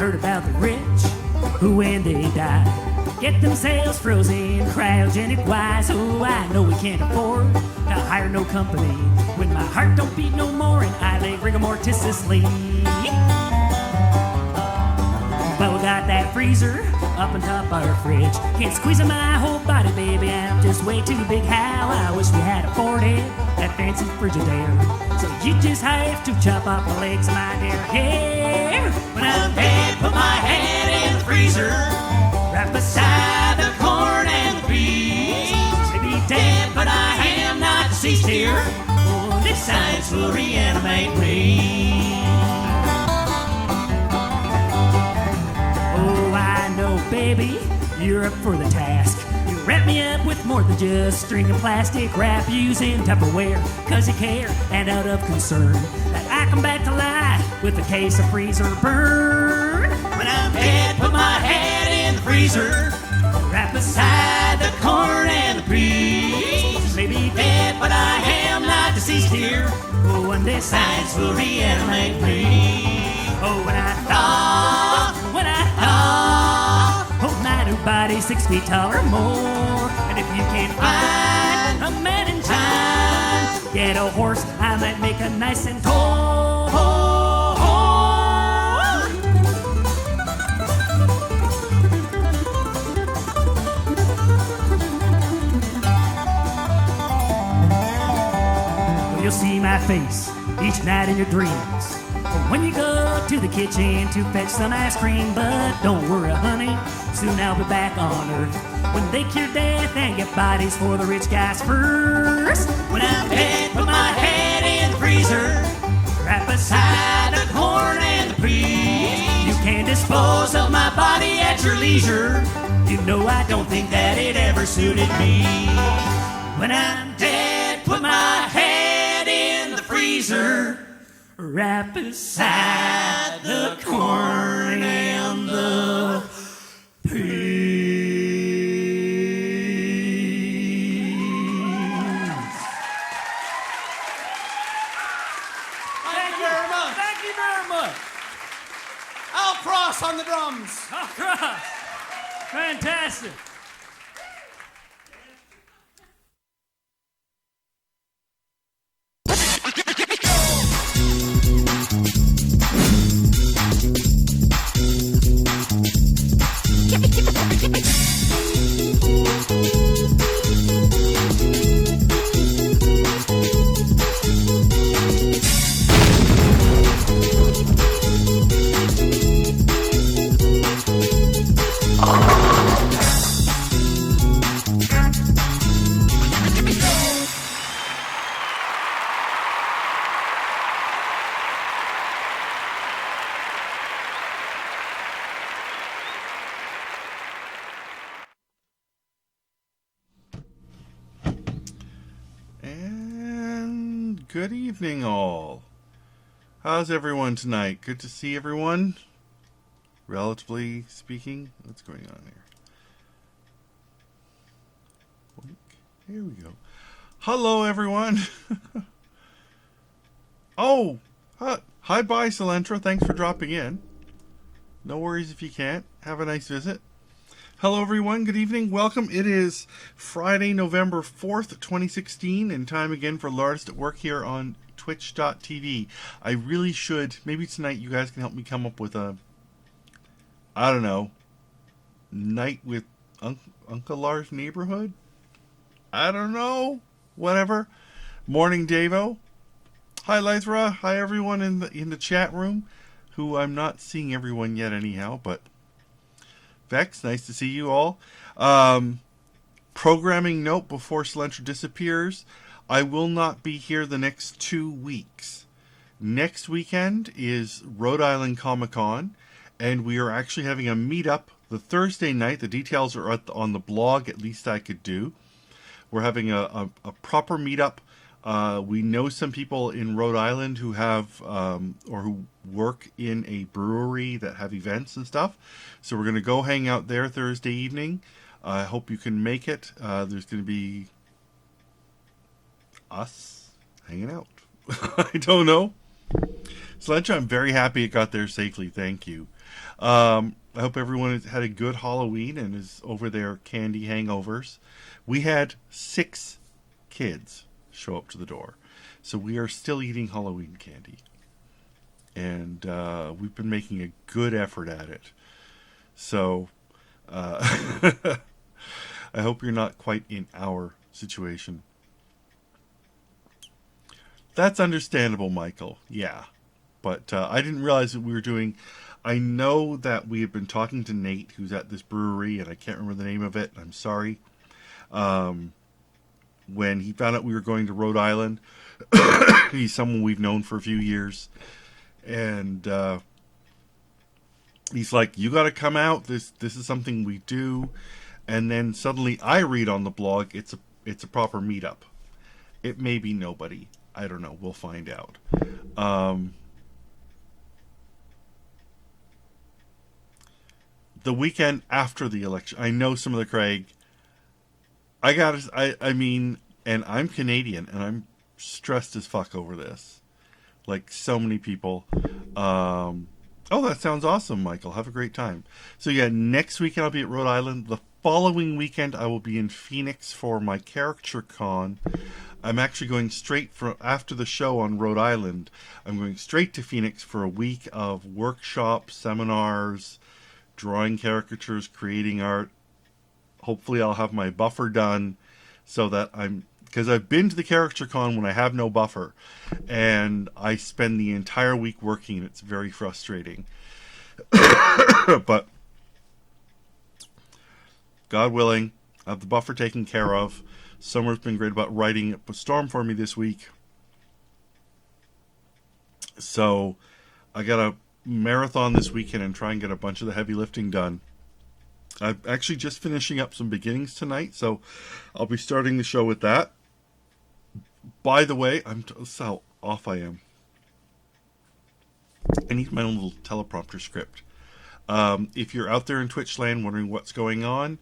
heard about the rich who, when they die, get themselves frozen cryogenic wise. Oh, I know we can't afford to hire no company when my heart don't beat no more and I lay rigor mortisically. But we got that freezer up on top of our fridge. Can't squeeze in my whole body, baby. I'm just way too big. How I wish we had afforded that fancy Frigidaire. So you just have to chop off my legs, my dear. Yeah. When I'm dead, put my head in the freezer, right beside the corn and the peas. Maybe dead, but I am not deceased here. Oh, this science will reanimate me. Oh, I know, baby, you're up for the task. You wrap me up with more than just string of plastic wrap using Tupperware, cause you care and out of concern that I come back to life with a case of freezer burn. When I'm dead, put my head in the freezer, right beside the corn and the peas. Maybe dead, but I am not deceased here. Oh, one day science will reanimate me. Oh, when I thought, oh, my new body's 6 feet tall or more. And if you can't find a man in time, get a horse, I might make a nice and tall. You'll see my face each night in your dreams when you go to the kitchen to fetch some ice cream. But don't worry, honey, soon I'll be back on Earth when they cure death and get bodies for the rich guys first. When I'm dead, put my head in the freezer, right beside the corn and the peas. You can dispose of my body at your leisure. You know I don't think that it ever suited me. When I'm dead, put my head in the freezer, right beside the corn and the peas. Thank you very much. Thank you very much. Al Cross on the drums. Al Cross. Fantastic. Good evening, all. How's everyone tonight? Good to see everyone. Relatively speaking, what's going on here? Here we go. Hello, everyone. Oh, hi, bye, Silentra. Thanks for dropping in. No worries if you can't. Have a nice visit. Hello, everyone. Good evening. Welcome. It is Friday, November 4th, 2016, and time again for Lartist At Work here on Twitch.tv. I really should, maybe tonight you guys can help me come up with a, I don't know, night with Uncle Lars neighborhood? I don't know. Whatever. Morning, Davo. Hi, Lythra. Hi, everyone in the chat room, who I'm not seeing everyone yet anyhow, but Vex, nice to see you all. Programming note before Silentra disappears. I will not be here the next 2 weeks. Next weekend is Rhode Island Comic Con, and we are actually having a meetup the Thursday night. The details are on the blog, at least I could do. We're having a proper meetup. We know some people in Rhode Island who have or who work in a brewery that have events and stuff. So we're going to go hang out there Thursday evening. I hope you can make it. There's going to be us hanging out. I don't know. Sledge, I'm very happy it got there safely. Thank you. I hope everyone has had a good Halloween and is over their candy hangovers. We had 6 kids show up to the door, so we are still eating Halloween candy. And we've been making a good effort at it. So I hope you're not quite in our situation. That's understandable, Michael. Yeah. But I didn't realize that we were doing... I know that we had been talking to Nate, who's at this brewery, and I can't remember the name of it. I'm sorry. When he found out we were going to Rhode Island, he's someone we've known for a few years. And he's like, you got to come out. This is something we do. And then suddenly I read on the blog, it's a proper meetup. It may be nobody. I don't know. We'll find out. The weekend after the election, I know some of the Craig. I mean, and I'm Canadian, and I'm stressed as fuck over this. Like so many people. Oh, that sounds awesome, Michael. Have a great time. So yeah, next weekend I'll be at Rhode Island. The following weekend I will be in Phoenix for my Caricature Con. I'm actually going straight from after the show on Rhode Island. I'm going straight to Phoenix for a week of workshops, seminars, drawing caricatures, creating art. Hopefully I'll have my buffer done so that because I've been to the Caricature Con when I have no buffer, and I spend the entire week working, and it's very frustrating. But God willing, I have the buffer taken care of. Summer's been great about writing a storm for me this week. So I got a marathon this weekend and try and get a bunch of the heavy lifting done. I'm actually just finishing up some beginnings tonight, so I'll be starting the show with that. By the way, that's how off I am. I need my own little teleprompter script. If you're out there in Twitch land wondering what's going on,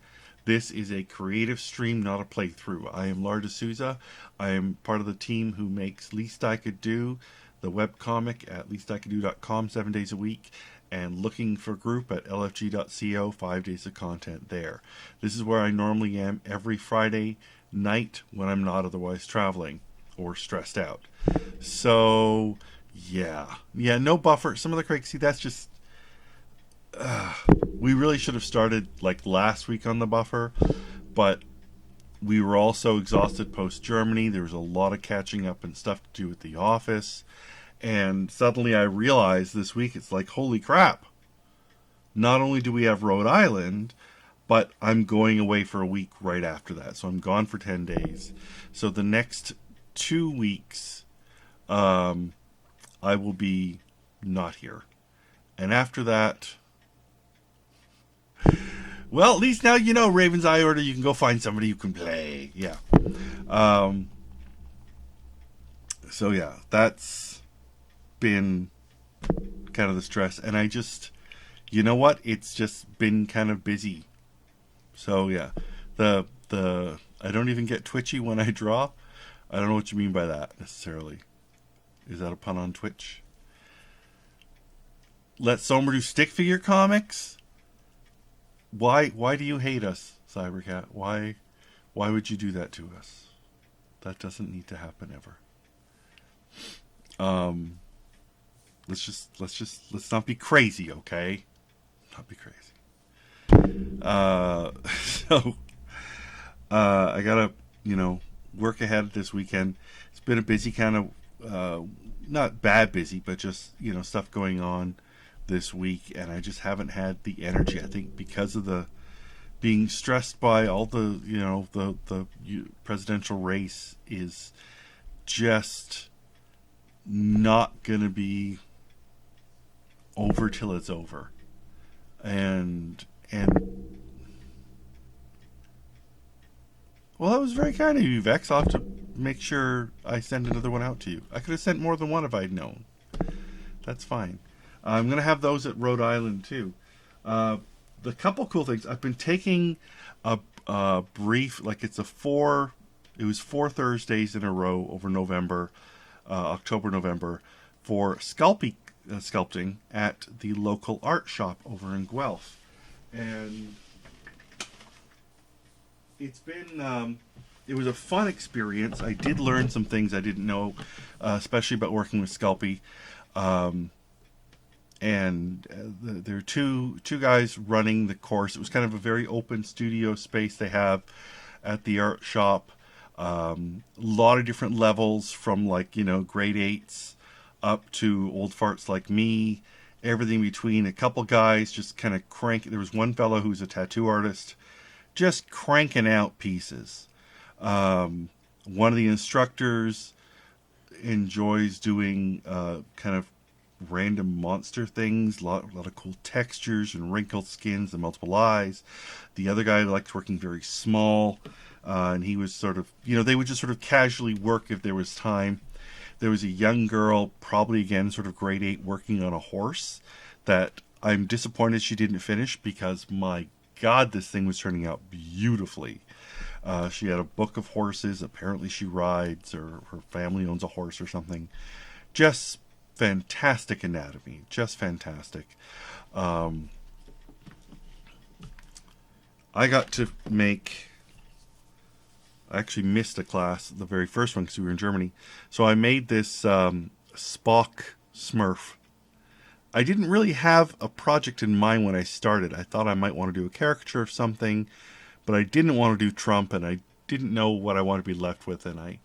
this is a creative stream, not a playthrough. I am Lartist Souza. I am part of the team who makes Least I Could Do, the webcomic at leasticoulddO.com 7 days a week, and looking for group at lfg.co, 5 days of content there. This is where I normally am every Friday night when I'm not otherwise traveling or stressed out. So, yeah, no buffer. Some of the Craig, see, that's just... we really should have started like last week on the buffer, but we were all so exhausted post-Germany. There was a lot of catching up and stuff to do with the office. And suddenly I realized this week, it's like, holy crap. Not only do we have Rhode Island, but I'm going away for a week right after that. So I'm gone for 10 days. So the next 2 weeks, I will be not here. And after that, well, at least now you know, Raven's Eye Order, you can go find somebody who can play. Yeah. So yeah, that's been kind of the stress. And I just, you know what? It's just been kind of busy. So yeah, I don't even get twitchy when I draw. I don't know what you mean by that necessarily. Is that a pun on Twitch? Let Somer do stick figure comics? Why do you hate us, Cybercat? Why would you do that to us? That doesn't need to happen ever. Let's not be crazy, okay? Not be crazy. So I gotta, work ahead this weekend. It's been a busy kind of, not bad busy, but just, stuff going on this week, and I just haven't had the energy. I think because of the being stressed by all the the presidential race is just not gonna be over till it's over, and well, that was very kind of you, Vex. I'll have to make sure I send another one out to you. I could have sent more than one if I'd known. That's fine. I'm going to have those at Rhode Island, too. The couple cool things, I've been taking a brief, like it was 4 Thursdays in a row over November, October, November, for Sculpey sculpting at the local art shop over in Guelph. And it's been, it was a fun experience. I did learn some things I didn't know, especially about working with Sculpey. There are two guys running the course. It was kind of a very open studio space they have at the art shop. A lot of different levels from grade 8s up to old farts like me, everything between. A couple guys just kind of there was one fellow who's a tattoo artist just cranking out pieces. One of the instructors enjoys doing kind of random monster things, a lot of cool textures and wrinkled skins and multiple eyes. The other guy liked working very small, and he was sort of, they would just sort of casually work if there was time. There was a young girl, probably again sort of grade 8, working on a horse that I'm disappointed she didn't finish, because my God, this thing was turning out beautifully. She had a book of horses. Apparently she rides, or her family owns a horse or something. Just fantastic anatomy. Just fantastic. I got to I actually missed a class, the very first one, because we were in Germany. So I made this Spock Smurf. I didn't really have a project in mind when I started. I thought I might want to do a caricature of something, but I didn't want to do Trump, and I didn't know what I wanted to be left with. And I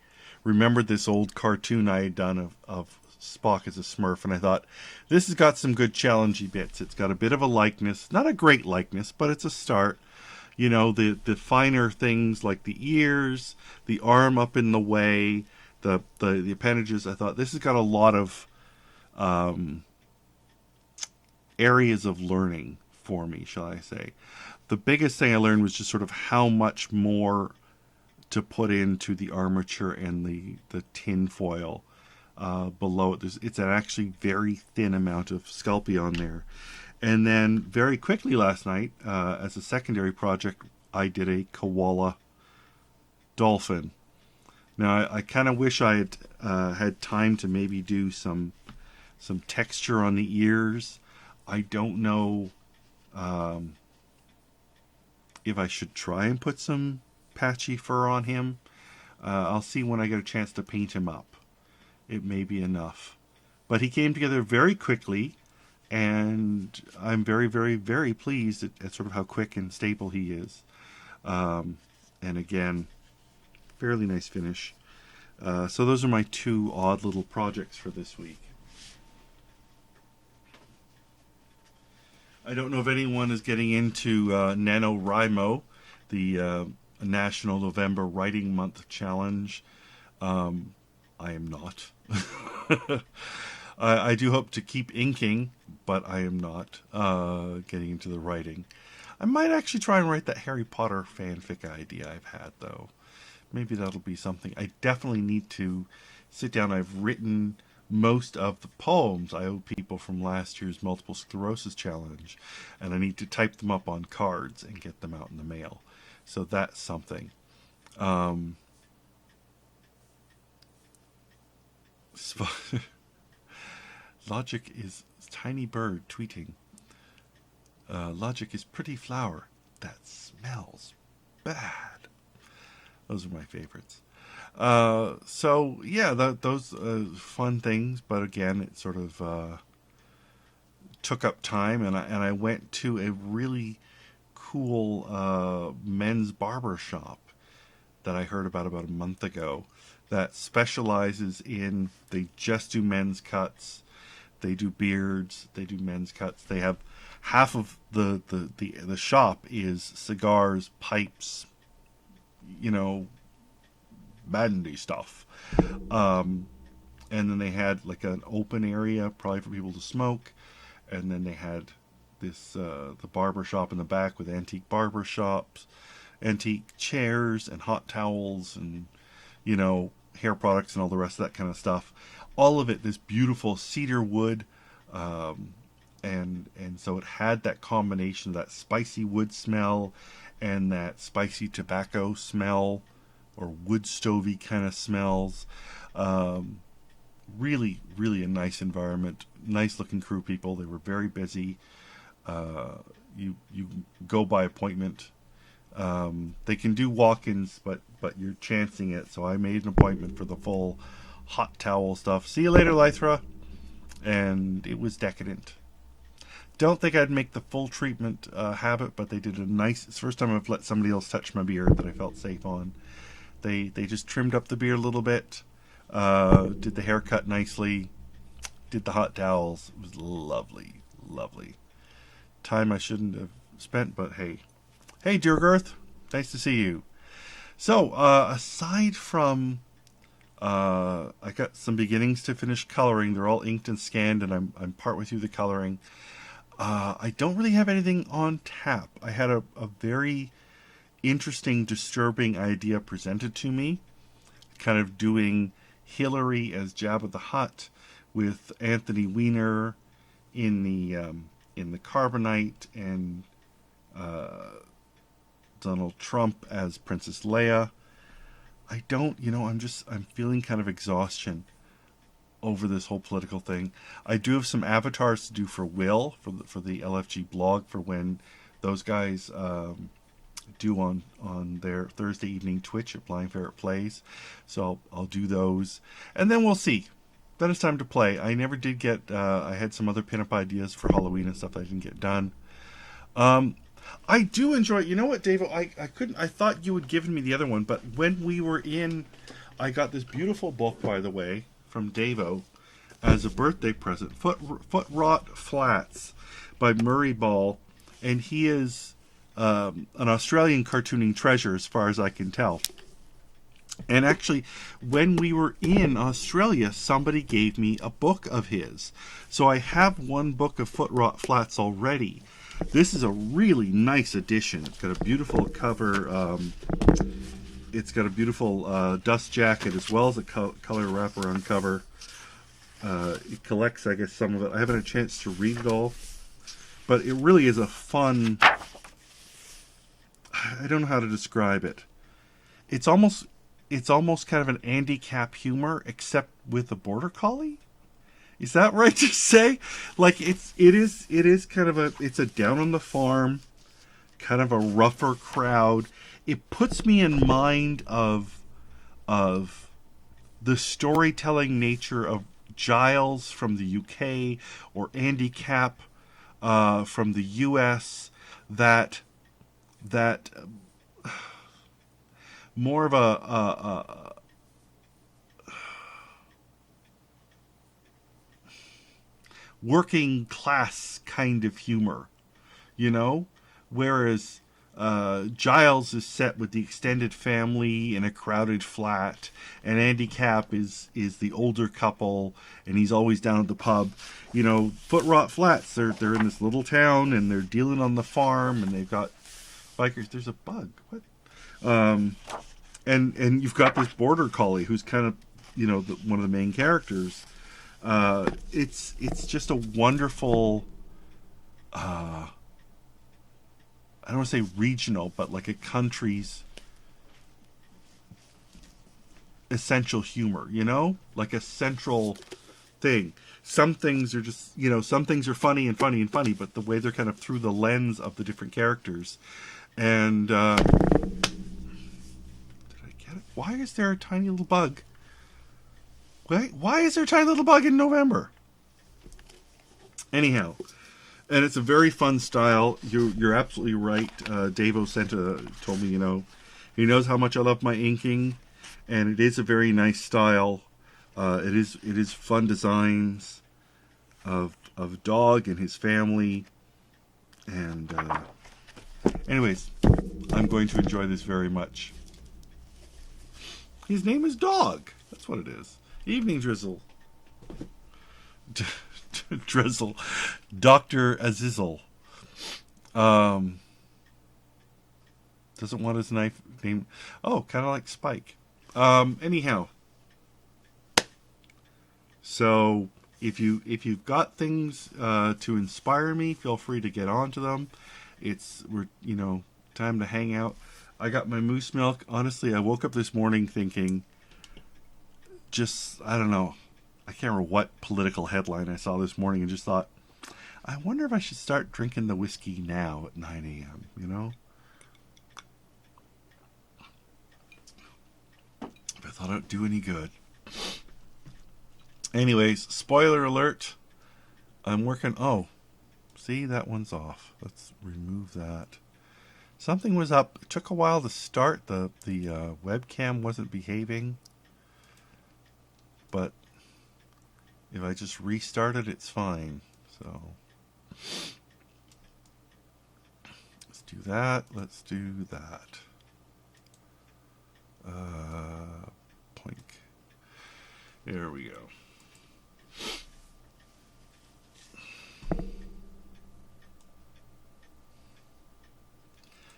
remembered this old cartoon I had done of Spock as a Smurf, and I thought, this has got some good challengey bits. It's got a bit of a likeness, not a great likeness, but it's a start. The finer things like the ears, the arm up in the way, the appendages. I thought this has got a lot of areas of learning for me, shall I say. The biggest thing I learned was just sort of how much more to put into the armature and the tin foil below it. It's an actually very thin amount of Sculpey on there. And then very quickly last night, as a secondary project, I did a koala dolphin. Now, I kind of wish I had had time to maybe do some texture on the ears. I don't know if I should try and put some patchy fur on him. I'll see when I get a chance to paint him up. It may be enough. But he came together very quickly, and I'm very, very, very pleased at sort of how quick and stable he is. And again, fairly nice finish. So those are my two odd little projects for this week. I don't know if anyone is getting into NaNoWriMo, the National November Writing Month Challenge. I am not. I do hope to keep inking, but I am not getting into the writing. I might actually try and write that Harry Potter fanfic idea I've had, though. Maybe that'll be something. I definitely need to sit down. I've written most of the poems I owe people from last year's Multiple Sclerosis Challenge, and I need to type them up on cards and get them out in the mail. So that's something. Logic is tiny bird tweeting. Logic is pretty flower that smells bad. Those are my favorites. So yeah, those fun things, but again, it sort of took up time, and I went to a really cool men's barber shop that I heard about a month ago that specializes in, they just do men's cuts, they do beards, they do men's cuts. They have half of the shop is cigars, pipes, bandy stuff. And then they had like an open area probably for people to smoke, and then they had this the barber shop in the back with antique barber shops, antique chairs and hot towels and hair products and all the rest of that kind of stuff. All of it this beautiful cedar wood, and so it had that combination of that spicy wood smell and that spicy tobacco smell, or wood stovey kind of smells. really, really a nice environment. Nice looking crew people. They were very busy. You go by appointment. They can do walk-ins, but you're chancing it. So I made an appointment for the full hot towel stuff. See you later, Lythra. And it was decadent. Don't think I'd make the full treatment habit, but they did a nice... It's the first time I've let somebody else touch my beard that I felt safe on. They just trimmed up the beard a little bit, did the haircut nicely, did the hot towels. It was lovely, lovely. Time I shouldn't have spent, but hey. Hey, Dear Girth, nice to see you. So, aside from... I got some beginnings to finish coloring. They're all inked and scanned, and I'm partway through the coloring. I don't really have anything on tap. I had a very interesting, disturbing idea presented to me, kind of doing Hillary as Jabba the Hutt with Anthony Weiner in the Carbonite and Donald Trump as Princess Leia. I'm feeling kind of exhaustion over this whole political thing. I do have some avatars to do for Will, for the LFG blog, for when those guys do on their Thursday evening Twitch at Blind Ferret Plays. So I'll do those. And then we'll see. Then it's time to play. I never did get... I had some other pinup ideas for Halloween and stuff that I didn't get done. I do enjoy... You know what, Dave? I thought you had given me the other one, but when we were in... I got this beautiful book, by the way, from Davo as a birthday present. Foot Rot Flats by Murray Ball. And he is an Australian cartooning treasure as far as I can tell. And actually, when we were in Australia, somebody gave me a book of his. So I have one book of Foot Rot Flats already. This is a really nice edition. It's got a beautiful cover. It's got a beautiful dust jacket as well as a color wraparound cover. It collects, I guess, some of it. I haven't had a chance to read it all. But it really is a fun... I don't know how to describe it. It's almost kind of an Andy Cap humor, except with a border collie. Is that right to say? Like it is kind of it's a down on the farm, kind of a rougher crowd. It puts me in mind of the storytelling nature of Giles from the UK or Andy Cap from the US. That more of a working class kind of humor, you know? Whereas Giles is set with the extended family in a crowded flat, and Andy Cap is the older couple, and he's always down at the pub. You know, Foot Rot Flats, they're in this little town, and they're dealing on the farm, and they've got bikers. There's a bug. What? And you've got this border collie who's kind of, you know, one of the main characters. It's just a wonderful, I don't want to say regional, but like a country's essential humor, you know? Like a central thing. Some things are just, you know, some things are funny, but the way they're kind of through the lens of the different characters. And, did I get it? Why is there a tiny little bug? Why is there a tiny little bug in November? Anyhow, and it's a very fun style. You're absolutely right. Davo told me, you know, he knows how much I love my inking, and it is a very nice style. It is fun designs of Dog and his family, and anyways, I'm going to enjoy this very much. His name is Dog. That's what it is. Evening, Drizzle. Drizzle. Dr. Azizel. Doesn't want his knife name. Oh, kind of like Spike. Anyhow. So, if you've got things to inspire me, feel free to get onto them. We're time to hang out. I got my moose milk. Honestly, I woke up this morning thinking, I don't know. I can't remember what political headline I saw this morning and just thought, I wonder if I should start drinking the whiskey now at 9 a.m., you know? If I thought it would do any good. Anyways, spoiler alert. I'm working... Oh, see, that one's off. Let's remove that. Something was up. It took a while to start. The webcam wasn't behaving. But if I just restart it, it's fine. So let's do that. Let's do that. Plink. There we go.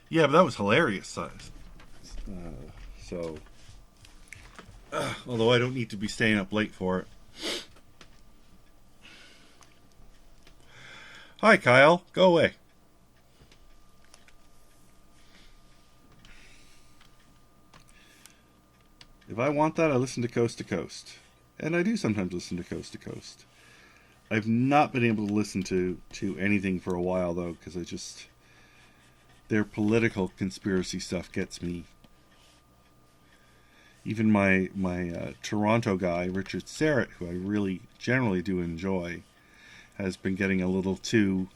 Yeah, but that was hilarious size. Although I don't need to be staying up late for it. Hi, Kyle. Go away. If I want that, I listen to Coast to Coast. And I do sometimes listen to Coast to Coast. I've not been able to listen to anything for a while, though, because their political conspiracy stuff gets me. Even my Toronto guy, Richard Serrett, who I really generally do enjoy, has been getting a little too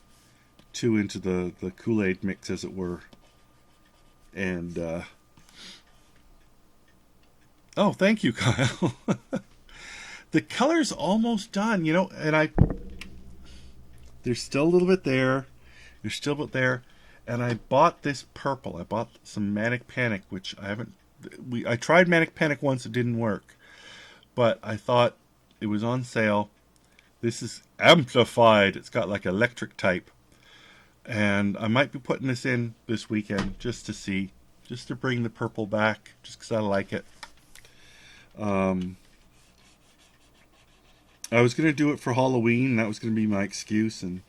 into the Kool-Aid mix, as it were. And, oh, thank you, Kyle. The color's almost done, you know, and there's still a little bit there. There's still a bit there. And I bought this purple. I bought some Manic Panic, which I tried Manic Panic once, it didn't work. But I thought it was on sale. This is amplified. It's got like electric type. And I might be putting this in this weekend just to see. Just to bring the purple back. Just because I like it. I was going to do it for Halloween. That was going to be my excuse. And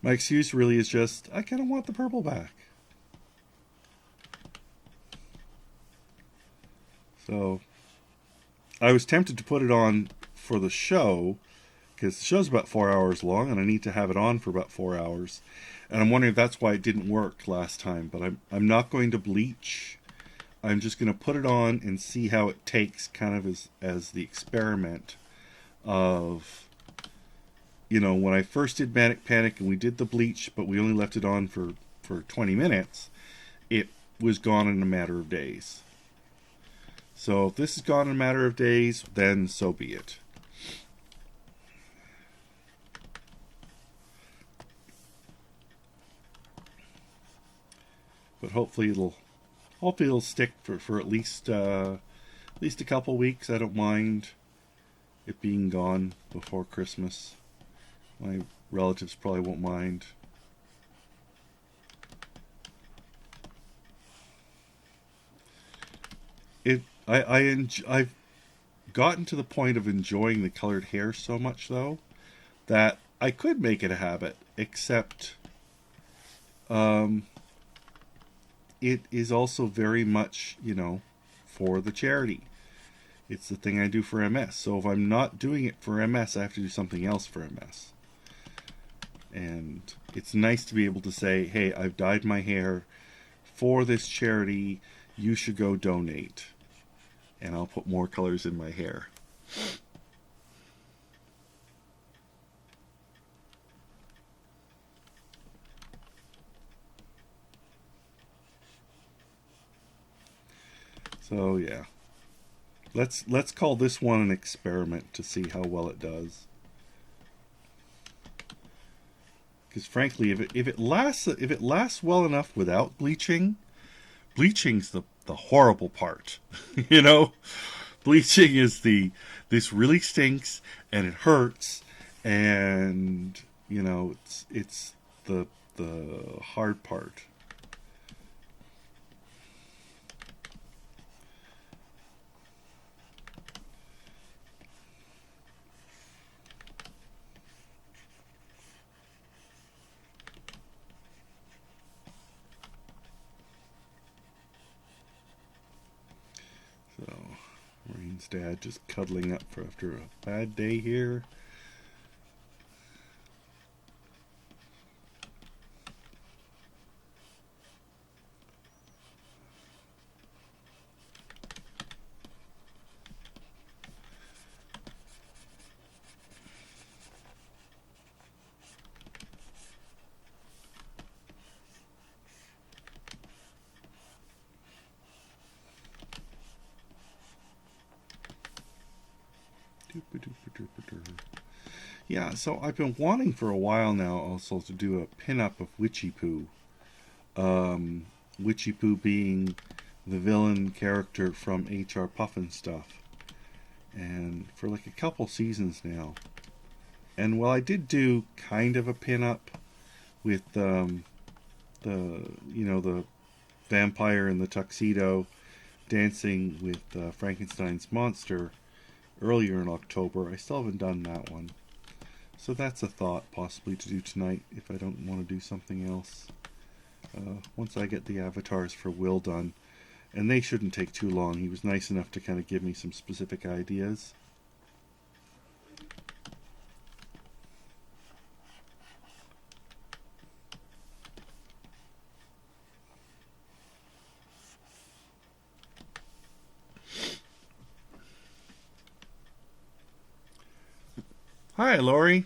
my excuse really is just, I kind of want the purple back. So, I was tempted to put it on for the show, because the show's about 4 hours long, and I need to have it on for about 4 hours. And I'm wondering if that's why it didn't work last time. But I'm not going to bleach. I'm just going to put it on and see how it takes, kind of as the experiment of, you know, when I first did Manic Panic and we did the bleach, but we only left it on for 20 minutes, it was gone in a matter of days. So if this is gone in a matter of days, then so be it. But hopefully it'll stick for at least a couple weeks. I don't mind it being gone before Christmas. My relatives probably won't mind. I've gotten to the point of enjoying the colored hair so much, though, that I could make it a habit, except it is also very much, you know, for the charity. It's the thing I do for MS. So if I'm not doing it for MS, I have to do something else for MS. And it's nice to be able to say, hey, I've dyed my hair for this charity. You should go donate. And I'll put more colors in my hair. So yeah. Let's call this one an experiment to see how well it does. Because frankly, if it lasts well enough without bleaching, bleaching's the horrible part. You know, bleaching is this really stinks and it hurts, and you know it's the hard part. So, Marines Dad, just cuddling up for after a bad day here. Yeah, so I've been wanting for a while now also to do a pin-up of Witchy Poo. Witchy Poo being the villain character from HR Puffin stuff. And for like a couple seasons now. And well, I did do kind of a pin-up with the vampire in the tuxedo dancing with Frankenstein's monster earlier in October. I still haven't done that one. So that's a thought possibly to do tonight if I don't want to do something else. Once I get the avatars for Will done. And they shouldn't take too long. He was nice enough to kind of give me some specific ideas. Hi, Lori.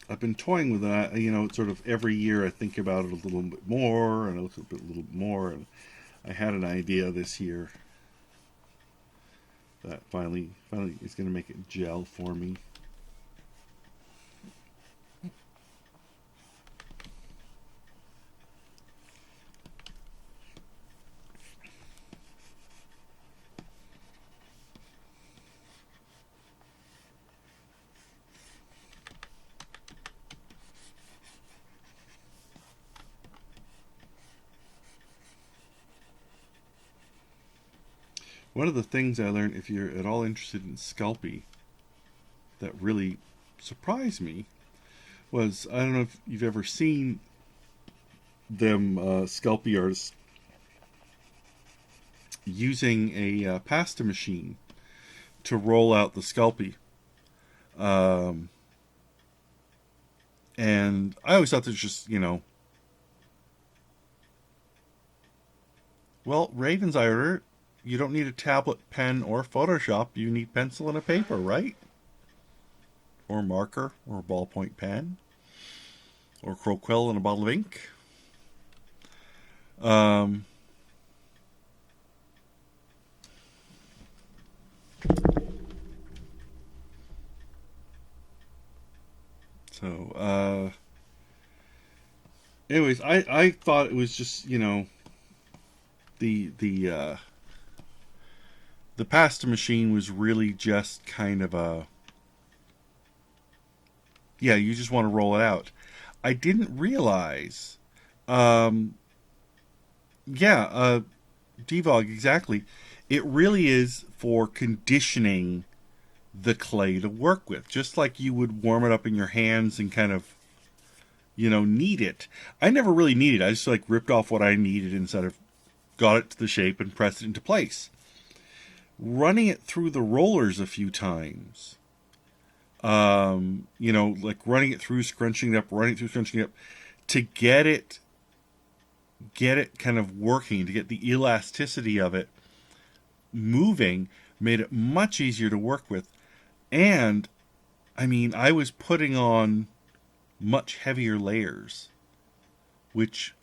I've been toying with that, sort of every year I think about it a little bit more, and I look at it a little bit more, and I had an idea this year that finally is going to make it gel for me. One of the things I learned, if you're at all interested in Sculpey, that really surprised me was, I don't know if you've ever seen them Sculpey artists using a pasta machine to roll out the Sculpey. And I always thought there's just, well, Raven's Eye order. You don't need a tablet, pen, or Photoshop. You need pencil and a paper, right? Or marker, or a ballpoint pen, or crow quill and a bottle of ink. Anyways, I thought it was just, the pasta machine was really just kind of you just want to roll it out. I didn't realize, Devog, exactly. It really is for conditioning the clay to work with, just like you would warm it up in your hands and kind of, knead it. I never really kneaded. I just ripped off what I needed and sort of got it to the shape and pressed it into place. Running it through the rollers a few times, running it through, scrunching it up, to get it kind of working, to get the elasticity of it moving, made it much easier to work with. And, I was putting on much heavier layers, which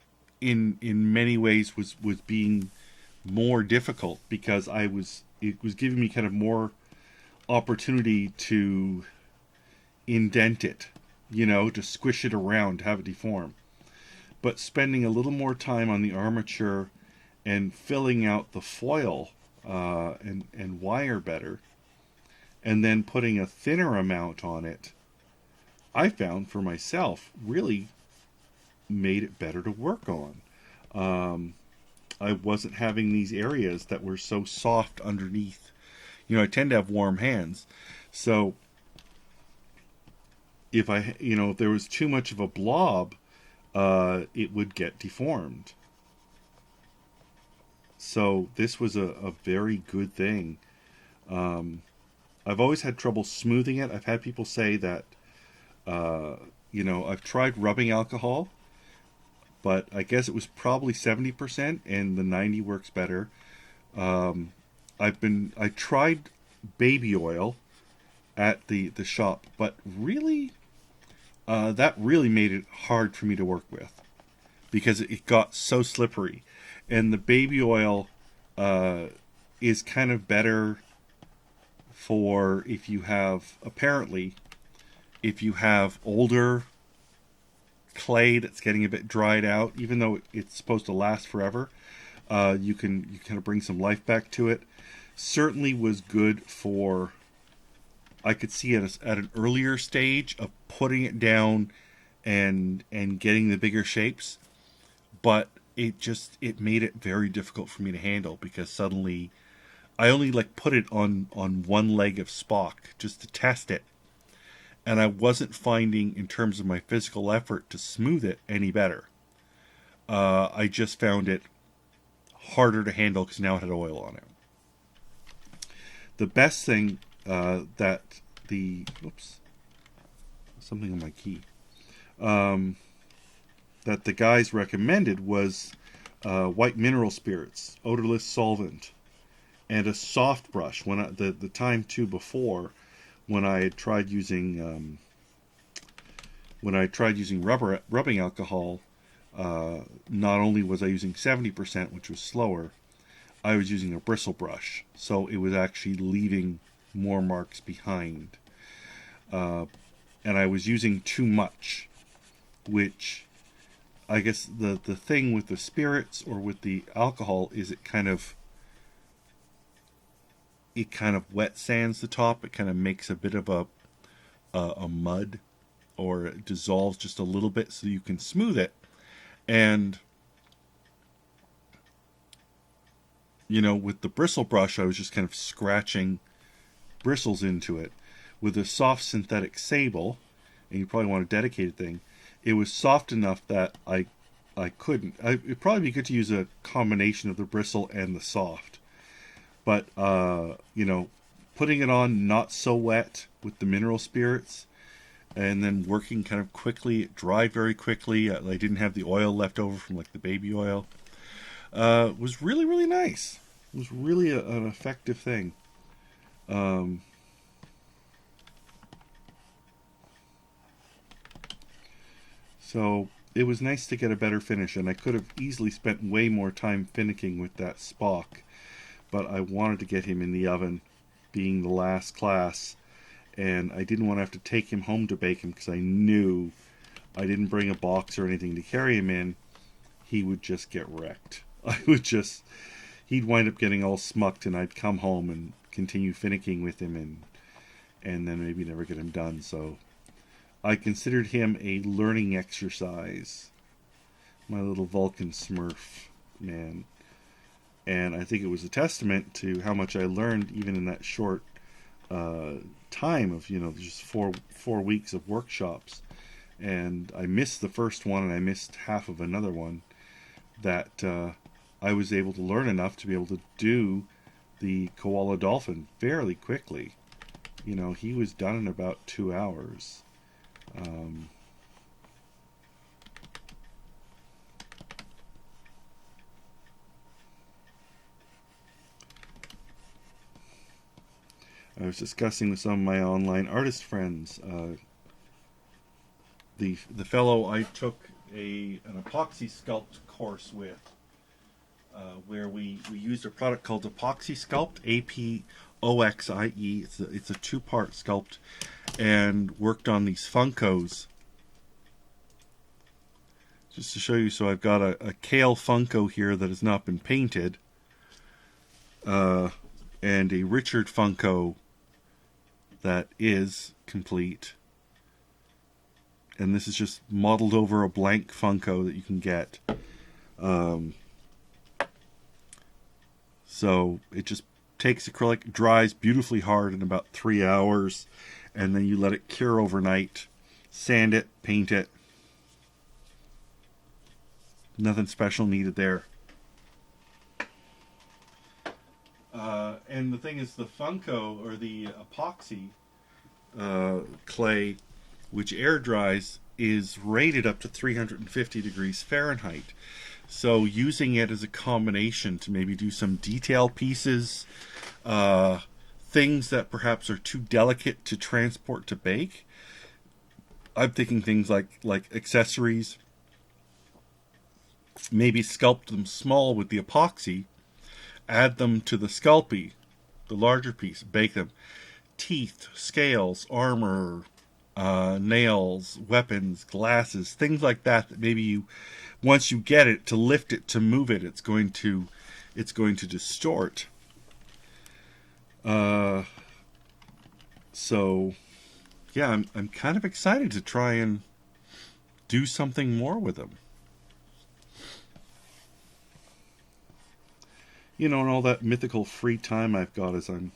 in many ways was being more difficult because it was giving me kind of more opportunity to indent it, to squish it around, to have it deform. But spending a little more time on the armature and filling out the foil and wire better, and then putting a thinner amount on it, I found for myself really made it better to work on. I wasn't having these areas that were so soft underneath I tend to have warm hands. So if if there was too much of a blob, it would get deformed. So this was a very good thing. I've always had trouble smoothing it. I've had people say that, I've tried rubbing alcohol, but I guess it was probably 70% and the 90 works better. I tried baby oil at the shop, but really, that really made it hard for me to work with because it got so slippery. And the baby oil is kind of better for if you have older clay that's getting a bit dried out, even though it's supposed to last forever. You kind of bring some life back to it. Certainly was good for, I could see it at an earlier stage of putting it down and getting the bigger shapes, but it made it very difficult for me to handle because suddenly I only put it on one leg of Spock just to test it, and I wasn't finding, in terms of my physical effort to smooth it, any better. I just found it harder to handle because now it had oil on it. The best thing that something on my key, that the guys recommended was white mineral spirits, odorless solvent, and a soft brush. When the time too before, when I had tried using rubbing alcohol, not only was I using 70%, which was slower, I was using a bristle brush, so it was actually leaving more marks behind. And I was using too much, which I guess the thing with the spirits or with the alcohol is it kind of wet sands the top. It kind of makes a bit of a mud, or it dissolves just a little bit so you can smooth it. And with the bristle brush, I was just kind of scratching bristles into it. With a soft synthetic sable, and you probably want a dedicated thing, it was soft enough that I couldn't. It'd probably be good to use a combination of the bristle and the soft. But, putting it on not so wet with the mineral spirits, and then working kind of quickly, it dried very quickly. I didn't have the oil left over from the baby oil. Was really, really nice. It was really an effective thing. So it was nice to get a better finish, and I could have easily spent way more time finicking with that Spock, but I wanted to get him in the oven, being the last class, and I didn't want to have to take him home to bake him because I knew I didn't bring a box or anything to carry him in. He would just get wrecked. He'd wind up getting all smucked, and I'd come home and continue finicking with him, and then maybe never get him done. So I considered him a learning exercise, my little Vulcan Smurf man. And I think it was a testament to how much I learned even in that short time of, just four weeks of workshops. And I missed the first one, and I missed half of another one, that I was able to learn enough to be able to do the koala dolphin fairly quickly. He was done in about 2 hours. I was discussing with some of my online artist friends. The fellow I took an epoxy sculpt course with, where we used a product called Epoxy Sculpt, APOXIE. It's a 2-part sculpt, and worked on these Funkos. Just to show you, so I've got a Kale Funko here that has not been painted, and a Richard Funko that is complete. And this is just modeled over a blank Funko that you can get. So it just takes acrylic, dries beautifully hard in about 3 hours, and then you let it cure overnight. Sand it, paint it. Nothing special needed there. And the thing is, the Funko, or the epoxy clay, which air dries, is rated up to 350 degrees Fahrenheit. So using it as a combination to maybe do some detail pieces, things that perhaps are too delicate to transport to bake. I'm thinking things like accessories. Maybe sculpt them small with the epoxy, add them to the Sculpey, the larger piece, bake them. Teeth, scales, armor, nails, weapons, glasses, things like that. That maybe you, once you get it, to lift it, to move it, it's going to distort. So, yeah, I'm kind of excited to try and do something more with them. You know, and all that mythical free time I've got as I'm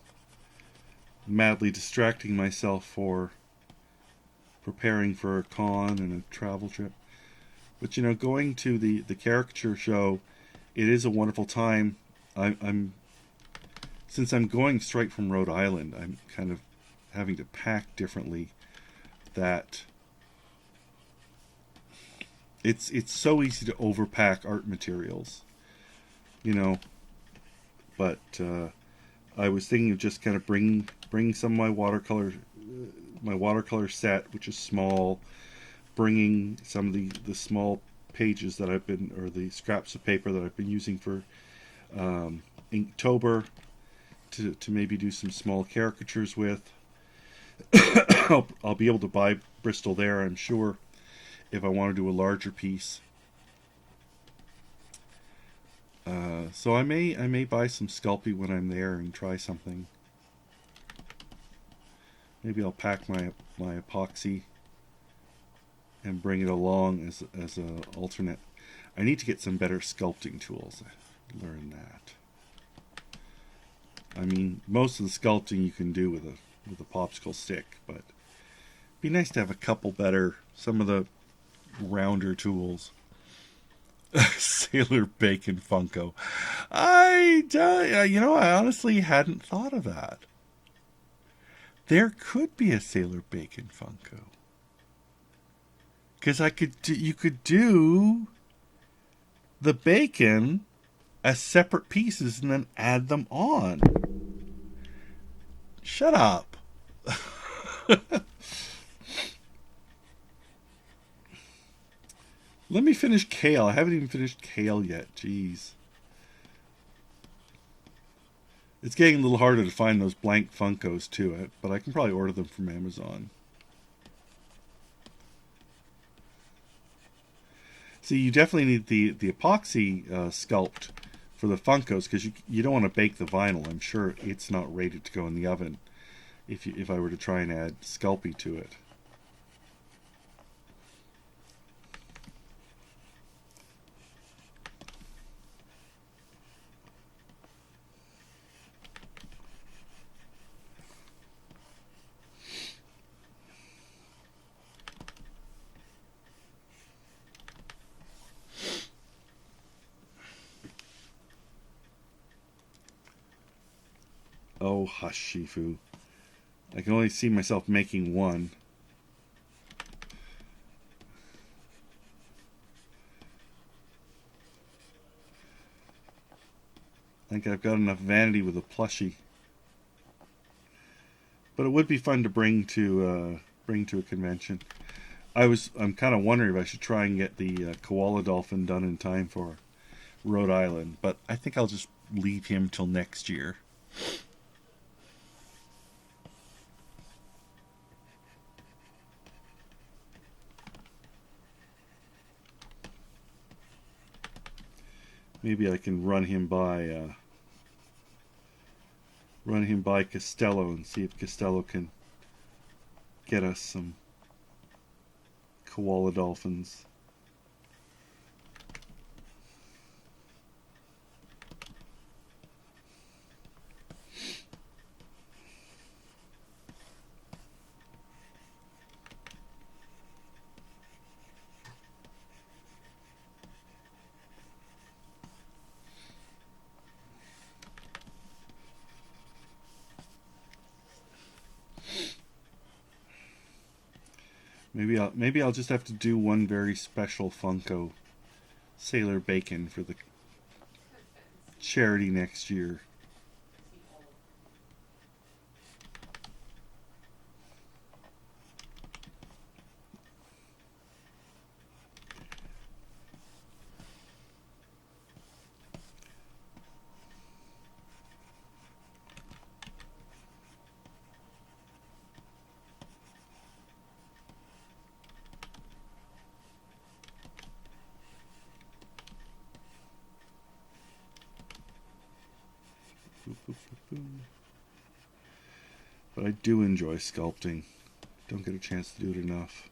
madly distracting myself for preparing for a con and a travel trip. But, you know, going to the caricature show, it is a wonderful time. Since I'm going straight from Rhode Island, I'm kind of having to pack differently. That it's so easy to overpack art materials, you know. But I was thinking of just kind of bringing some of my watercolor set, which is small, bringing some of the small pages that I've been, or the scraps of paper that I've been using for Inktober, to maybe do some small caricatures with. I'll be able to buy Bristol there, I'm sure, if I want to do a larger piece. So I may buy some Sculpey when I'm there and try something. Maybe I'll pack my epoxy and bring it along as a alternate. I need to get some better sculpting tools. I learned that. I mean, most of the sculpting you can do with a popsicle stick, but it'd be nice to have a couple better, some of the rounder tools. Sailor Bacon Funko. I honestly hadn't thought of that. There could be a Sailor Bacon Funko. Because you could do the bacon as separate pieces and then add them on. Shut up. Let me finish Kale. I haven't even finished Kale yet. Jeez. It's getting a little harder to find those blank Funkos too, but I can probably order them from Amazon. See, you definitely need the epoxy sculpt for the Funkos, because you don't want to bake the vinyl. I'm sure it's not rated to go in the oven if I were to try and add Sculpey to it. Oh, hush, Shifu. I can only see myself making one. I think I've got enough vanity with a plushie. But it would be fun to bring to a convention. I'm kind of wondering if I should try and get the koala dolphin done in time for Rhode Island. But I think I'll just leave him till next year. Maybe I can run him by Costello and see if Costello can get us some koala dolphins. Maybe I'll just have to do one very special Funko Sailor Bacon for the charity next year. But I do enjoy sculpting. Don't get a chance to do it enough.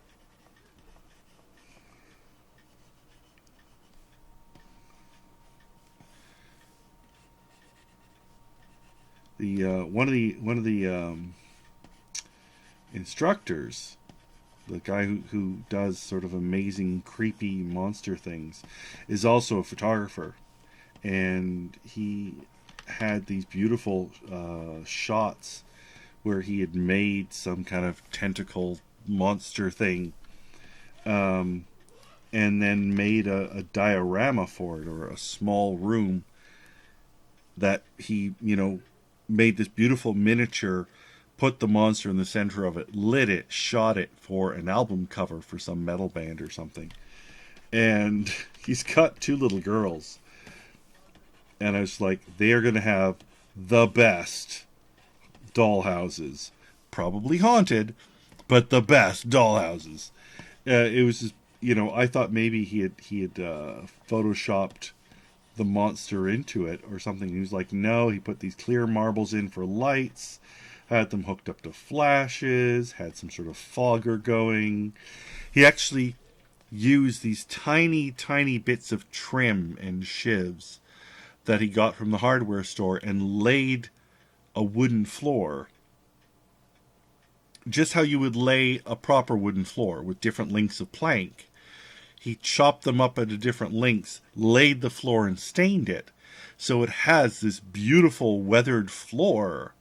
The one of the instructors, the guy who does sort of amazing creepy monster things, is also a photographer, and he had these beautiful shots where he had made some kind of tentacle monster thing, and then made a diorama for it, or a small room that he, made this beautiful miniature, put the monster in the center of it, lit it, shot it for an album cover for some metal band or something. And he's got two little girls. And I was like, they are going to have the best dollhouses. Probably haunted, but the best dollhouses. It was just, I thought maybe he had photoshopped the monster into it or something. He was like, no, he put these clear marbles in for lights, had them hooked up to flashes, had some sort of fogger going. He actually used these tiny, tiny bits of trim and shivs that he got from the hardware store and laid a wooden floor, just how you would lay a proper wooden floor with different lengths of plank. He chopped them up into different lengths, laid the floor, and stained it. So it has this beautiful weathered floor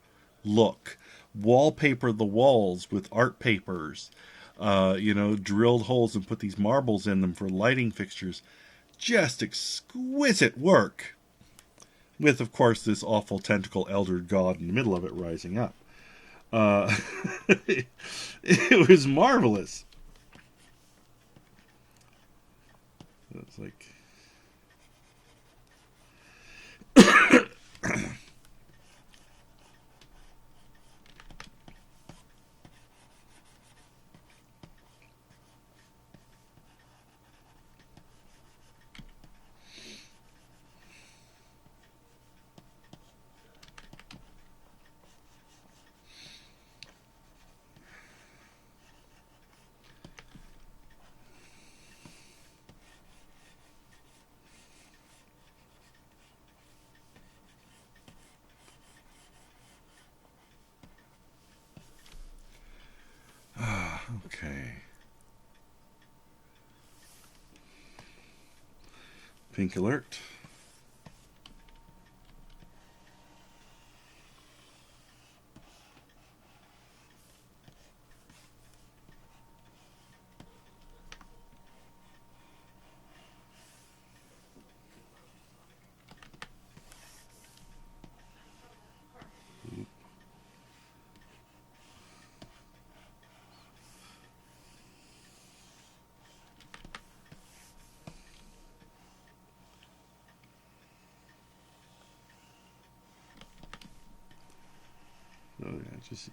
look. Wallpapered the walls with art papers. Drilled holes and put these marbles in them for lighting fixtures. Just exquisite work. With, of course, this awful tentacle elder god in the middle of it rising up. It was marvelous. It's like... Okay. Pink alert. So yeah, just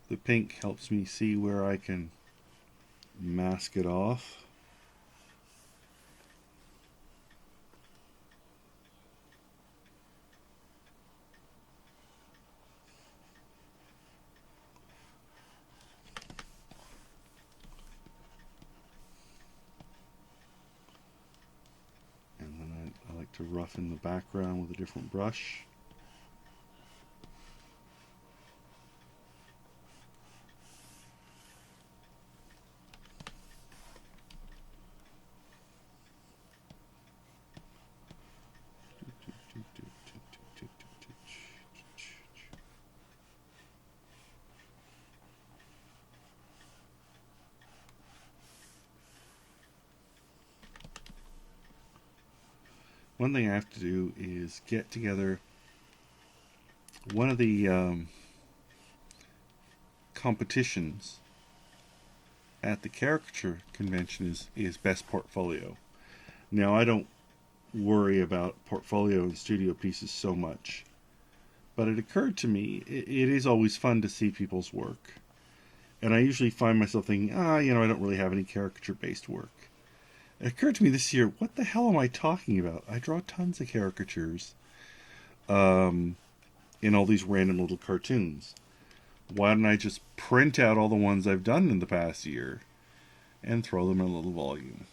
the pink helps me see where I can mask it off. And then I like to roughen the background with a different brush. one thing I have to do is get together one of the competitions at the caricature convention is best portfolio. Now, I don't worry about portfolio and studio pieces so much, but it occurred to me it is always fun to see people's work, and I usually find myself thinking, I don't really have any caricature based work. It occurred to me this year, what the hell am I talking about? I draw tons of caricatures in all these random little cartoons. Why don't I just print out all the ones I've done in the past year and throw them in a little volume?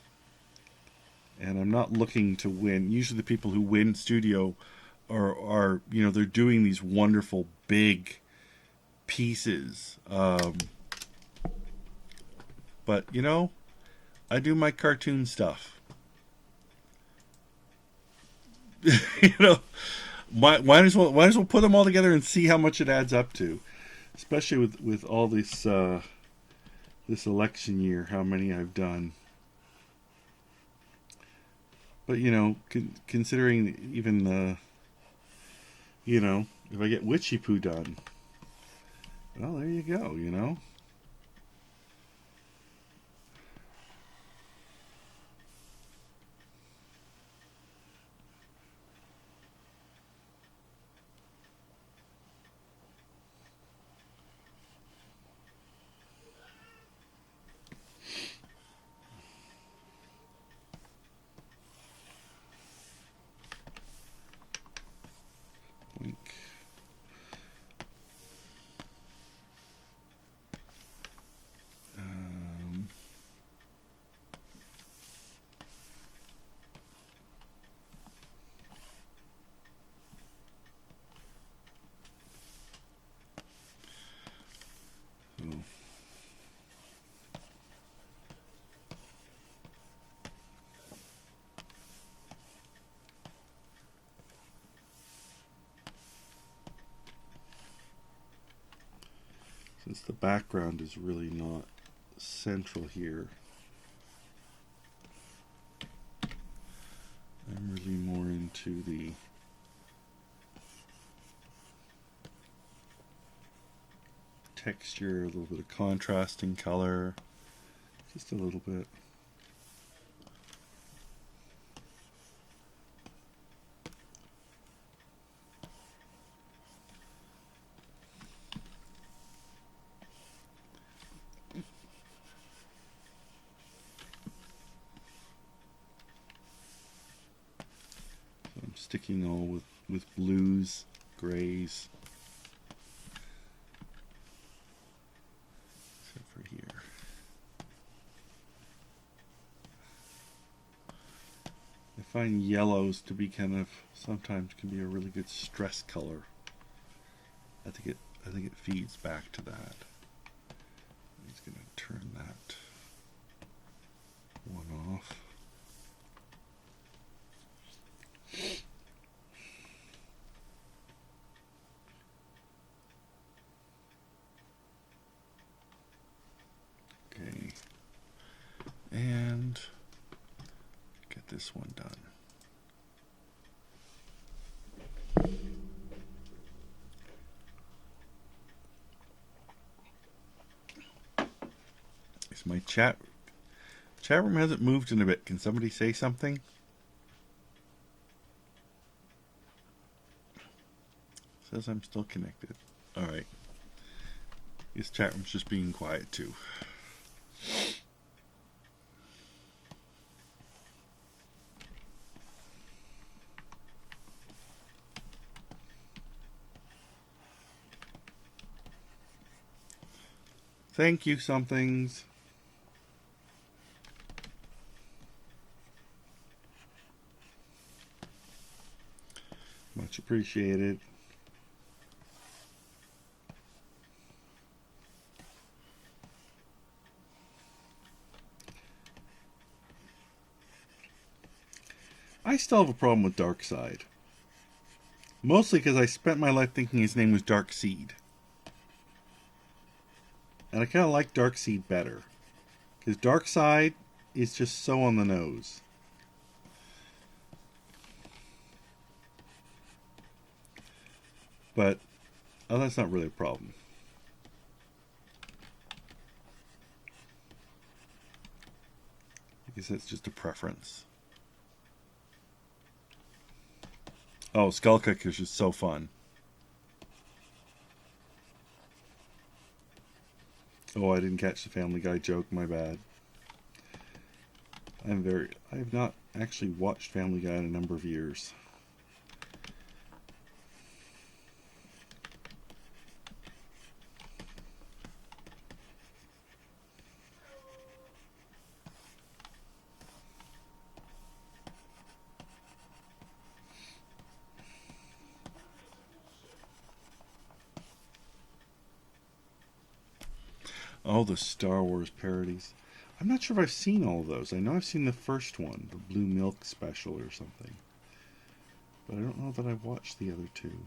And I'm not looking to win. Usually the people who win studio are they're doing these wonderful big pieces. But, I do my cartoon stuff. Might as well put them all together and see how much it adds up to. Especially with all this this election year, how many I've done. But considering even if I get Witchy Poo done, well, there you go. Since the background is really not central here, I'm really more into the texture, a little bit of contrasting color, just a little bit. Sticking all with blues, grays, except for here. I find yellows to be sometimes can be a really good stress color. I think it feeds back to that. I'm just gonna turn that one off. Okay, and get this one done. Is my chat room hasn't moved in a bit. Can somebody say something? Says I'm still connected. All right. This chat room's just being quiet too. Thank you, somethings. Much appreciated. I still have a problem with Darkseid. Mostly because I spent my life thinking his name was Darkseid. And I kind of like Darkseid better. Because Darkseid is just so on the nose. But that's not really a problem. I guess that's just a preference. Oh, Skull Kick is just so fun. Oh, I didn't catch the Family Guy joke, my bad. I have not actually watched Family Guy in a number of years. Oh, the Star Wars parodies. I'm not sure if I've seen all of those. I know I've seen the first one, the Blue Milk special or something. But I don't know that I've watched the other two.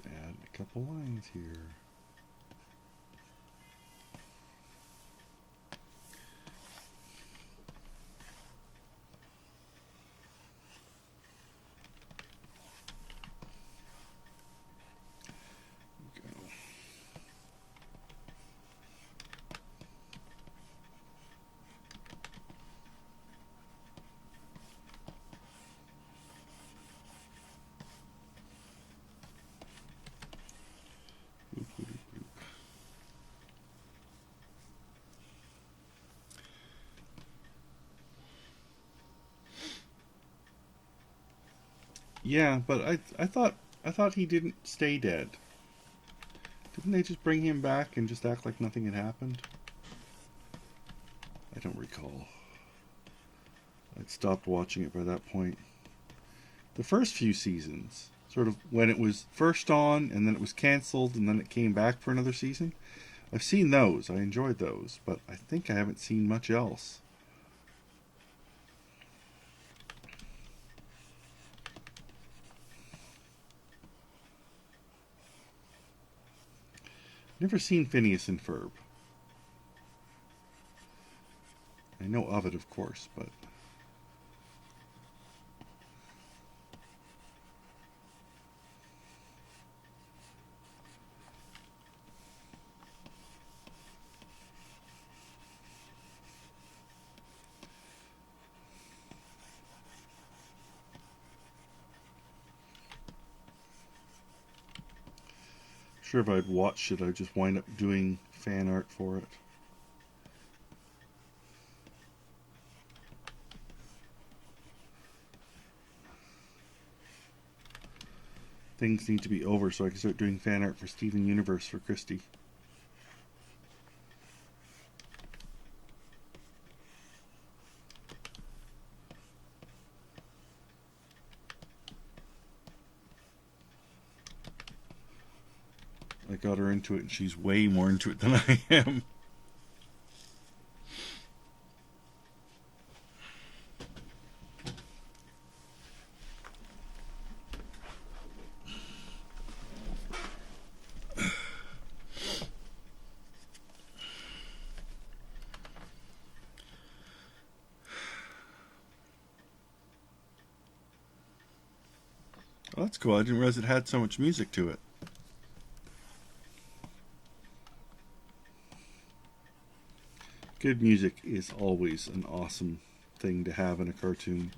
Add a couple lines here. Yeah, but I thought he didn't stay dead. Didn't they just bring him back and just act like nothing had happened? I don't recall. I'd stopped watching it by that point. The first few seasons, sort of when it was first on and then it was canceled and then it came back for another season, I've seen those. I enjoyed those, but I think I haven't seen much else. Never seen Phineas and Ferb. I know of it, of course, but... sure if I'd watched it, I'd just wind up doing fan art for it. Things need to be over so I can start doing fan art for Steven Universe for Christy. I got her into it and she's way more into it than I am. Oh, that's cool. I didn't realize it had so much music to it. Good music is always an awesome thing to have in a cartoon.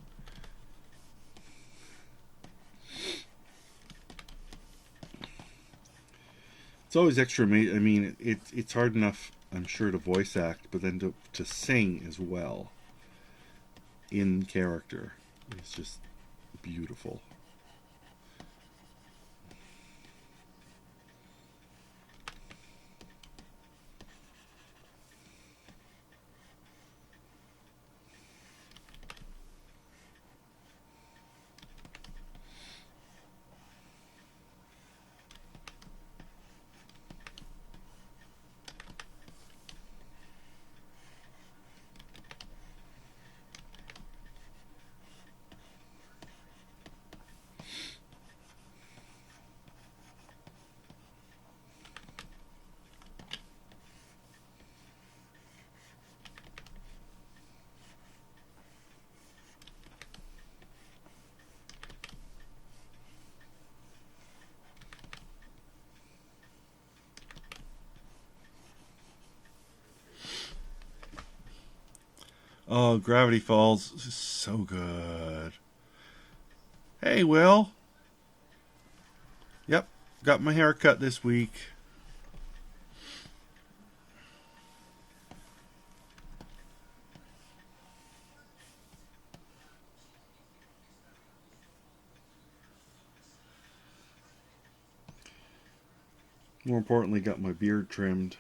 It's always extra amazing. I mean, it's hard enough, I'm sure, to voice act, but then to sing as well in character is just beautiful. Oh, Gravity Falls is so good. Hey, Will. Yep, got my hair cut this week. More importantly, got my beard trimmed.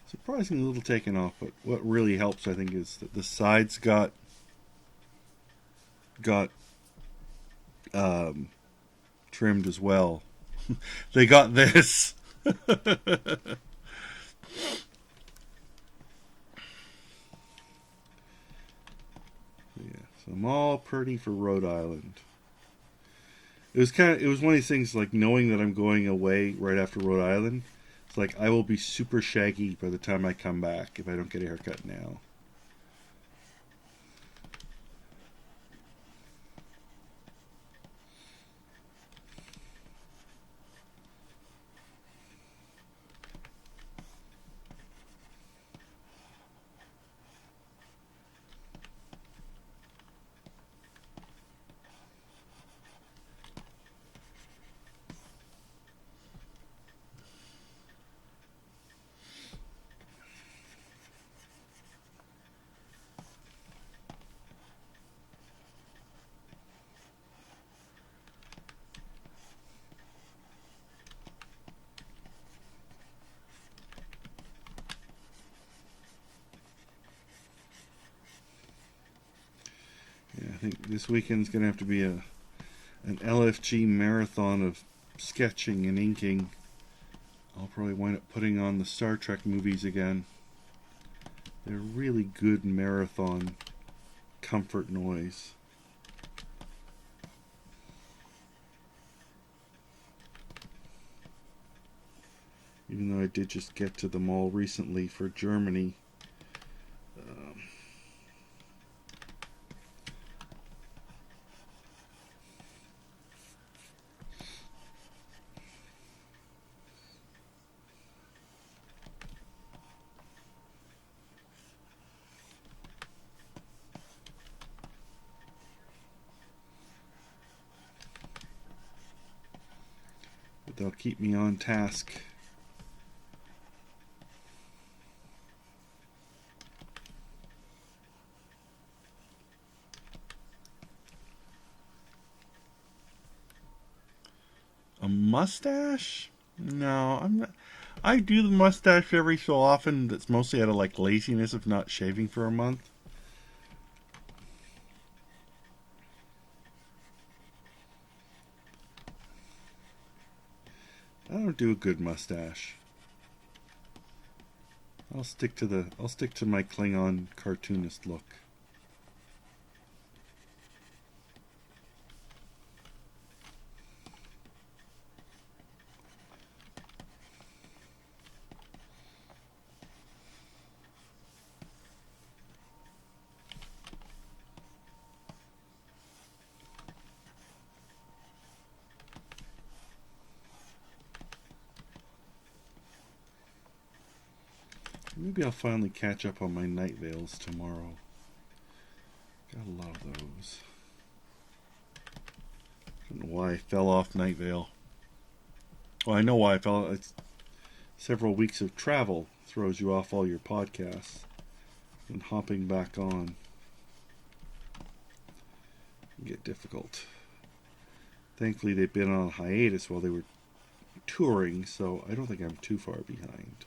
Surprisingly little taken off, but what really helps, I think, is that the sides got trimmed as well. They got this. Yeah, so I'm all pretty for Rhode Island. It was one of these things, like, knowing that I'm going away right after Rhode Island. It's like I will be super shaggy by the time I come back if I don't get a haircut now. Yeah, I think this weekend's going to have to be an LFG marathon of sketching and inking. I'll probably wind up putting on the Star Trek movies again. They're really good marathon comfort noise. Even though I did just get to the mall recently for Germany. But they'll keep me on task. A mustache? No, I'm not. I do the mustache every so often. That's mostly out of like laziness of not shaving for a month. I don't do a good mustache. I'll stick to my Klingon cartoonist look. Maybe I'll finally catch up on my night veils tomorrow. Got a lot of those. I don't know why I fell off Night Vale. Well, I know why I fell. It's several weeks of travel throws you off all your podcasts. And hopping back on can get difficult. Thankfully, they've been on hiatus while they were touring, so I don't think I'm too far behind.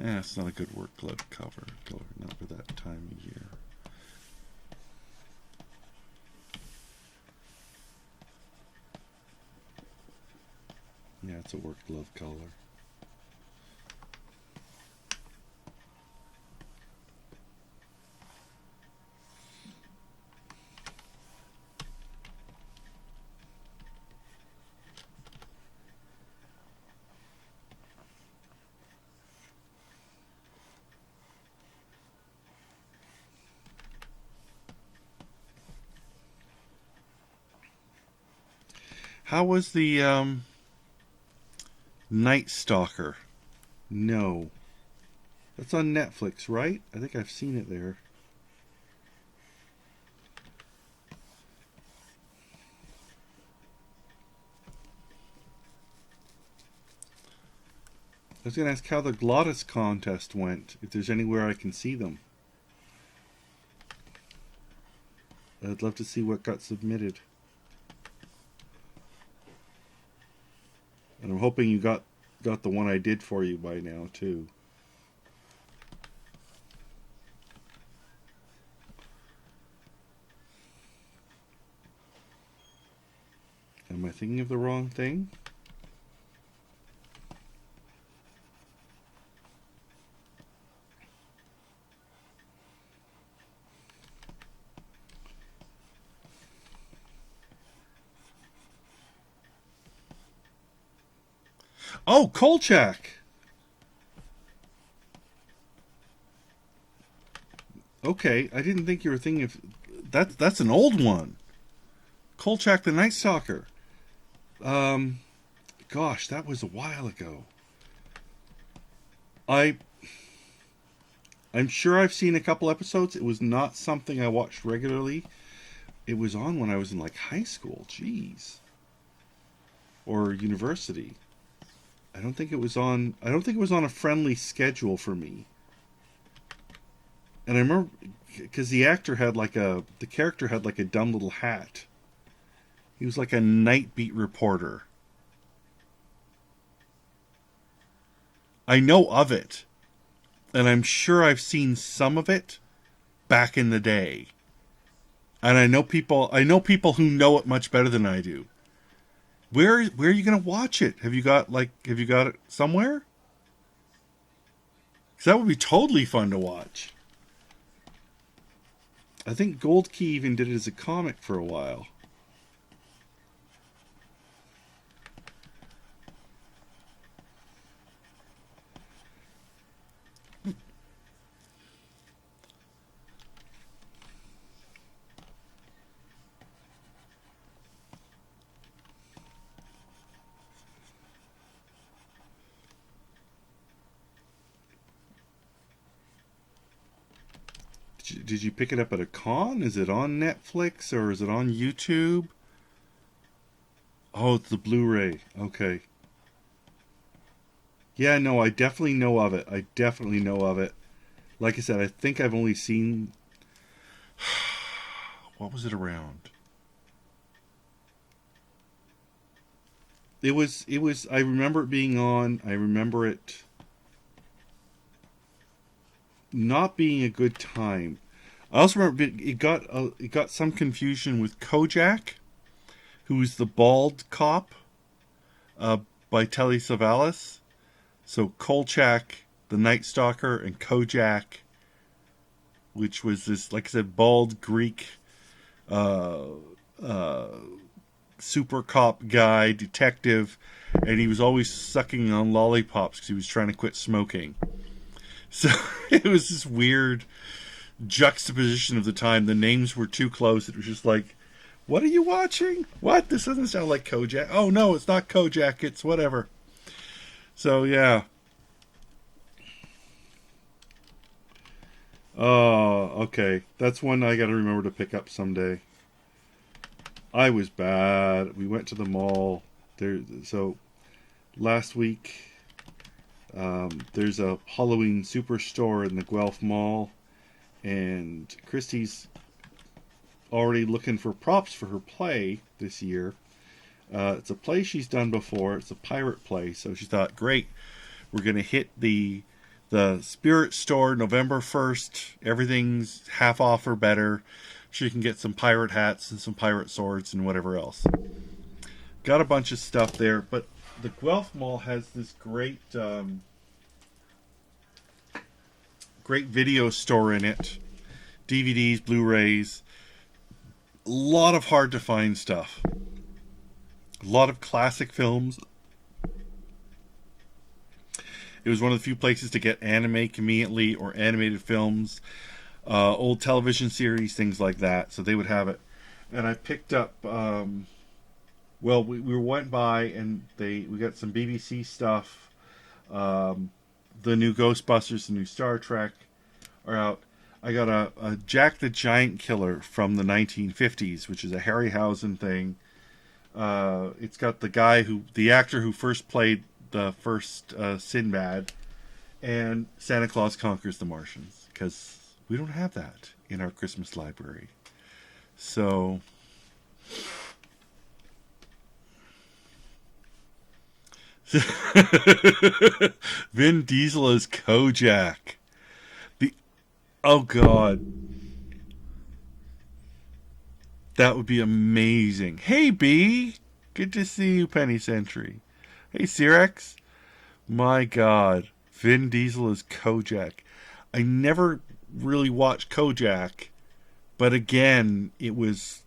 It's not a good work glove cover, not for that time of year. Yeah, it's a work glove color. How was the Night Stalker? No. That's on Netflix, right? I think I've seen it there. I was going to ask how the Glottis contest went, if there's anywhere I can see them. I'd love to see what got submitted. And I'm hoping you got the one I did for you by now, too. Am I thinking of the wrong thing? Oh, Kolchak! Okay, I didn't think you were thinking of... That's an old one. Kolchak the Night Stalker. Gosh, that was a while ago. I'm sure I've seen a couple episodes. It was not something I watched regularly. It was on when I was in like high school. Jeez. Or university. I don't think it was on a friendly schedule for me. And I remember because the character had like a dumb little hat. He was like a night beat reporter. I know of it. And I'm sure I've seen some of it back in the day. And I know people who know it much better than I do. Where are you going to watch it? Have you got it somewhere? Because that would be totally fun to watch. I think Gold Key even did it as a comic for a while. Did you pick it up at a con? Is it on Netflix or is it on YouTube? Oh, it's the Blu-ray. Okay. Yeah, no, I definitely know of it. Like I said, I think I've only seen... What was it around? It was, I remember it being on. I remember it not being a good time. I also remember it got some confusion with Kojak, who's the bald cop, by Telly Savalas. So Kolchak, the Night Stalker, and Kojak, which was this, like I said, bald Greek super cop guy, detective, and he was always sucking on lollipops because he was trying to quit smoking. So it was this weird juxtaposition of the time. The names were too close. It was just like, what are you watching? What? This doesn't sound like Kojak. Oh, no, it's not Kojak. It's whatever. So, yeah. Oh, okay. That's one I got to remember to pick up someday. I was bad. We went to the mall. So, last week... there's a Halloween superstore in the Guelph Mall, and Christy's already looking for props for her play this year. It's a play she's done before. It's a pirate play, so she thought, great, we're going to hit the Spirit store November 1st. Everything's half off or better. She can get some pirate hats and some pirate swords and whatever else. Got a bunch of stuff there, but the Guelph Mall has this great great video store in it. DVDs, Blu-rays, a lot of hard to find stuff. A lot of classic films. It was one of the few places to get anime conveniently, or animated films, old television series, things like that. So they would have it. And I picked up, we went by and we got some BBC stuff. The new Ghostbusters, the new Star Trek are out. I got a Jack the Giant Killer from the 1950s, which is a Harryhausen thing. It's got the actor who first played the first Sinbad, and Santa Claus Conquers the Martians, because we don't have that in our Christmas library. So Vin Diesel as Kojak. Oh God, that would be amazing. Hey B, good to see you, Penny Century. Hey Cyrex, my God, Vin Diesel as Kojak. I never really watched Kojak, but again, it was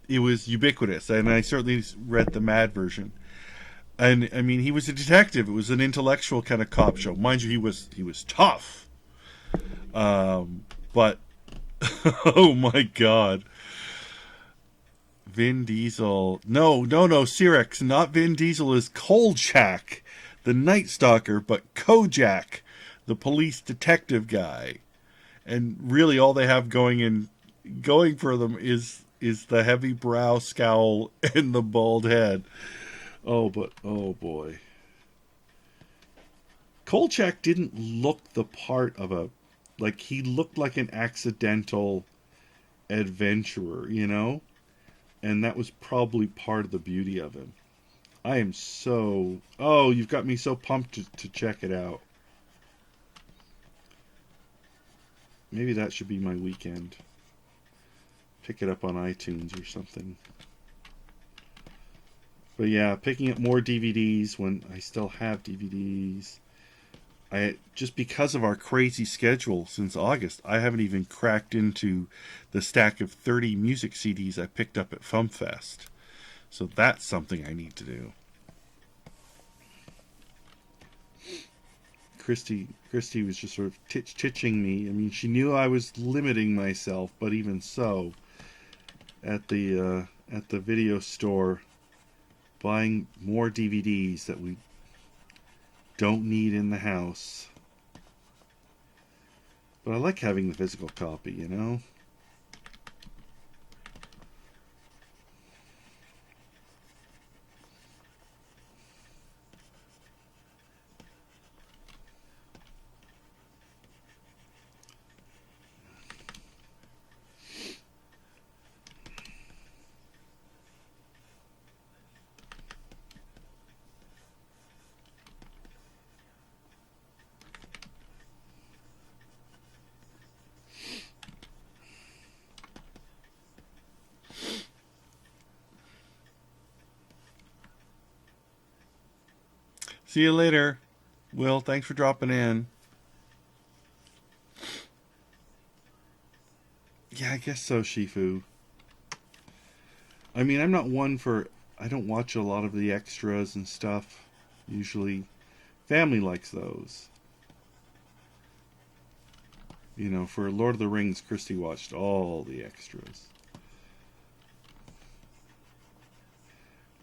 ubiquitous, and I certainly read the Mad version. And I mean, he was a detective. It was an intellectual kind of cop show. Mind you, he was tough. But oh my God, Vin Diesel. No, Cyrex, not Vin Diesel is Kolchak, the Night Stalker, but Kojak, the police detective guy. And really, all they have going for them is the heavy brow scowl and the bald head. Oh boy. Kolchak didn't look the part of he looked like an accidental adventurer, you know? And that was probably part of the beauty of him. I am you've got me so pumped to check it out. Maybe that should be my weekend. Pick it up on iTunes or something. But yeah, picking up more DVDs when I still have DVDs. Just because of our crazy schedule since August, I haven't even cracked into the stack of 30 music CDs I picked up at FumFest. So that's something I need to do. Christy was just sort of titching me. I mean, she knew I was limiting myself, but even so, at the video store, buying more DVDs that we don't need in the house. But I like having the physical copy, you know? See you later, Will. Thanks for dropping in. Yeah, I guess so, Shifu. I mean, I'm not one for... I don't watch a lot of the extras and stuff, usually. Family likes those. You know, for Lord of the Rings, Christy watched all the extras.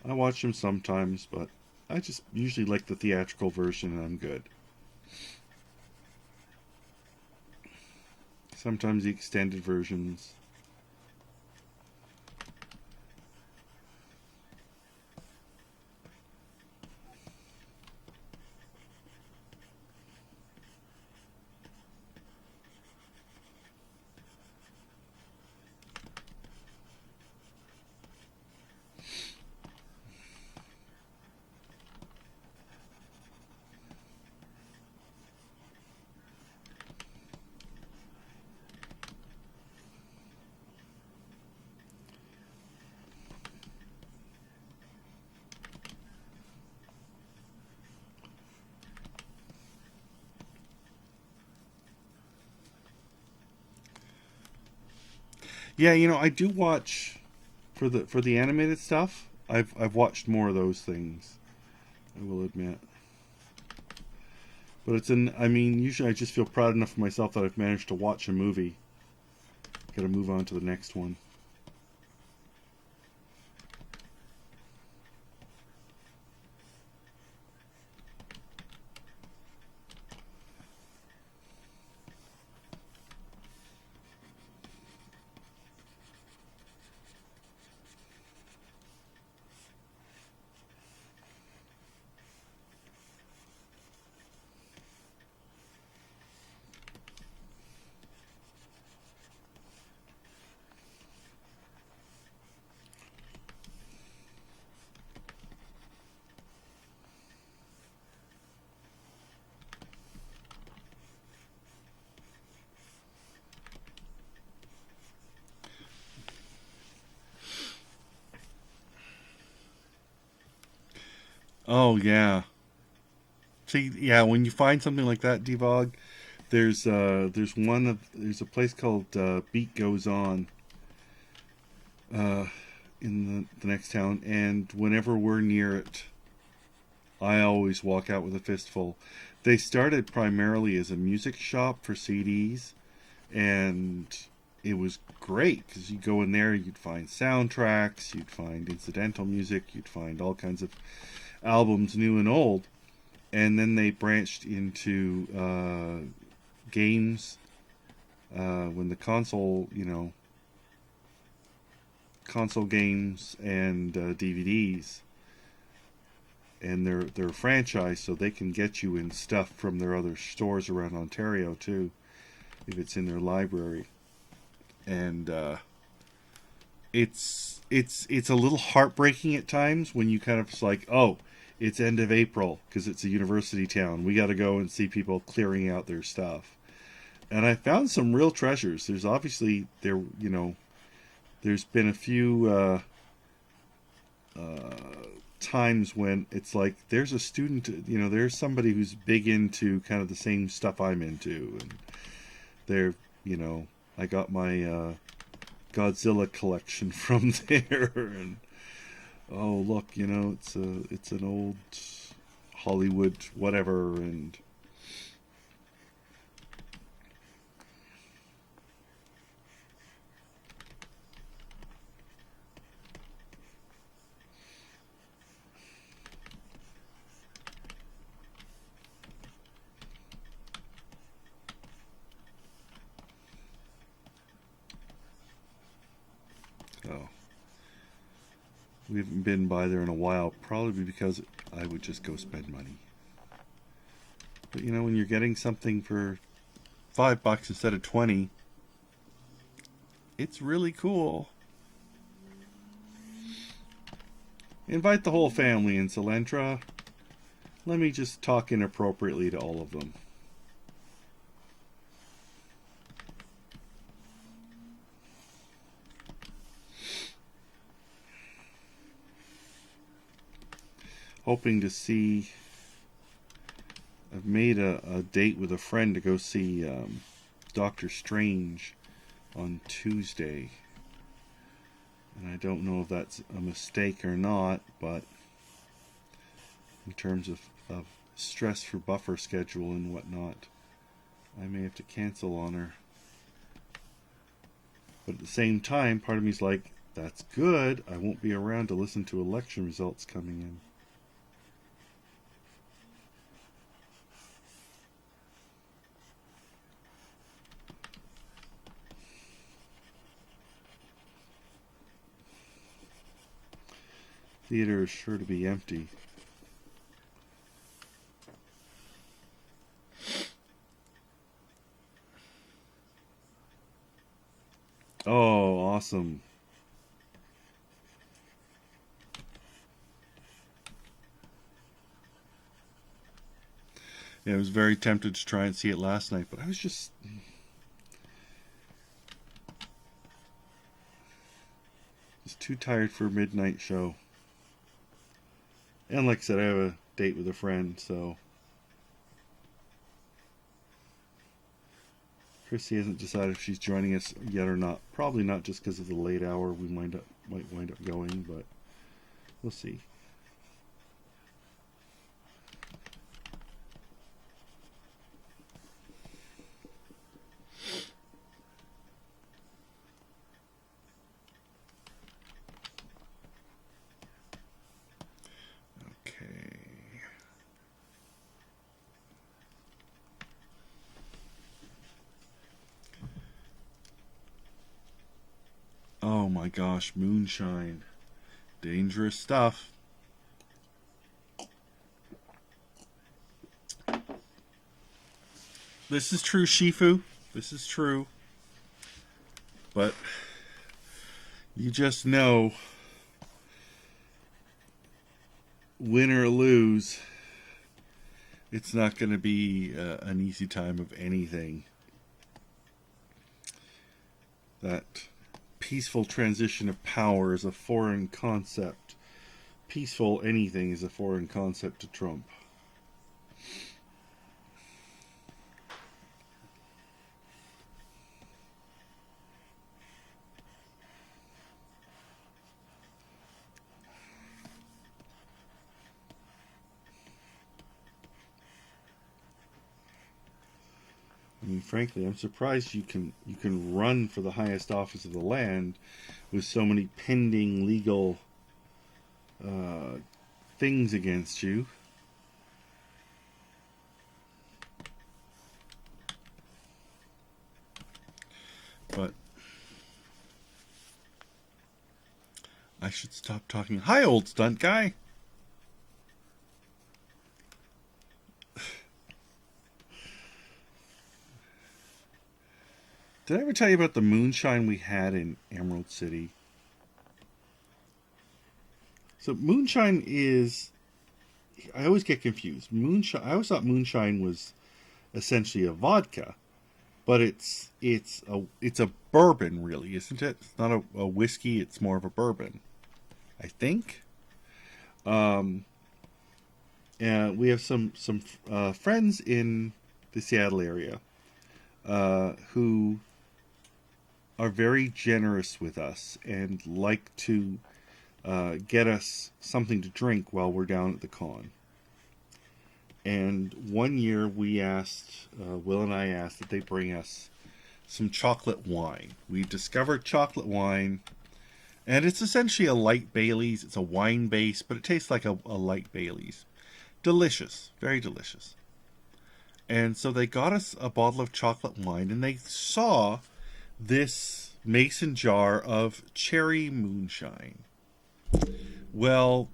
I watch them sometimes, but I just usually like the theatrical version and I'm good. Sometimes the extended versions. Yeah, I do watch for the animated stuff. I've watched more of those things, I will admit. But I mean, usually I just feel proud enough of myself that I've managed to watch a movie. Got to move on to the next one. Oh yeah. See, yeah, when you find something like that, Devog, there's a place called Beat Goes On uh, in the next town, and whenever we're near it, I always walk out with a fistful. They started primarily as a music shop for CDs, and it was great because you go in there, you'd find soundtracks, you'd find incidental music, you'd find all kinds of albums, new and old. And then they branched into games when the console games and DVDs, and they're a franchise, so they can get you in stuff from their other stores around Ontario too, if it's in their library. And it's a little heartbreaking at times when you kind of like, oh, it's end of April because it's a university town. We got to go and see people clearing out their stuff. And I found some real treasures. There's obviously there's been a few times when it's like there's a student, there's somebody who's big into kind of the same stuff I'm into, and they're, I got my Godzilla collection from there, and oh look, it's an old Hollywood whatever, and oh, we haven't been by there in a while, probably because I would just go spend money. But when you're getting something for $5 instead of 20, it's really cool. Invite the whole family in Salentra. Let me just talk inappropriately to all of them. Hoping to see. I've made a date with a friend to go see Doctor Strange on Tuesday. And I don't know if that's a mistake or not, but in terms of stress for buffer schedule and whatnot, I may have to cancel on her. But at the same time, part of me's like, that's good. I won't be around to listen to election results coming in. Theater is sure to be empty. Oh, awesome. Yeah, I was very tempted to try and see it last night, but I was just too tired for a midnight show. And like I said, I have a date with a friend, so Chrissy hasn't decided if she's joining us yet or not. Probably not, just because of the late hour. We might wind up going, but we'll see. Okay. Oh my gosh, moonshine. Dangerous stuff. This is true, Shifu. This is true. But you just know, win or lose, it's not going to be an easy time of anything. That peaceful transition of power is a foreign concept. Peaceful anything is a foreign concept to Trump. I mean, frankly, I'm surprised you can run for the highest office of the land with so many pending legal things against you. But I should stop talking. Hi, old stunt guy. Did I ever tell you about the moonshine we had in Emerald City? So moonshine is, I always get confused. Moonshine, I always thought moonshine was essentially a vodka, but it's a bourbon, really, isn't it? It's not a whiskey. It's more of a bourbon, I think. And we have some friends in the Seattle area who are very generous with us and like to get us something to drink while we're down at the con. And one year we asked, Will and I asked that they bring us some chocolate wine. We discovered chocolate wine, and it's essentially a light Baileys. It's a wine base, but it tastes like a light Baileys. Delicious, very delicious. And so they got us a bottle of chocolate wine, and they saw this mason jar of cherry moonshine. Well,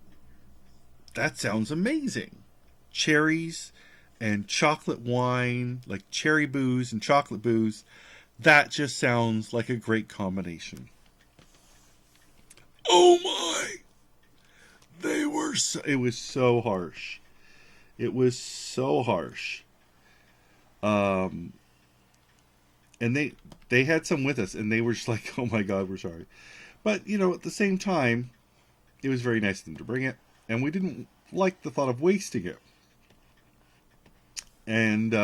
that sounds amazing. Cherries and chocolate wine, like cherry booze and chocolate booze. That just sounds like a great combination. Oh my! It was so harsh. It was so harsh. And they had some with us, and they were just like, oh my God, we're sorry. But, at the same time, it was very nice of them to bring it, and we didn't like the thought of wasting it. And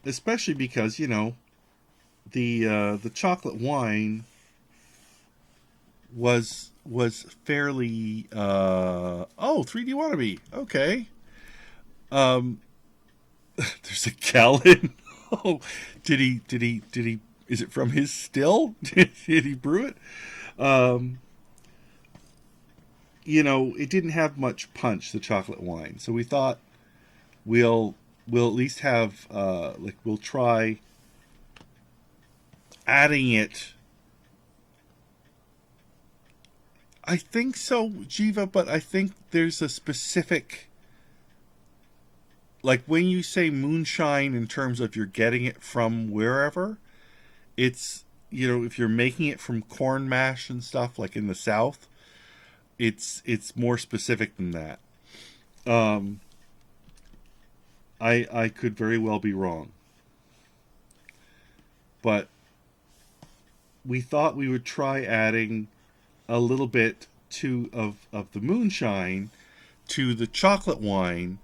especially because, the chocolate wine was fairly 3D Wannabe. Okay. There's a gallon. Oh, did he is it from his still? Did he brew it? It didn't have much punch, the chocolate wine. So we thought we'll at least have we'll try adding it. I think so, Jiva, but I think there's a specific, like when you say moonshine in terms of you're getting it from wherever, it's, if you're making it from corn mash and stuff like in the South, it's more specific than that. I could very well be wrong. But we thought we would try adding a little bit of the moonshine to the chocolate wine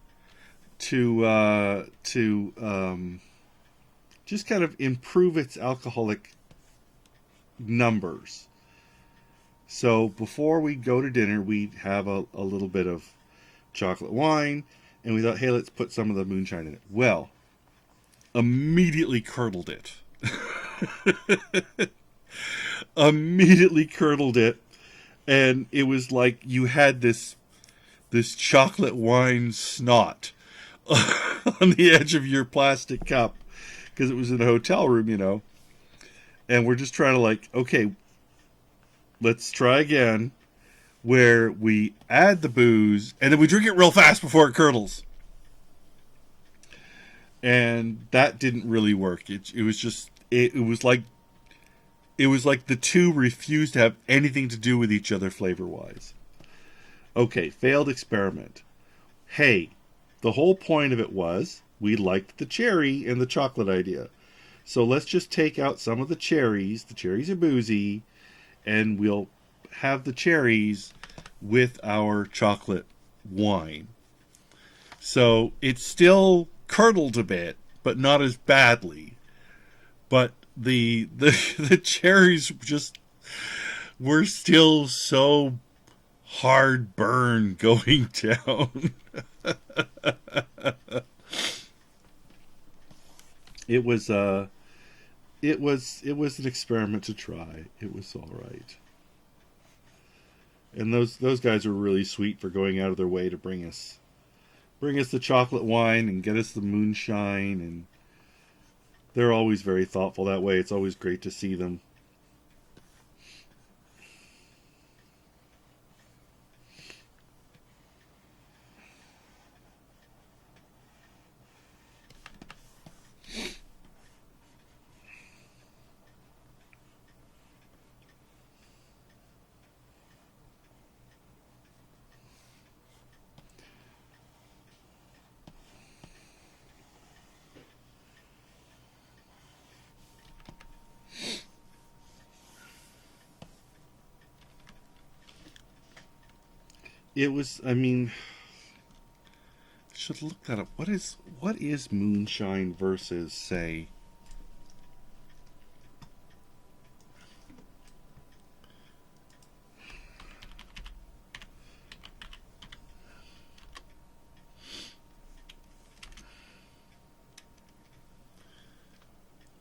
to just kind of improve its alcoholic numbers. So before we go to dinner, we'd have a little bit of chocolate wine, and we thought, hey, let's put some of the moonshine in it. Well, immediately curdled it. Immediately curdled it, and it was like you had this chocolate wine snot on the edge of your plastic cup, because it was in a hotel room, you know. And we're just trying to like, okay, let's try again, where we add the booze and then we drink it real fast before it curdles. And that didn't really work. It was just it was like the two refused to have anything to do with each other flavor wise. Okay, failed experiment. Hey, the whole point of it was we liked the cherry and the chocolate idea. So let's just take out some of the cherries. The cherries are boozy, and we'll have the cherries with our chocolate wine. So it's still curdled a bit, but not as badly. But the cherries just were still so hard burn going down. It was an experiment to try. It was all right. And those guys were really sweet for going out of their way to bring us the chocolate wine and get us the moonshine, and they're always very thoughtful that way. It's always great to see them. It was, I mean, I should look that up. What is moonshine versus, say,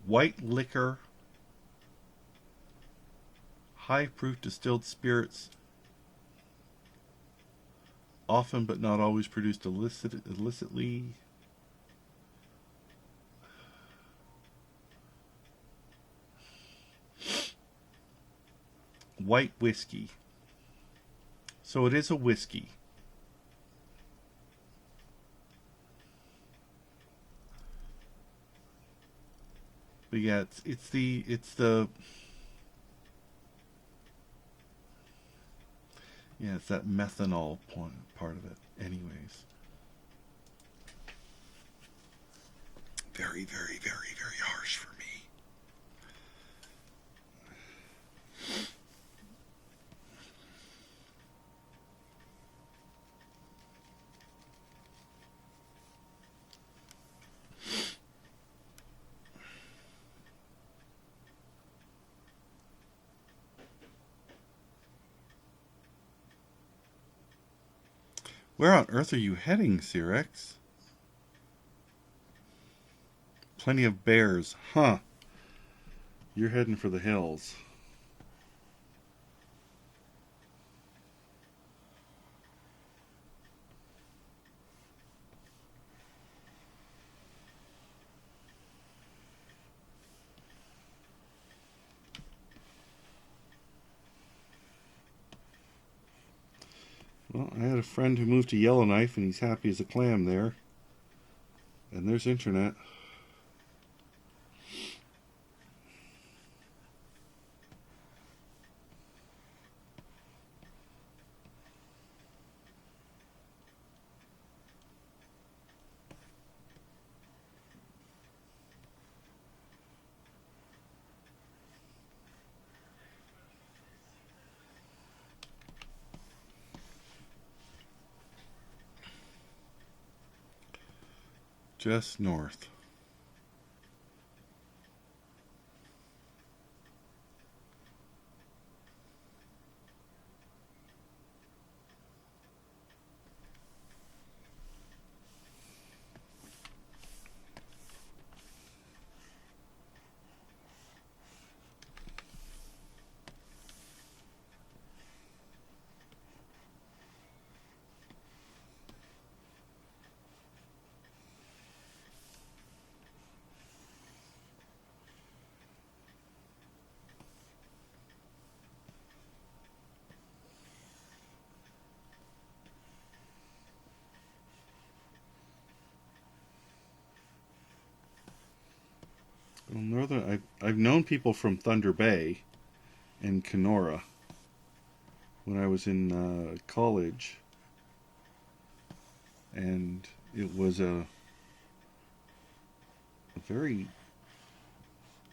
white liquor, high proof distilled spirits, often but not always produced illicitly. White whiskey. So it is a whiskey. But yeah, it's the yeah, it's that methanol part of it. Anyways, very, very, very, very harsh for me. Where on earth are you heading, Cyrex? Plenty of bears, huh? You're heading for the hills. Well, I had a friend who moved to Yellowknife, and he's happy as a clam there. And there's internet. Just north. Well, I've known people from Thunder Bay and Kenora when I was in college, and it was a very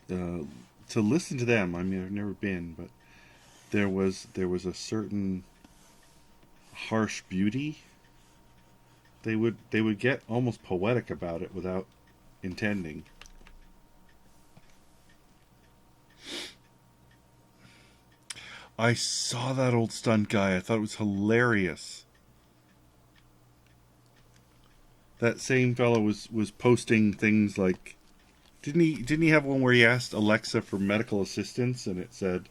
to listen to them. I mean, I've never been, but there was a certain harsh beauty. They would get almost poetic about it without intending. I saw that old stunt guy. I thought it was hilarious. That same fellow was posting things like, didn't he have one where he asked Alexa for medical assistance and it said,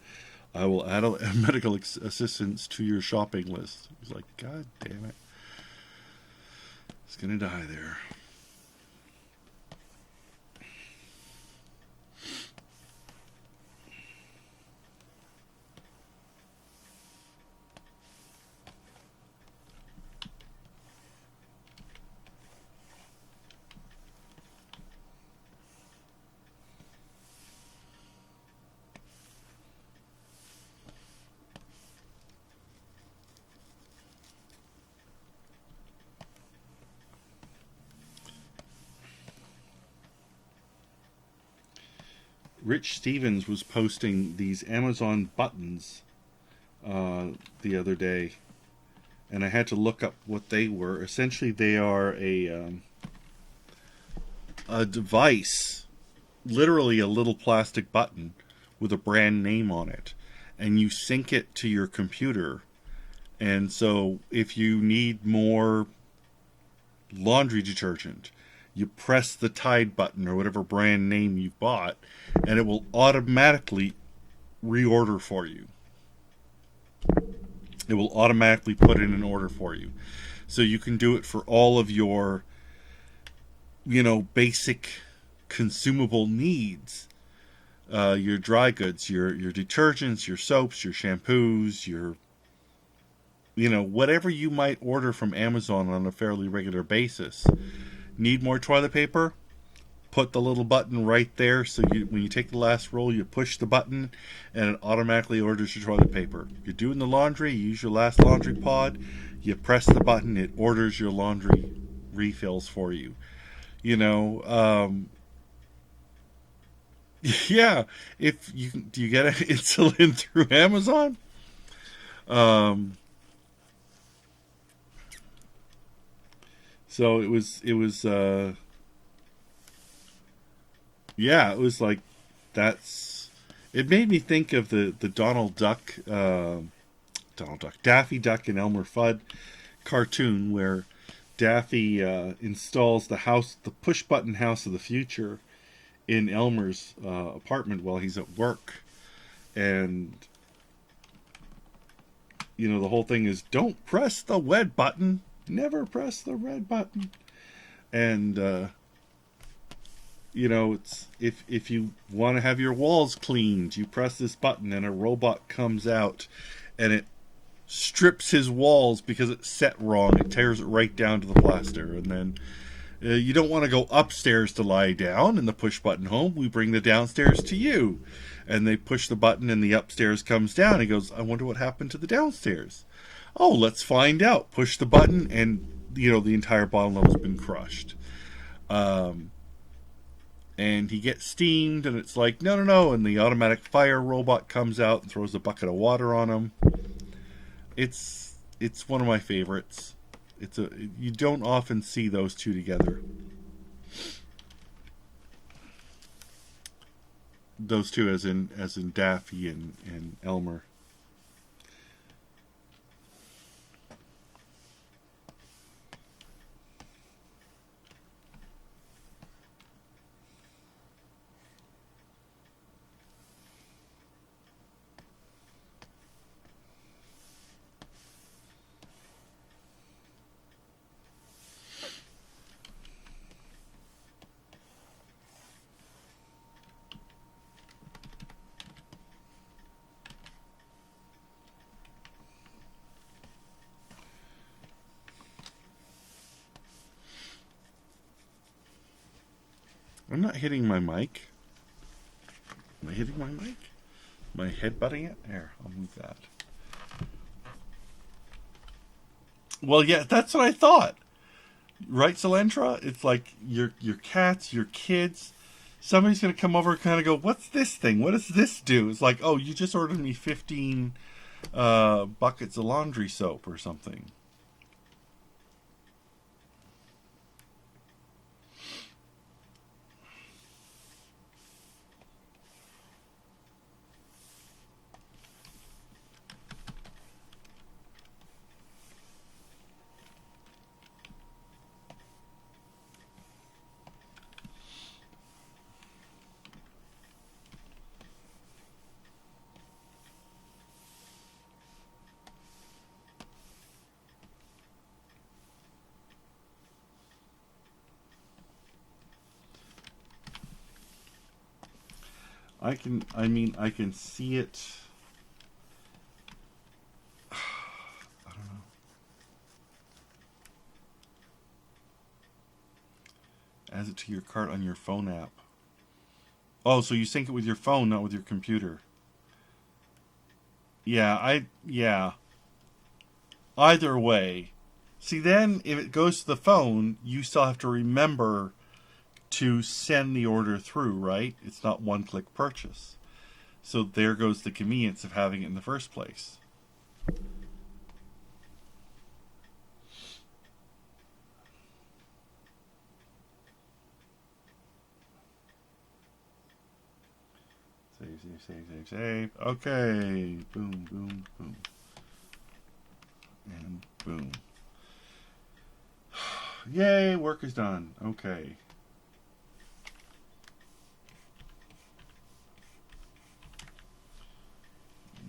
"I will add a medical assistance to your shopping list." He's like, God damn it. He's gonna die there. Rich Stevens was posting these Amazon buttons the other day, and I had to look up what they were. Essentially, they are a device, literally a little plastic button with a brand name on it, and you sync it to your computer. And so, if you need more laundry detergent, you press the Tide button or whatever brand name you've bought, and it will automatically reorder for you. It will automatically put in an order for you. So you can do it for all of your, basic consumable needs. Your dry goods, your detergents, your soaps, your shampoos, your, whatever you might order from Amazon on a fairly regular basis. Need more toilet paper? Put the little button right there, so when you take the last roll, you push the button and it automatically orders your toilet paper. You're doing the laundry, you use your last laundry pod, you press the button, it orders your laundry refills for you. Yeah, do you get insulin through Amazon? So it was yeah, it was like, it made me think of the Daffy Duck and Elmer Fudd cartoon where Daffy installs the push button house of the future in Elmer's apartment while he's at work. And, the whole thing is, don't press the red button. Never press the red button. And, it's if you want to have your walls cleaned, you press this button and a robot comes out and it strips his walls because it's set wrong. It tears it right down to the plaster. And then you don't want to go upstairs to lie down in the push button home. We bring the downstairs to you. And they push the button and the upstairs comes down. He goes, I wonder what happened to the downstairs. Oh, let's find out. Push the button and, the entire bottom level's been crushed. And he gets steamed and it's like, no. And the automatic fire robot comes out and throws a bucket of water on him. It's one of my favorites. You don't often see those two together. Those two as in Daffy and Elmer. I'm not hitting my mic. Am I hitting my mic? Am I headbutting it? There, I'll move that. Well, yeah, that's what I thought. Right, Salentra? It's like your cats, your kids. Somebody's going to come over and kind of go, what's this thing? What does this do? It's like, oh, you just ordered me 15 buckets of laundry soap or something. I can see it. I don't know. Add it to your cart on your phone app. Oh, so you sync it with your phone, not with your computer. Yeah. Either way. See, then, if it goes to the phone, you still have to remember to send the order through, right? It's not one-click purchase. So there goes the convenience of having it in the first place. Save. Okay. Boom, boom, boom. And boom. Yay, work is done. Okay.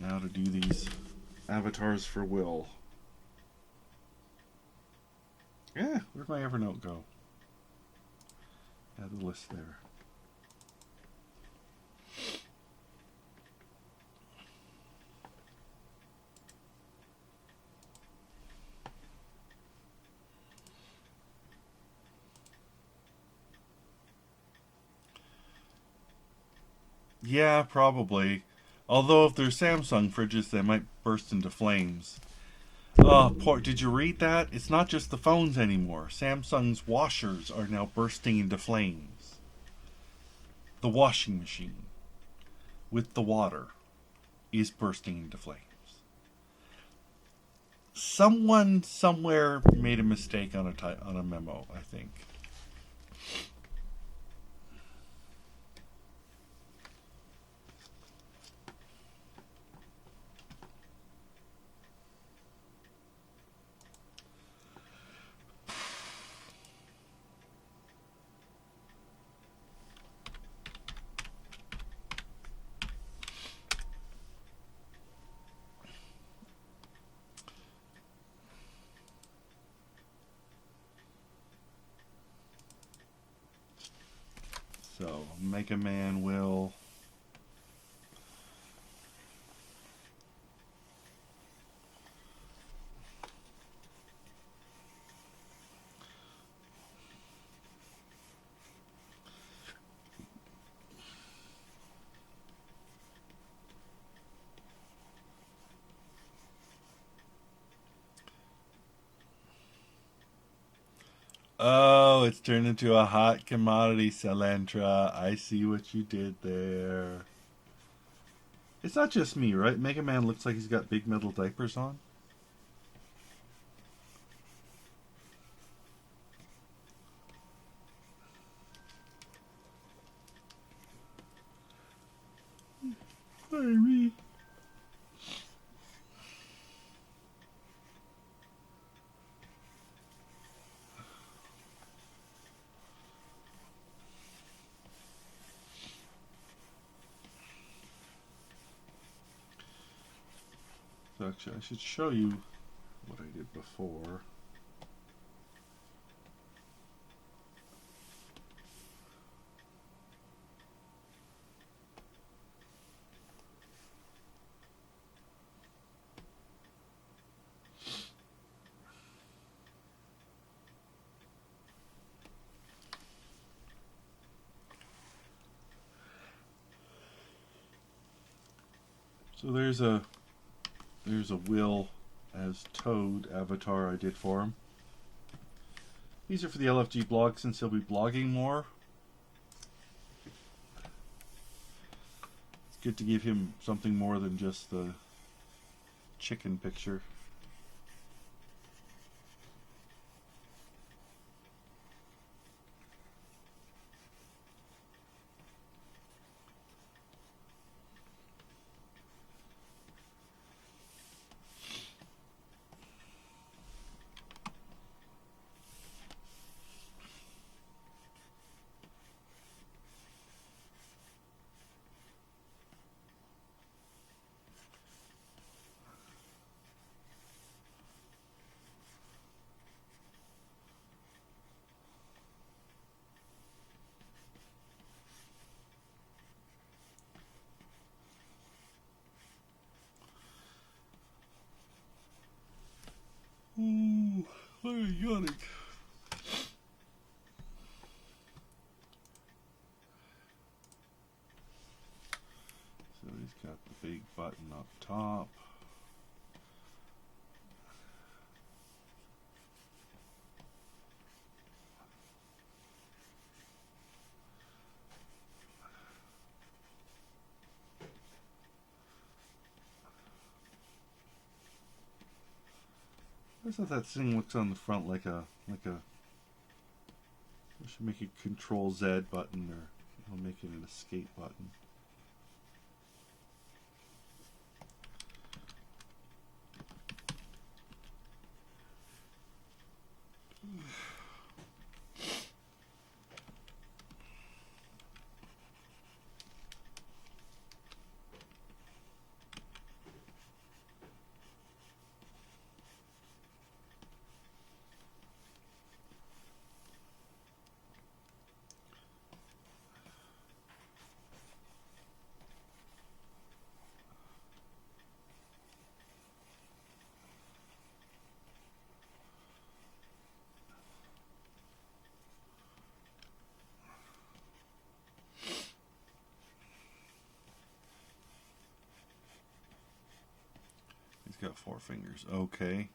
Now to do these avatars for Will. Yeah, where'd my Evernote go? Add the list there. Yeah, probably. Although if they're Samsung fridges, they might burst into flames. Oh, poor, did you read that? It's not just the phones anymore. Samsung's washers are now bursting into flames. The washing machine with the water is bursting into flames. Someone somewhere made a mistake on a memo, I think. So, Mega Man will... Oh, it's turned into a hot commodity, Salentra. I see what you did there. It's not just me, right? Mega Man looks like he's got big metal diapers on. Sorry. So actually, I should show you what I did before. So there's a Will as Toad avatar I did for him. These are for the LFG blog since he'll be blogging more. It's good to give him something more than just the chicken picture. Ooh, I'm yawning. So he's got the big button up top. I thought that thing looks on the front like a we should make a Control Z button, or I'll make it an escape button. He's got 4 fingers. Okay.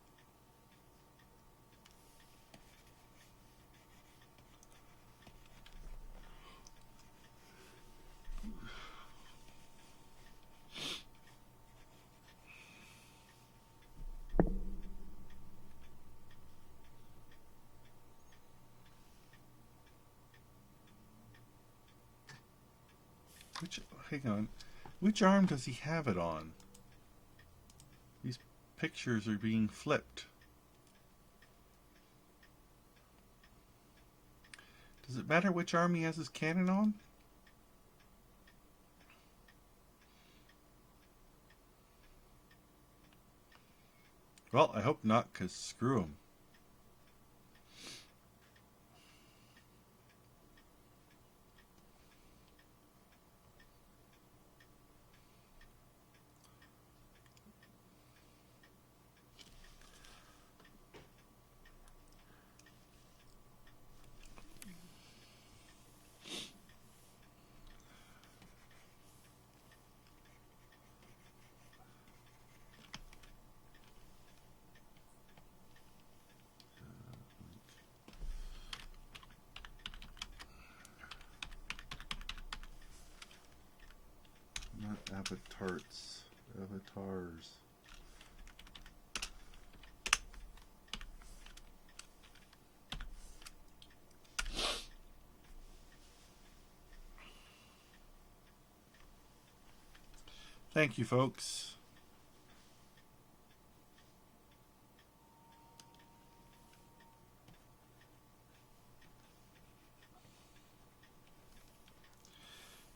Hang on. Which arm does he have it on? These pictures are being flipped. Does it matter which arm he has his cannon on? Well, I hope not, because screw him. Not avatars. Avatars. Thank you, folks.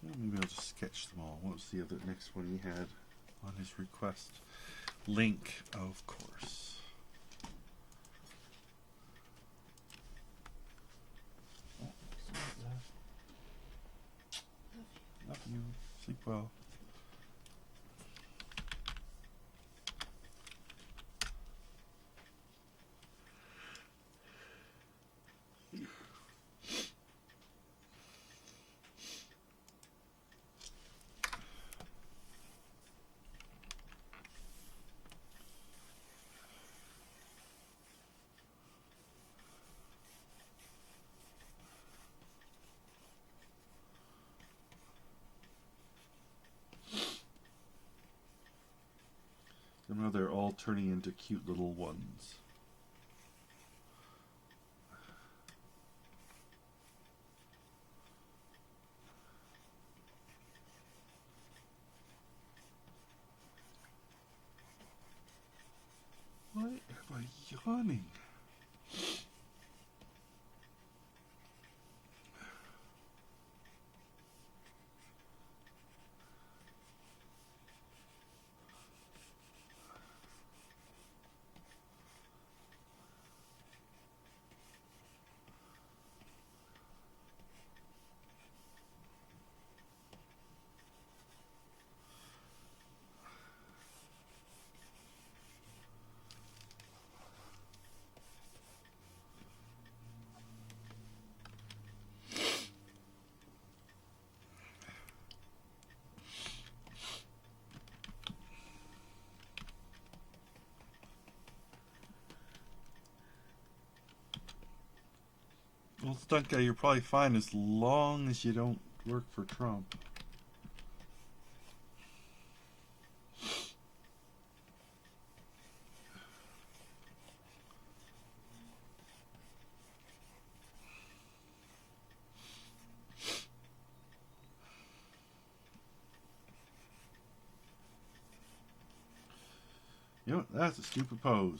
Well, maybe I'll just sketch them all. What was the other next one he had on his request? Link, of course. Oh, love you. Sleep well. Now they're all turning into cute little ones. Why am I yawning? Well, stunt guy, you're probably fine as long as you don't work for Trump. You know what? That's a stupid pose.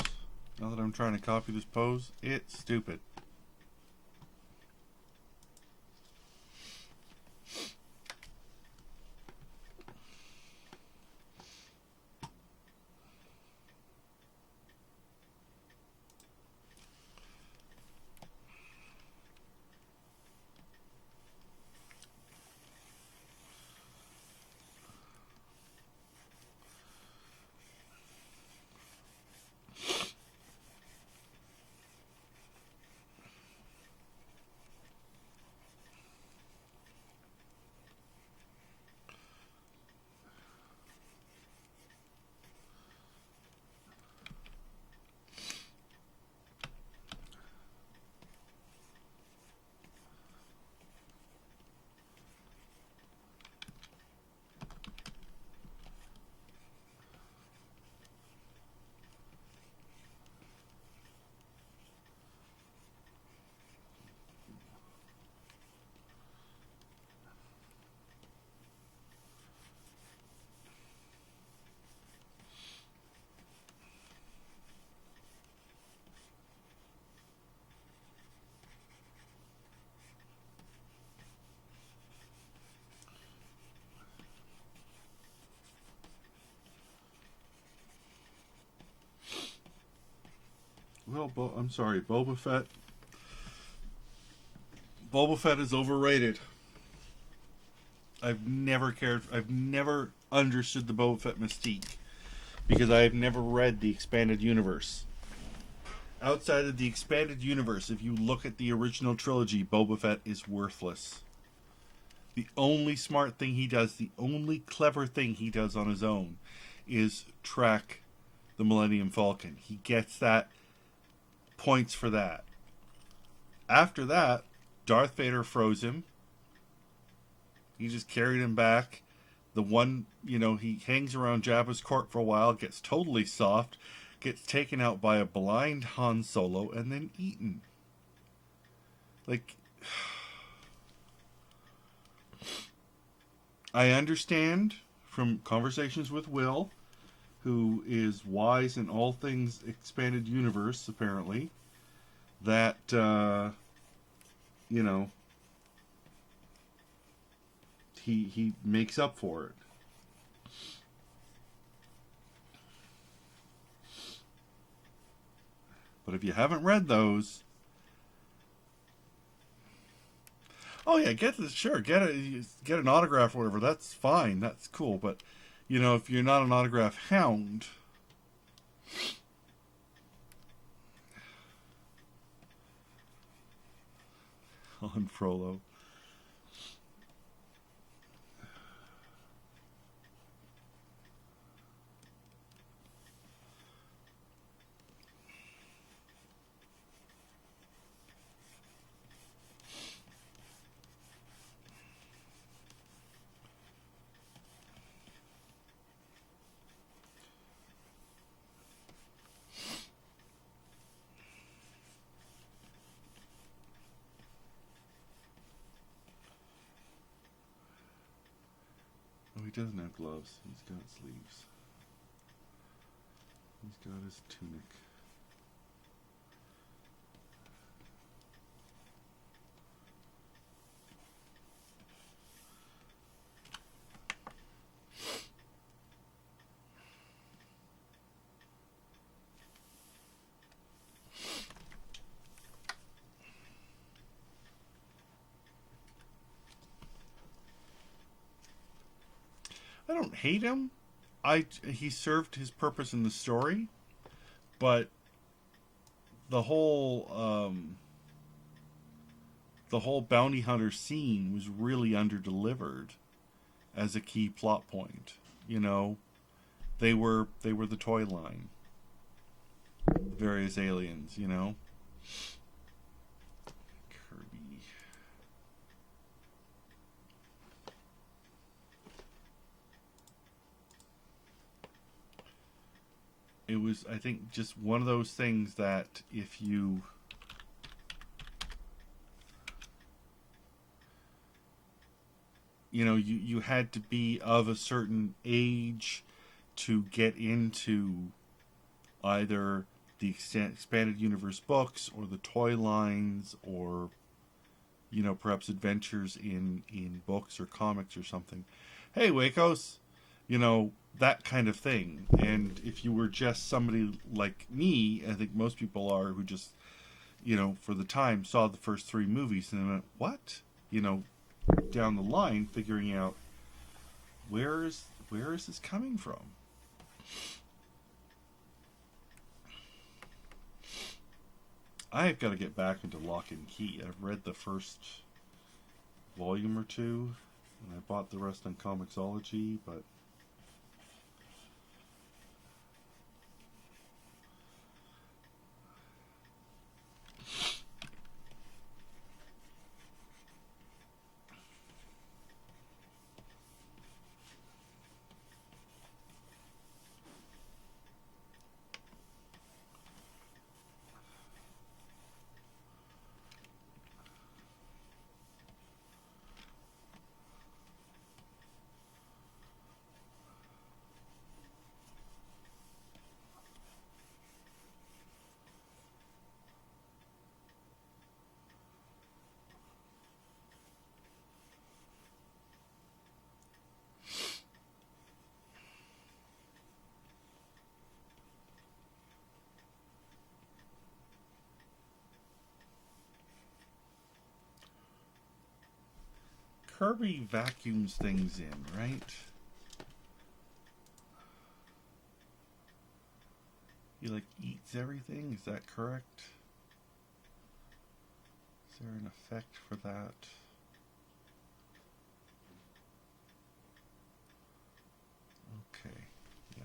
Now that I'm trying to copy this pose, it's stupid. Well, I'm sorry, Boba Fett. Boba Fett is overrated. I've never understood the Boba Fett mystique because I've never read the expanded universe. Outside of the expanded universe, if you look at the original trilogy, Boba Fett is worthless. The only smart thing he does, the only clever thing he does on his own is track the Millennium Falcon. He gets that points for that. After that, Darth Vader froze him. He just carried him back. The one, he hangs around Jabba's court for a while, gets totally soft, gets taken out by a blind Han Solo, and then eaten. Like, I understand from conversations with Will, who is wise in all things expanded universe, apparently, that, he makes up for it. But if you haven't read those, oh yeah, get an autograph or whatever. That's fine. That's cool. But if you're not an autograph hound, on Frollo. he doesn't have gloves. He's got sleeves. He's got his tunic. I don't hate him. He served his purpose in the story, but the whole bounty hunter scene was really underdelivered as a key plot point. You know, they were the toy line, the various aliens. You know, Kirby. It was, I think, just one of those things that if you you had to be of a certain age to get into either the expanded universe books or the toy lines, or perhaps adventures in books or comics or something. Hey, Wacos, that kind of thing. And if you were just somebody like me, I think most people are, who just for the time saw the first 3 movies and went, what? Down the line, figuring out where is this coming from? I've got to get back into Lock and Key. I've read the first volume or 2, and I bought the rest on Comixology, but Kirby vacuums things in, right? He eats everything, is that correct? Is there an effect for that? Okay, yeah.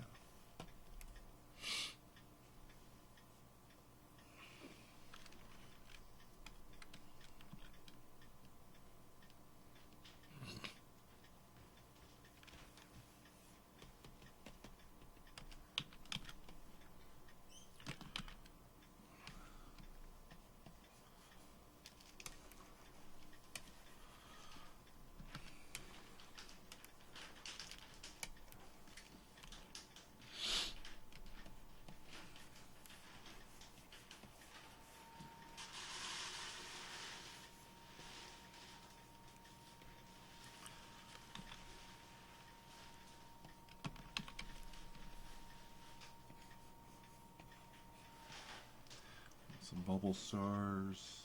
Some bubble stars.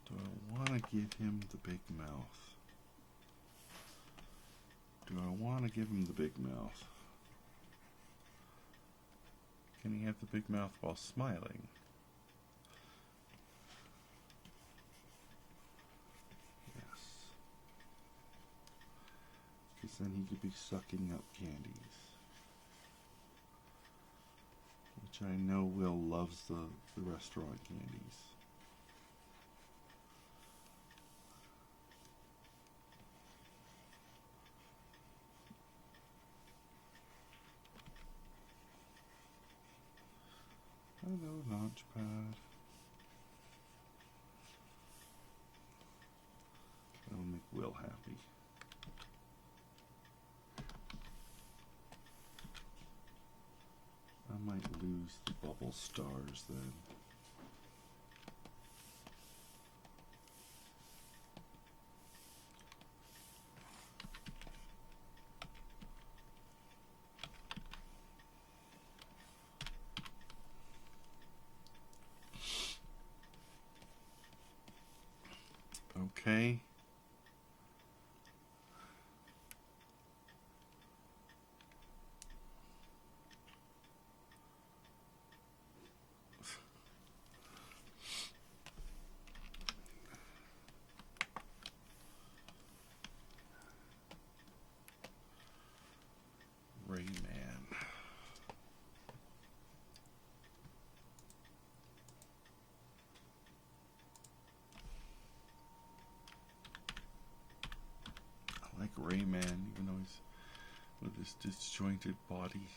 Do I want to give him the big mouth? Do I want to give him the big mouth? Can he have the big mouth while smiling? Yes. Because then he could be sucking up candies. Which I know Will loves the restaurant candies. Hello, Launchpad. Will happy. I might lose the bubble stars then. Okay. Rayman. I like Rayman, even though he's with his disjointed body.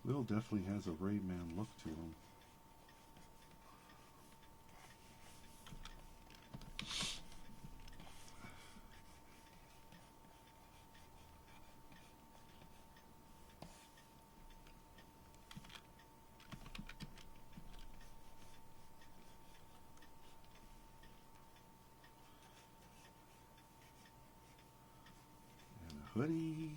Will definitely has a Rayman look to him. And a hoodie.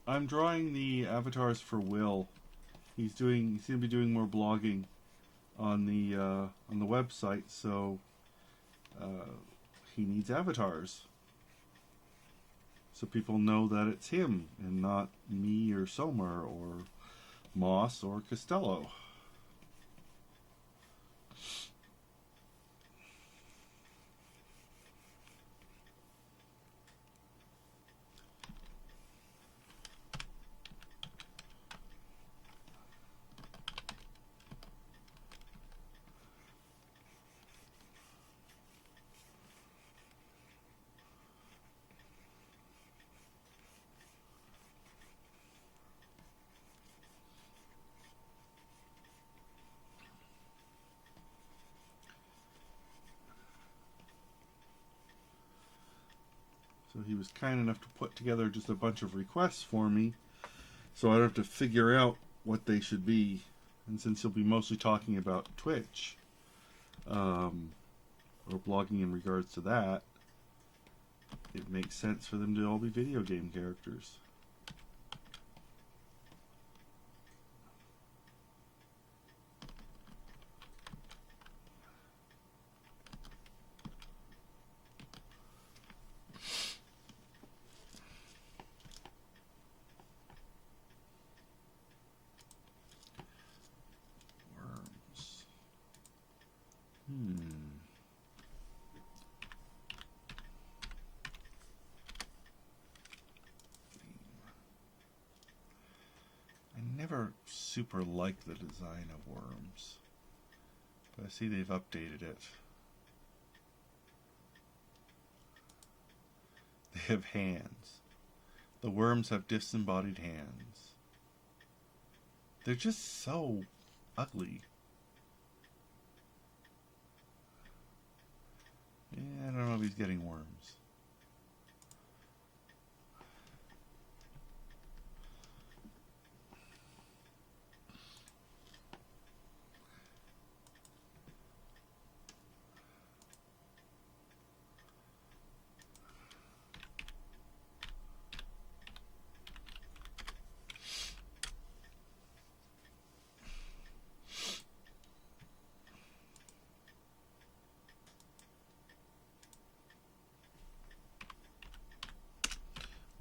I'm drawing the avatars for Will. He seems to be doing more blogging on the website, so he needs avatars, so people know that it's him and not me or Somar or Moss or Costello. So he was kind enough to put together just a bunch of requests for me, so I don't have to figure out what they should be. And since he'll be mostly talking about Twitch, or blogging in regards to that, it makes sense for them to all be video game characters. I never super liked the design of Worms, but I see they've updated it. They have hands. The worms have disembodied hands. They're just so ugly. Yeah, I don't know if he's getting worms.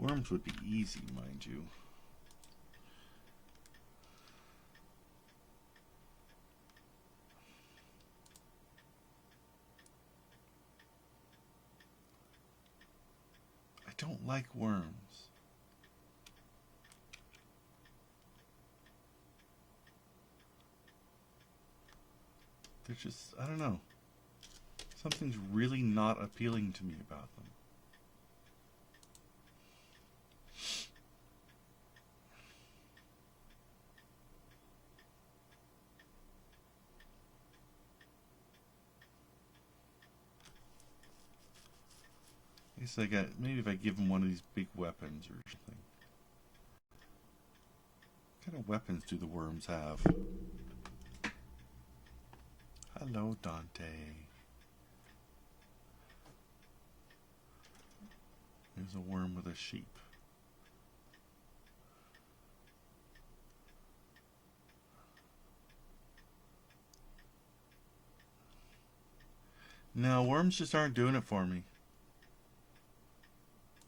Worms would be easy, mind you. I don't like worms. They're just, I don't know. Something's really not appealing to me about them. I guess maybe if I give them one of these big weapons or something. What kind of weapons do the worms have? Hello, Dante. There's a worm with a sheep. No, worms just aren't doing it for me.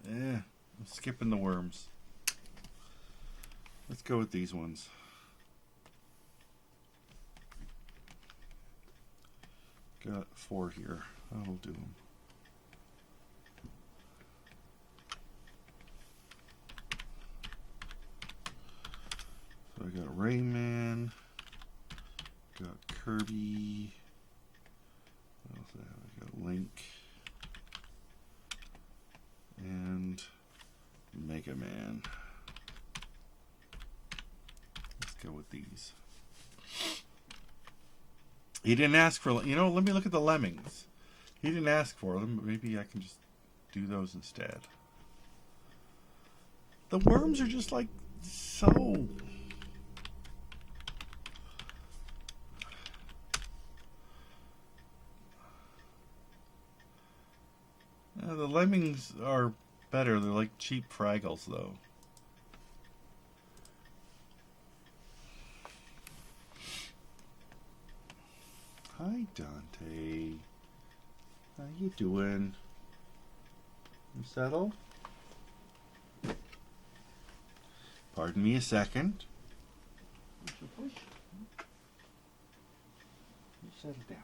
I'm skipping the worms. Let's go with these ones. Got 4 here. That'll do them. So I got Rayman. Got Kirby. What else do I have? I got Link. And Mega Man. Let's go with these. He didn't ask for, let me look at the lemmings. He didn't ask for them, but maybe I can just do those instead. The worms are just like so. The lemmings are better. They're like cheap Fraggles, though. Hi, Dante. How you doing? You settled? Pardon me a second. Push. You settle down.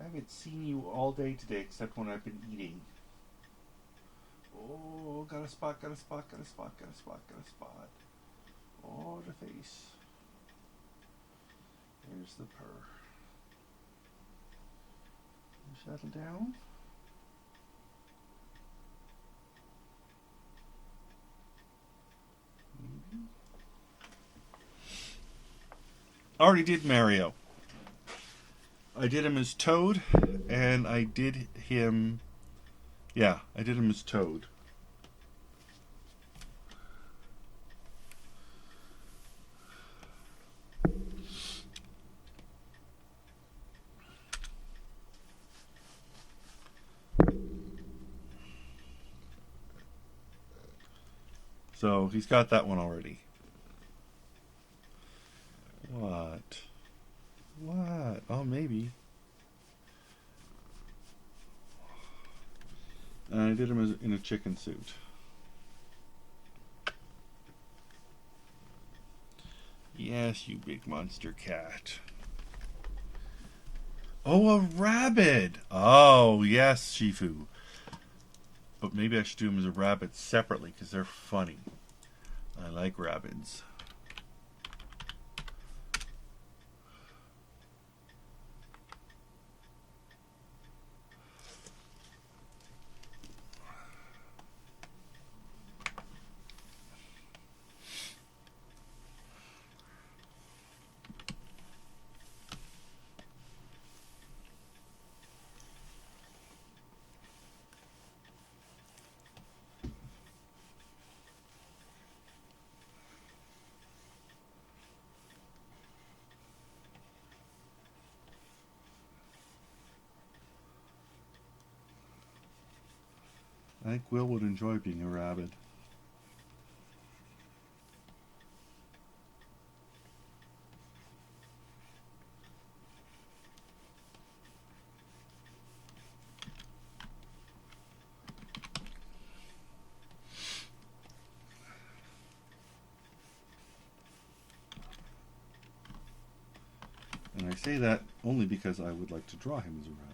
I haven't seen you all day today except when I've been eating. Oh, got a spot. Oh, the face. There's the purr. You settle down. Maybe. Already did Mario. I did him as Toad, and I did him... Yeah, I did him as Toad. So, he's got that one already. What? Oh, maybe. And I did him in a chicken suit. Yes, you big monster cat. Oh, a rabbit! Oh, yes, Shifu. But maybe I should do them as a rabbit separately because they're funny. I like rabbits. I think Will would enjoy being a rabbit. I say that only because I would like to draw him as a rabbit.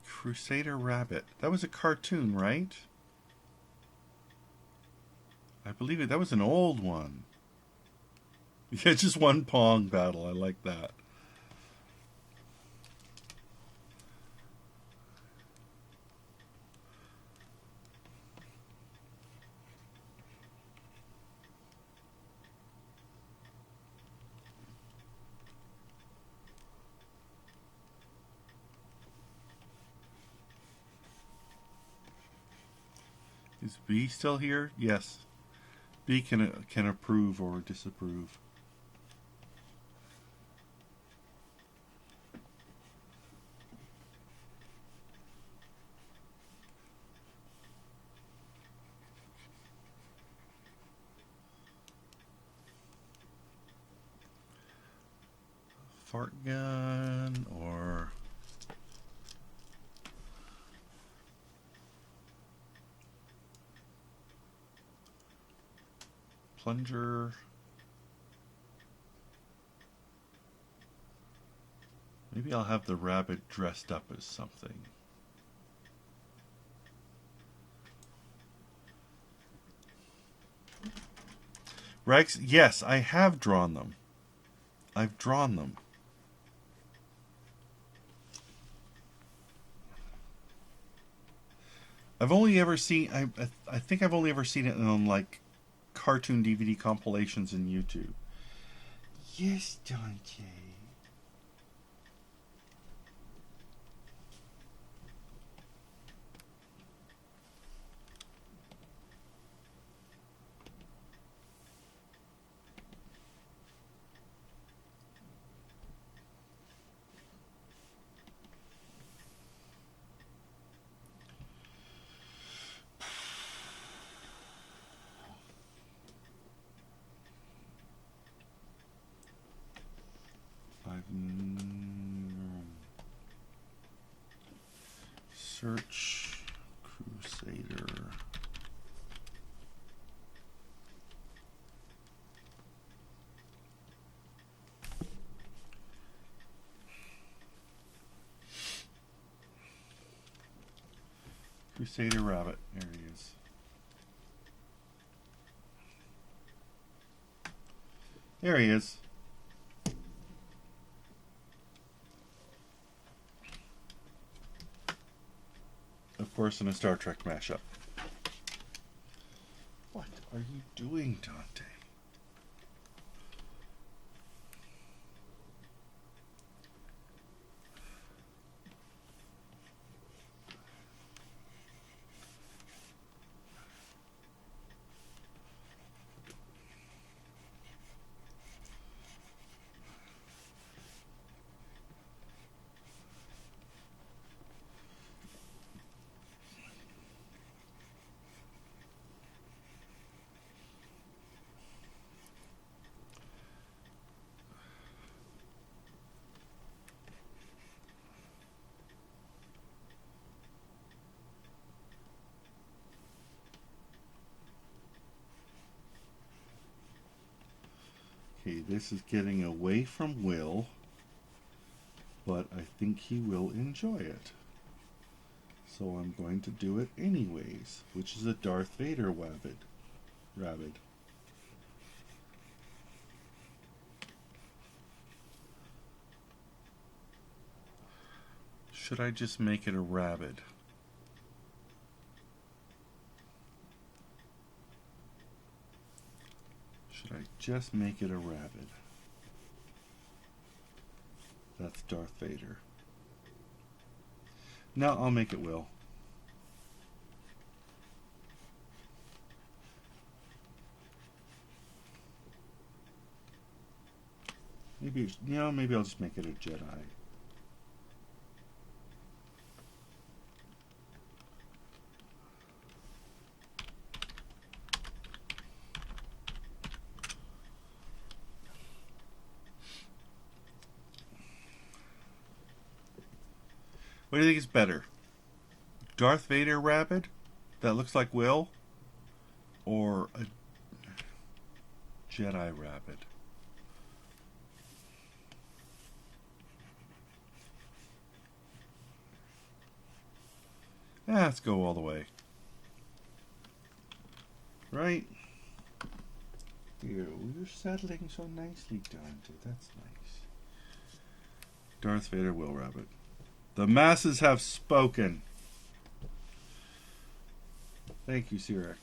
Crusader Rabbit. That was a cartoon, right? I believe it. That was an old one. Yeah, just one Pong battle. I like that. Is B still here? Yes. B can approve or disapprove. Fart gun or plunger. Maybe I'll have the rabbit dressed up as something. Rex, yes, I have drawn them. I've drawn them. I've only ever seen, I think I've only ever seen it on like cartoon DVD compilations in YouTube. Yes, Dante. Search Crusader. Crusader Rabbit. There he is. There he is. Of course, in a Star Trek mashup. What are you doing, Dante? Okay, this is getting away from Will, but I think he will enjoy it. So I'm going to do it anyways, which is a Darth Vader rabbit. Should I just make it a rabbit? Should I just make it a rabbit? That's Darth Vader. No, I'll make it Will. Maybe I'll just make it a Jedi. What do you think is better? Darth Vader rabbit that looks like Will, or a Jedi rabbit? Let's go all the way. Right? You're settling so nicely, Dante. That's nice. Darth Vader, Will Rabbit. The masses have spoken. Thank you, Cyrex.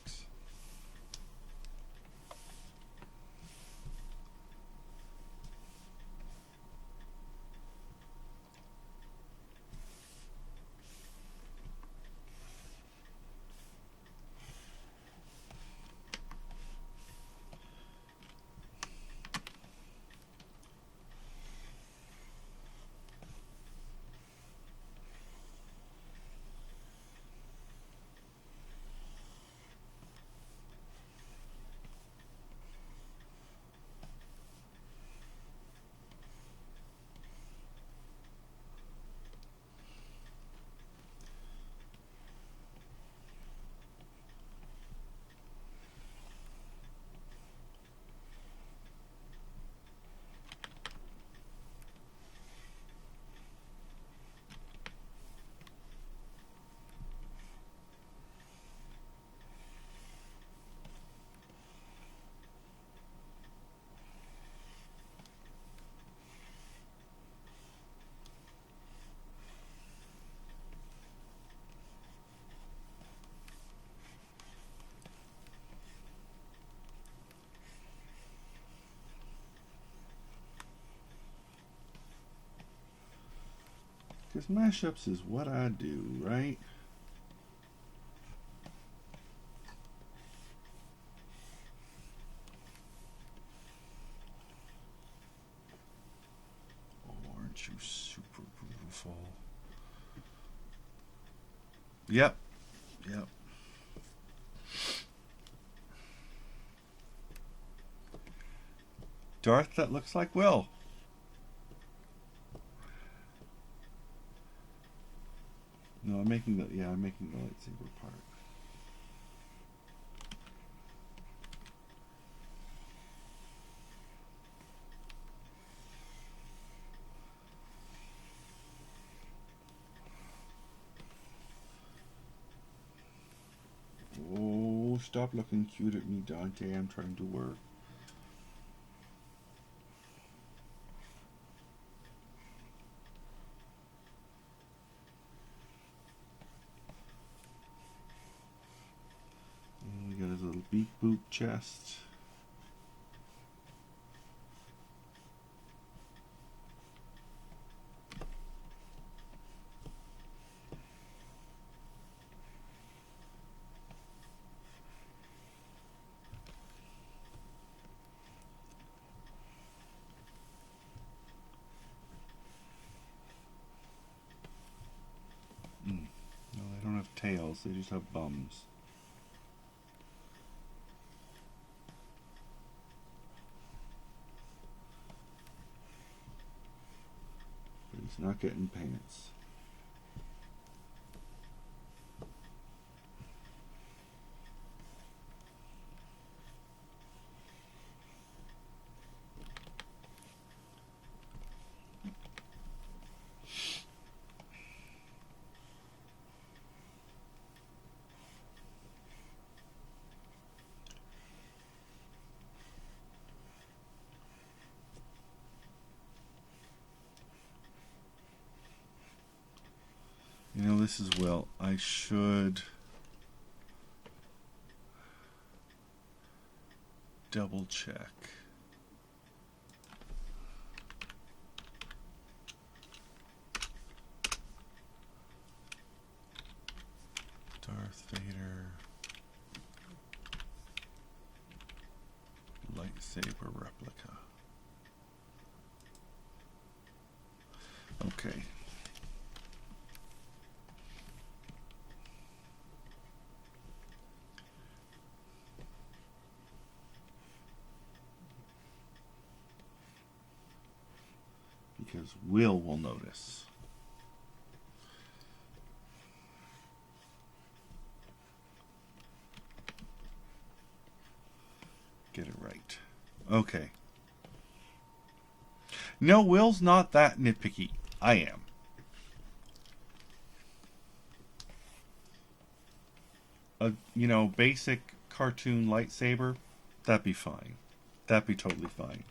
Because mashups is what I do, right? Oh, aren't you super beautiful? Yep. Yep. Darth that looks like Will. No, I'm making the lightsaber part. Oh, stop looking cute at me, Dante. I'm trying to work. Got his little beak boot chest. No, they don't have tails, they just have bums. He's not getting pants. You know, this is well. I should double check. Darth Vader lightsaber replica. Okay. Because Will notice. get it right. Okay. No, Will's not that nitpicky. I am. A basic cartoon lightsaber, that'd be fine. That'd be totally fine.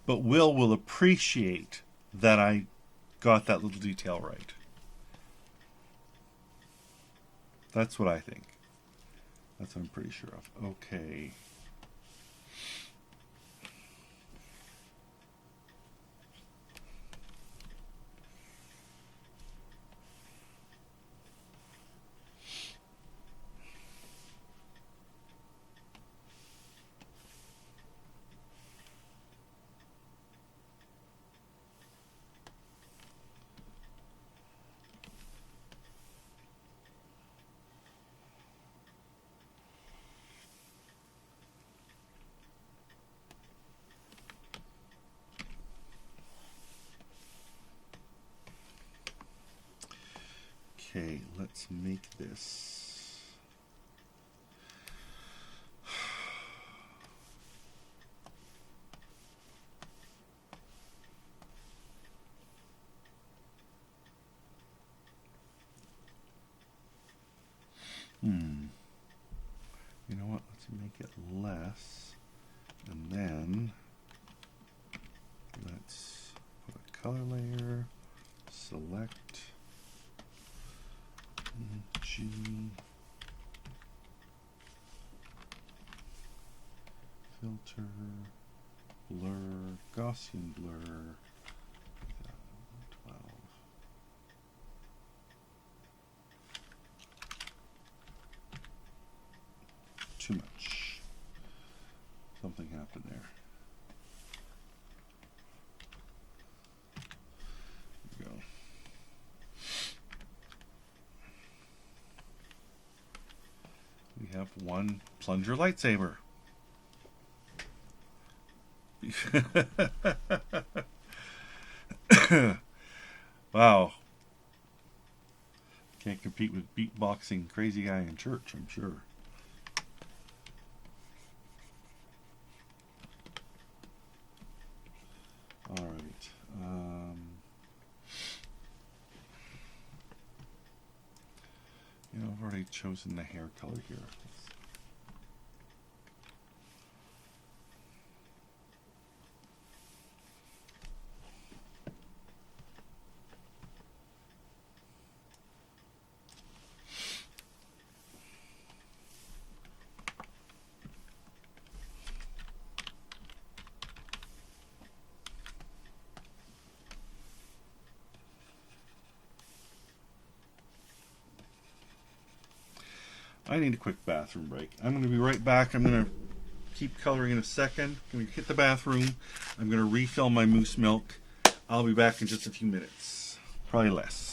But will appreciate that I got that little detail right. That's what I think. That's what I'm pretty sure of. Okay. Okay, let's make this. You know what? Let's make it less. And then let's put a color layer, select G, filter, blur, Gaussian blur, 12. Too much. Something happened there. There we go. We have one plunger lightsaber. Wow. Can't compete with beatboxing crazy guy in church, I'm sure. All right. I've already chosen the hair color here. I need a quick bathroom break. I'm going to be right back. I'm going to keep coloring in a second. I'm going to hit the bathroom. I'm going to refill my moose milk. I'll be back in just a few minutes. Probably less.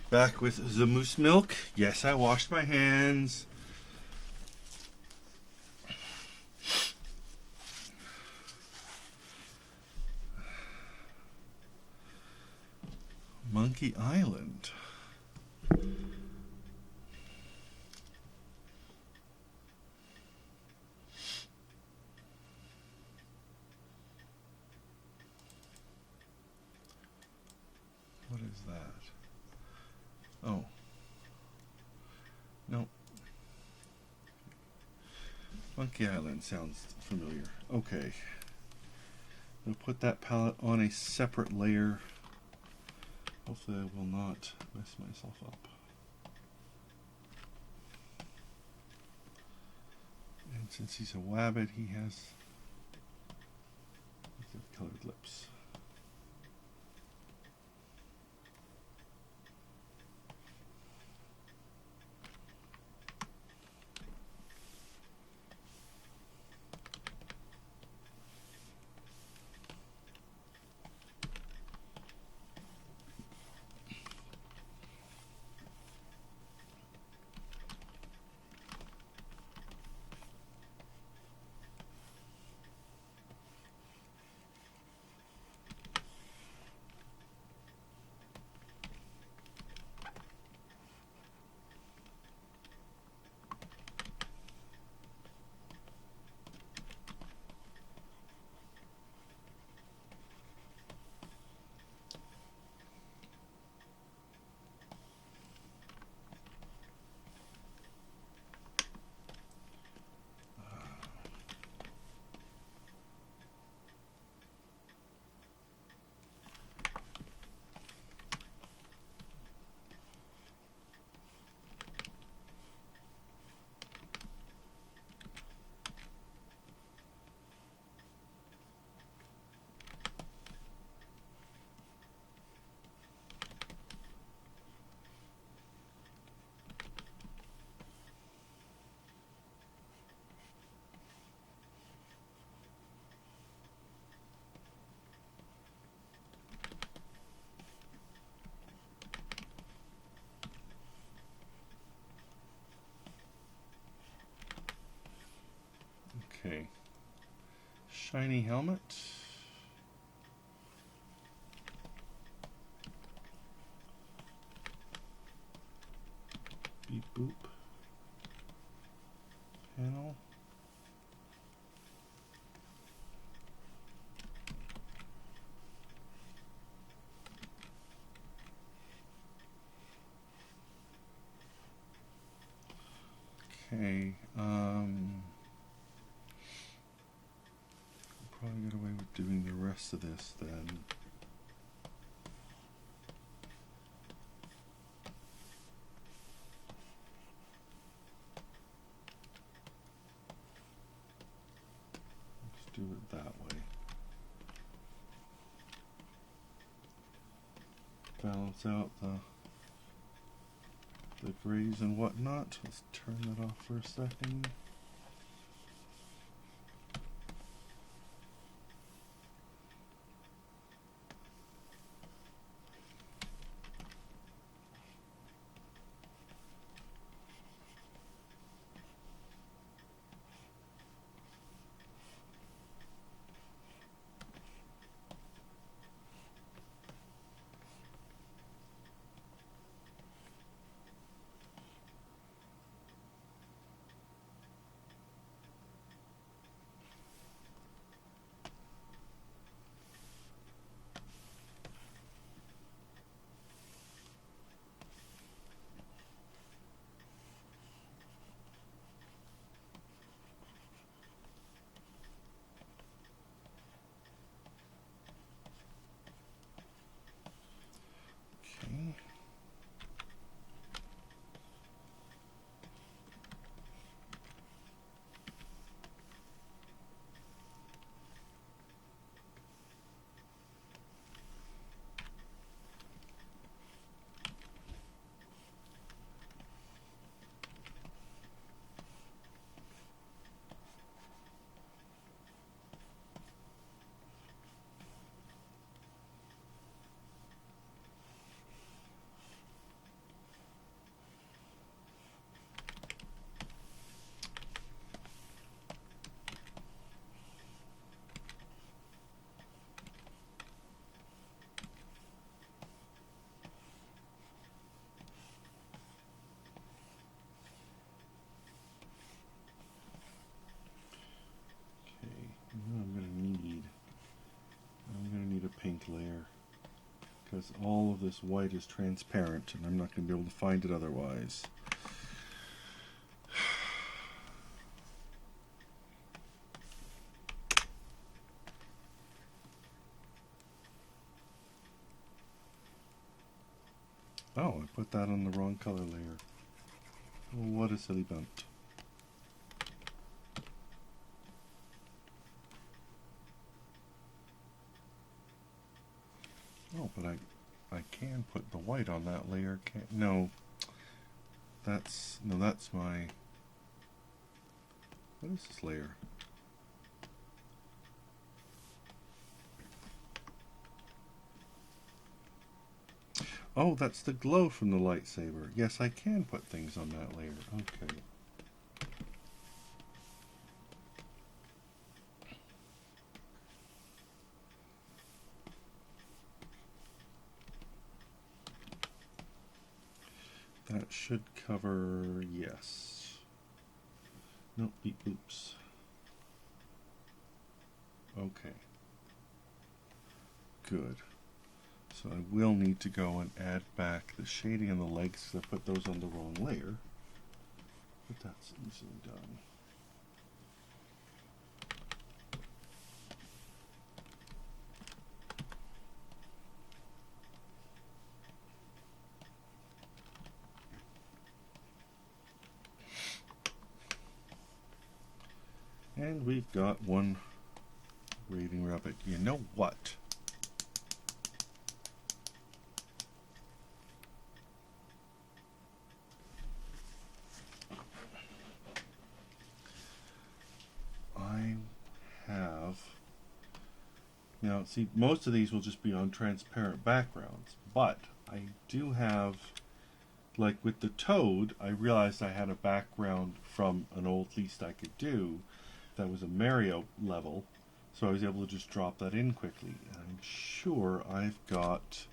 Back with the moose milk. Yes, I washed my hands. Monkey Island. What is that? Oh. No. Monkey Island sounds familiar. Okay. I'll put that palette on a separate layer. Hopefully I will not mess myself up. And since he's a wabbit, he has colored lips. Okay. Shiny helmet. Beep boop. Panel. Okay. Probably get away with doing the rest of this then. Let's do it that way. Balance out the grays and whatnot. Let's turn that off for a second. because all of this white is transparent and I'm not going to be able to find it otherwise. Oh, I put that on the wrong color layer. Oh, what a silly bunt. Oh, but I can put the white on that layer. Can't, no. That's my, what is this layer? Oh, that's the glow from the lightsaber. Yes, I can put things on that layer. Okay. That should cover, yes. Nope, beep boops. Okay. Good. So I will need to go and add back the shading on the legs because I put those on the wrong layer. But that's easily done. And we've got one raving rabbit. You know what? I have... Now, see, most of these will just be on transparent backgrounds, but I do have... Like with the toad, I realized I had a background from an old Least I Could Do that was a Mario level, so I was able to just drop that in quickly. And I'm sure I've got...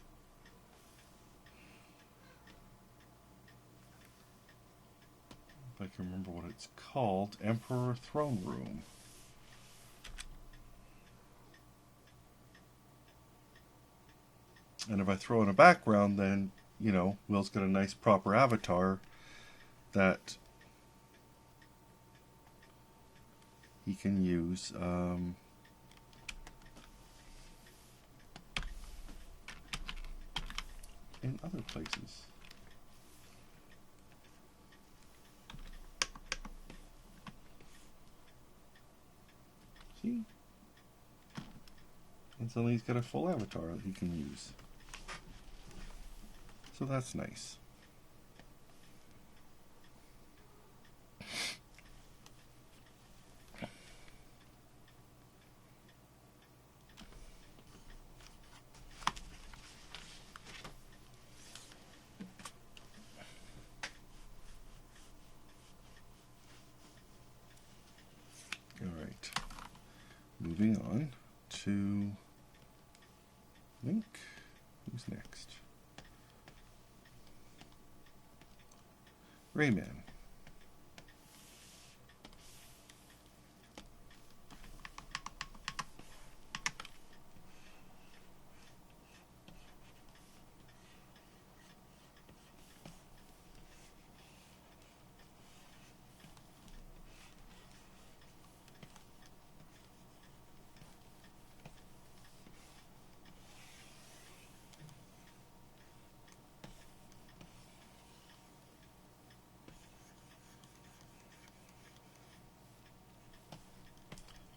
If I can remember what it's called, Emperor Throne Room. And if I throw in a background, then, you know, Will's got a nice proper avatar that he can use. In other places. See? And suddenly he's got a full avatar that he can use. So that's nice. Alright, moving on to Link. Who's next? Rayman.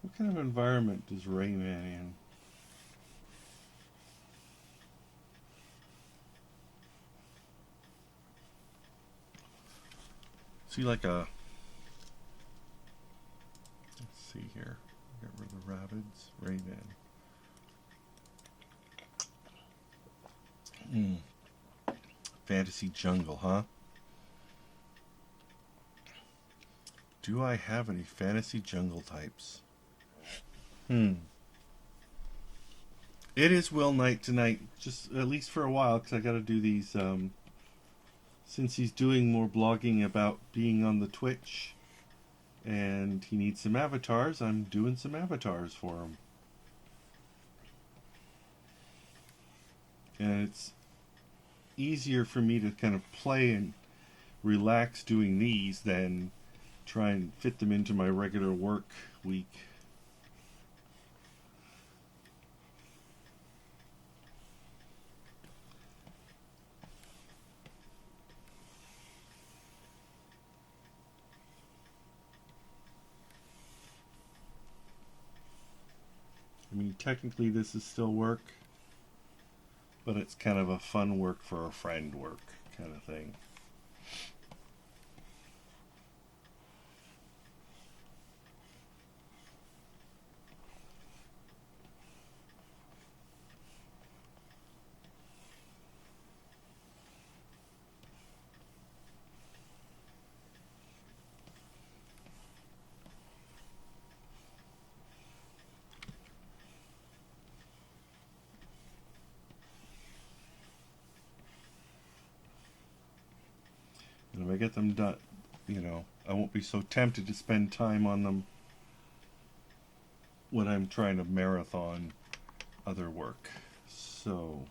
What kind of environment does Rayman in? Is he like a... Let's see here. Get rid of the rabbits. Rayman. Fantasy jungle, huh? Do I have any fantasy jungle types? It is Will night tonight, just at least for a while, because I got to do these, since he's doing more blogging about being on the Twitch, and he needs some avatars, I'm doing some avatars for him. And it's easier for me to kind of play and relax doing these than try and fit them into my regular work week. I mean, technically this is still work, but it's kind of a fun work for a friend work kind of thing. And if I get them done, I won't be so tempted to spend time on them when I'm trying to marathon other work. So,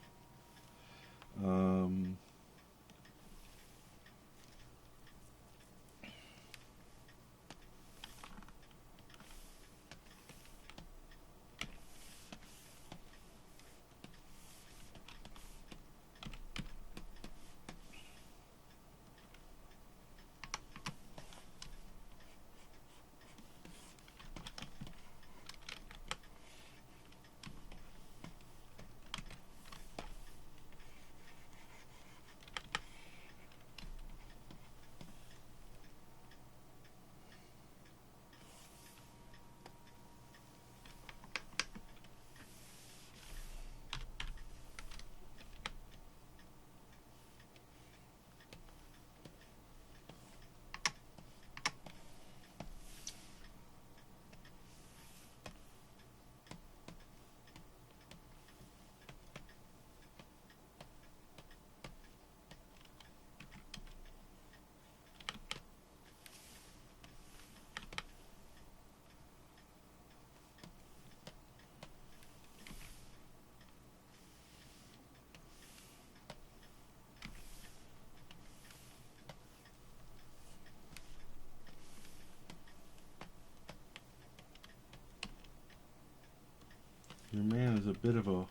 your man is a bit of a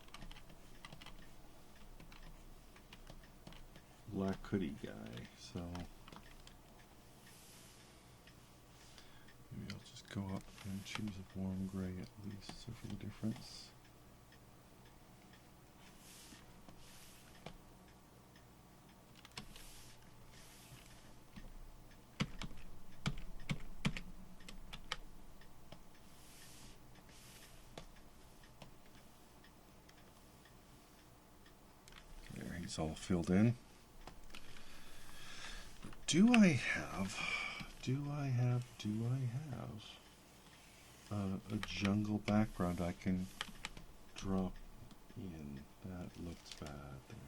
black hoodie guy, so maybe I'll just go up and choose a warm gray at least, so for the difference. It's all filled in. Do I have a jungle background I can drop in? That looks bad there.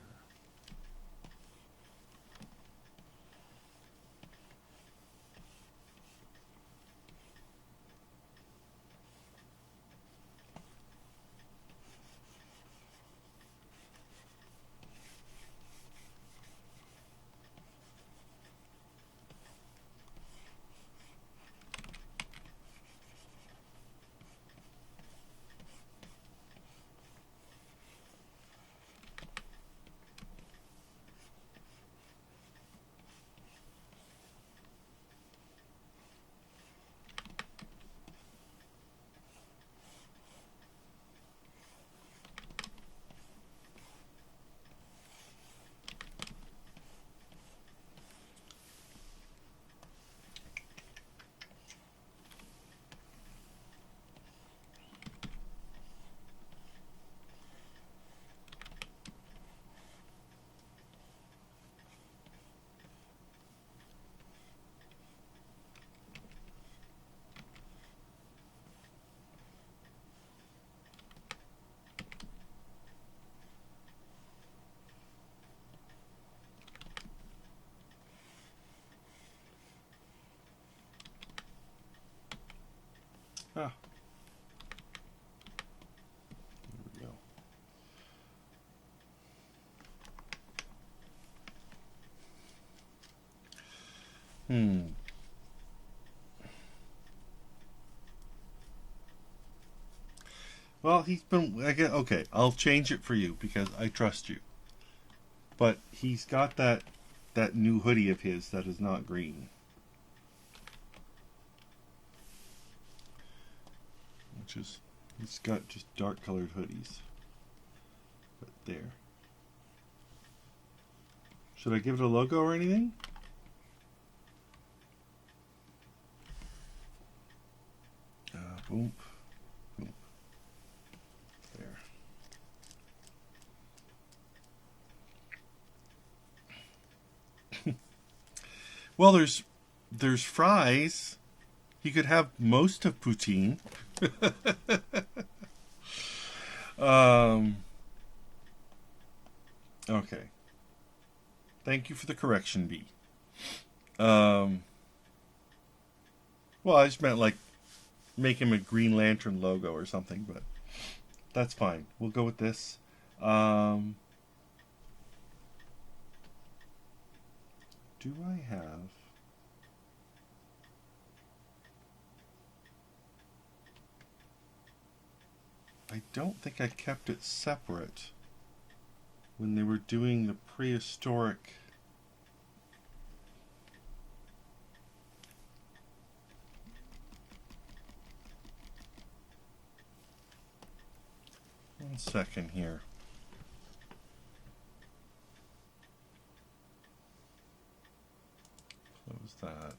Ah. There we go. Well, he's been... Okay, I'll change it for you because I trust you. But he's got that new hoodie of his that is not green. Which is... He's got just dark colored hoodies. But there. Should I give it a logo or anything? Boom. Boom. There. Well, there's fries. He could have most of poutine. Okay. Thank you for the correction, B. Well, I just meant like make him a Green Lantern logo or something, but that's fine. We'll go with this. Do I have... I don't think I kept it separate when they were doing the prehistoric... One second here. Close that.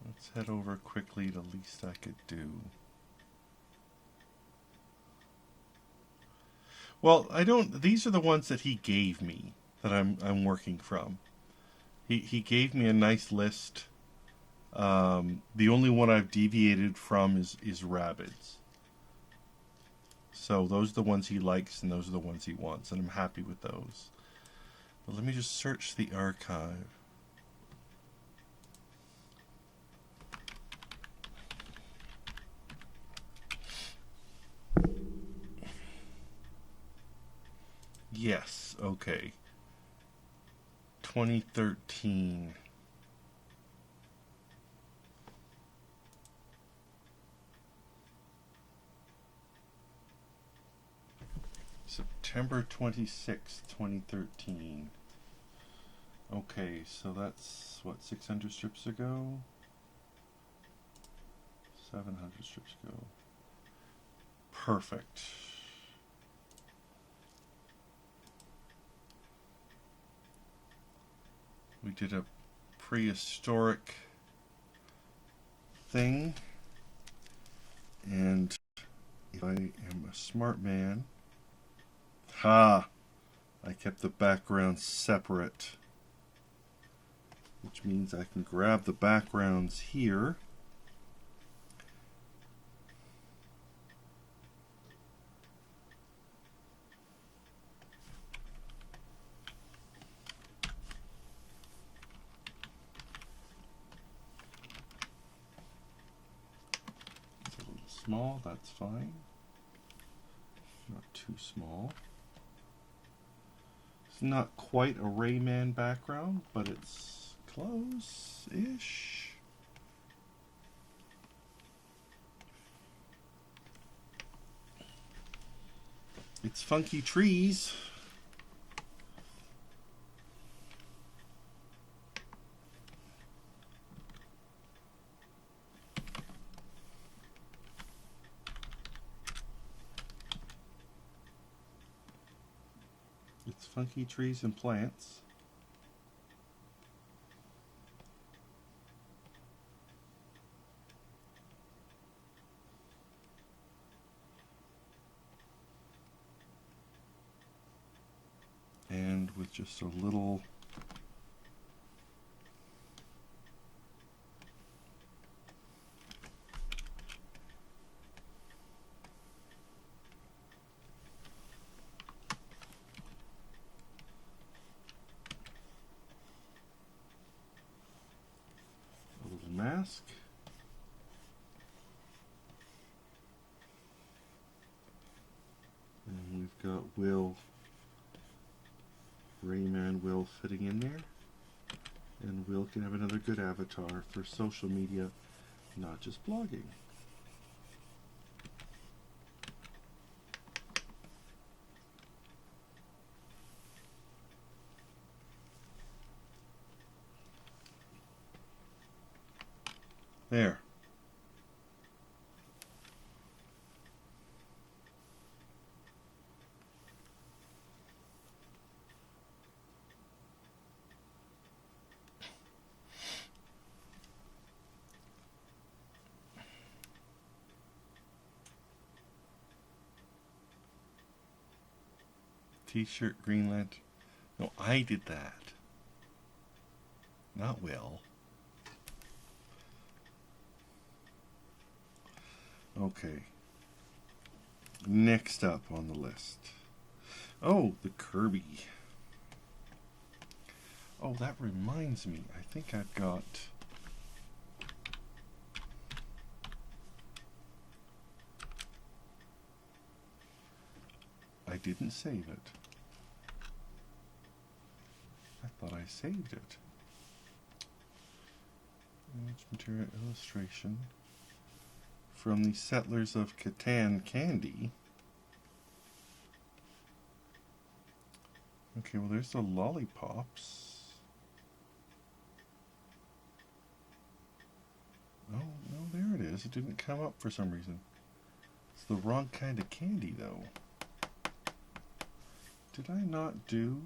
Let's head over quickly to least I could do. Well, I don't... These are the ones that he gave me that I'm working from. He gave me a nice list. The only one I've deviated from is rabbits. So those are the ones he likes and those are the ones he wants, and I'm happy with those. But let me just search the archive. Yes, okay. 2013. September 26th, 2013. Okay, so that's, what, 600 strips ago? 700 strips ago. Perfect. We did a prehistoric thing, and if I am a smart man, I kept the background separate, which means I can grab the backgrounds here. It's a little small, that's fine. Not too small. It's not quite a Rayman background, but it's close-ish. It's funky trees. It's funky trees and plants. And with just a little mask. And we've got Rayman Will fitting in there. And Will can have another good avatar for social media, not just blogging. There. T-shirt, Greenland. No, I did that. Not Will. Okay. Next up on the list. Oh, the Kirby. Oh, that reminds me. I think I've got... I didn't save it. I thought I saved it. Image material illustration from the Settlers of Catan candy. Okay, well there's the lollipops. Oh, no, there it is. It didn't come up for some reason. It's the wrong kind of candy, though. Did I not do,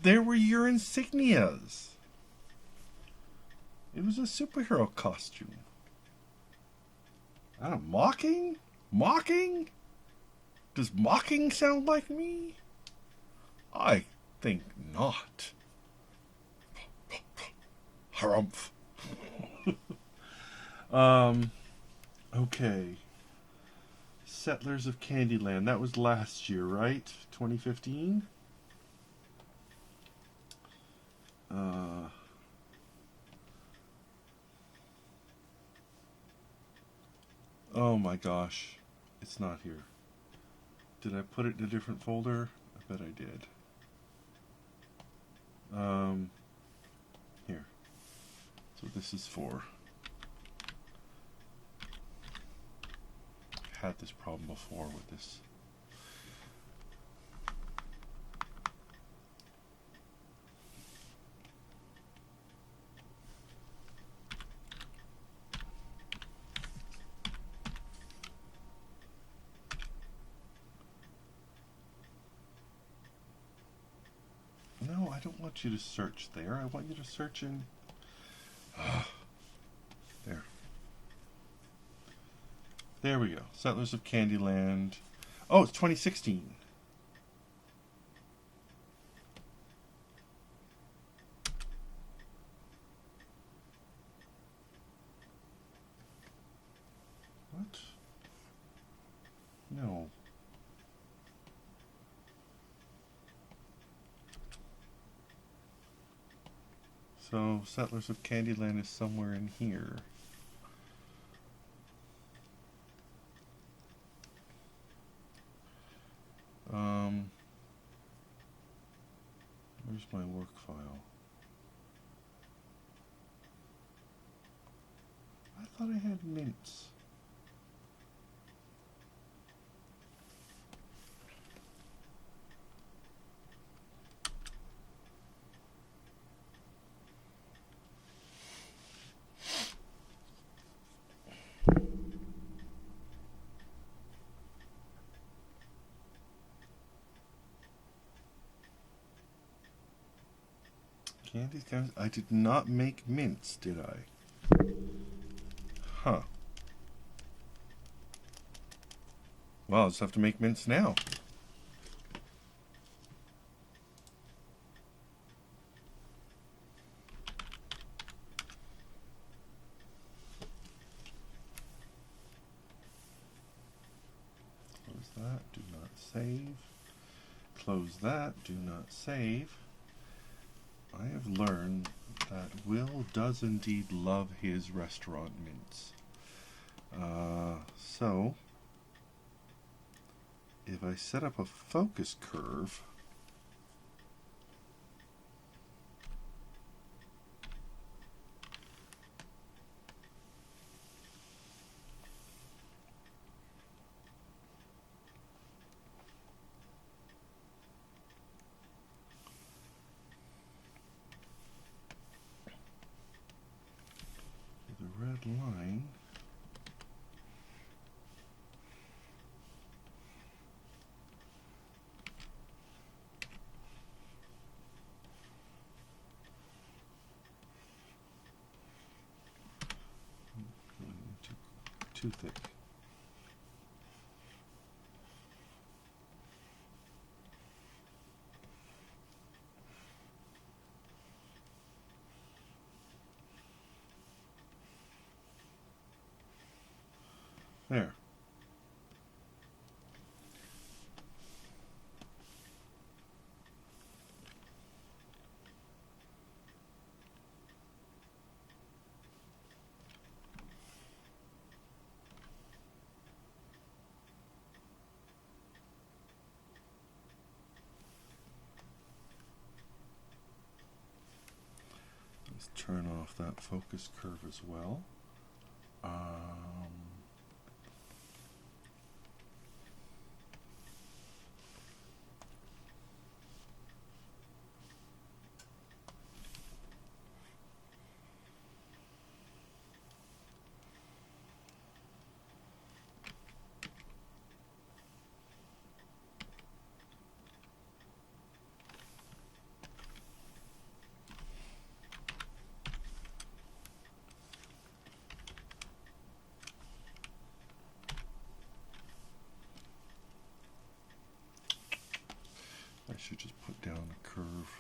There were your insignias. It was a superhero costume. I don't know, mocking? Mocking? Does mocking sound like me? I think not. Harumph. Okay. Settlers of Candyland. That was last year, right? 2015? Oh my gosh. It's not here. Did I put it in a different folder? I bet I did. Here. So this is for. Had this problem before with this. No, I don't want you to search there. I want you to search in... There. There we go. Settlers of Candyland. Oh, it's 2016. What? No. So, Settlers of Candyland is somewhere in here. Where's my work file? I thought I had mints. Candies, candies. I did not make mints, did I? Huh. Well, I'll just have to make mints now. Close that, do not save. Close that, do not save. I have learned that Will does indeed love his restaurant mints. So, if I set up a focus curve, the red line, too thick. There. Let's turn off that focus curve as well. I should just put down a curve.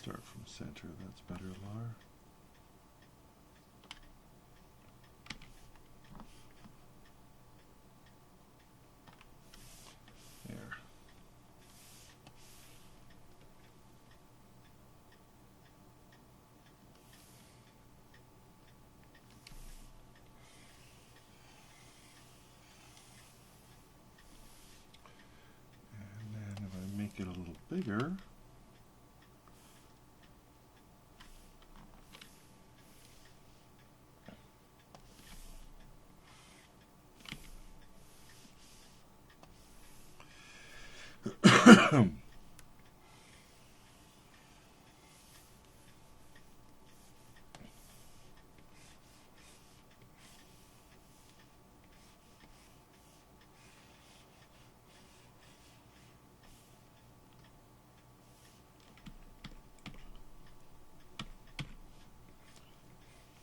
Start from center, that's better, Lar. There. And then if I make it a little bigger,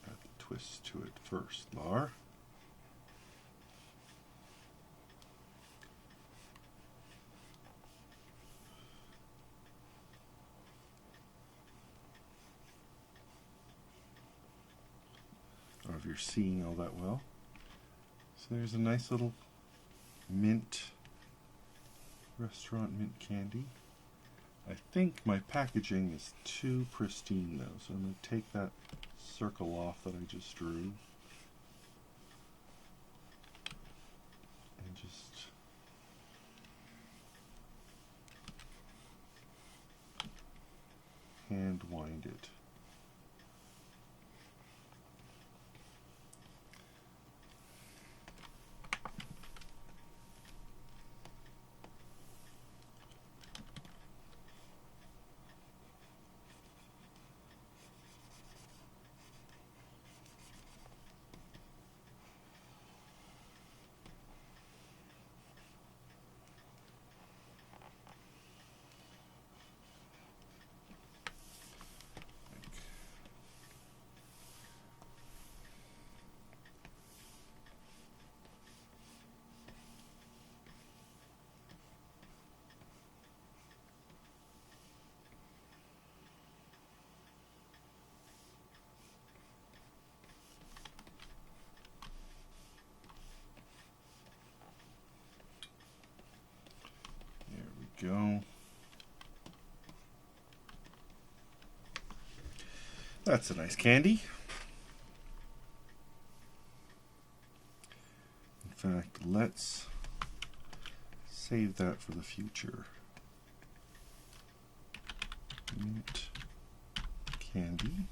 add the twist to it first, Lar. Or if you're seeing all that well. So there's a nice little mint, restaurant mint candy. I think my packaging is too pristine though, so I'm going to take that circle off that I just drew and just hand wind it. Go. That's a nice candy. In fact, let's save that for the future. Mint candy.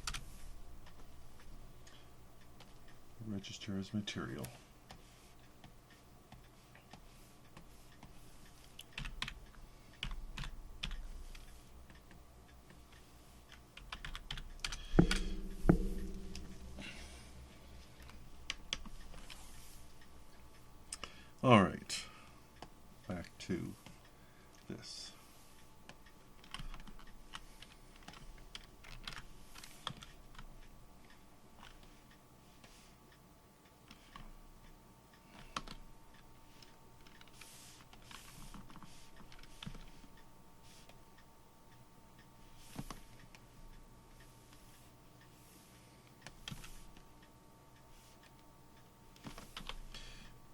Register as material. All right, back to this.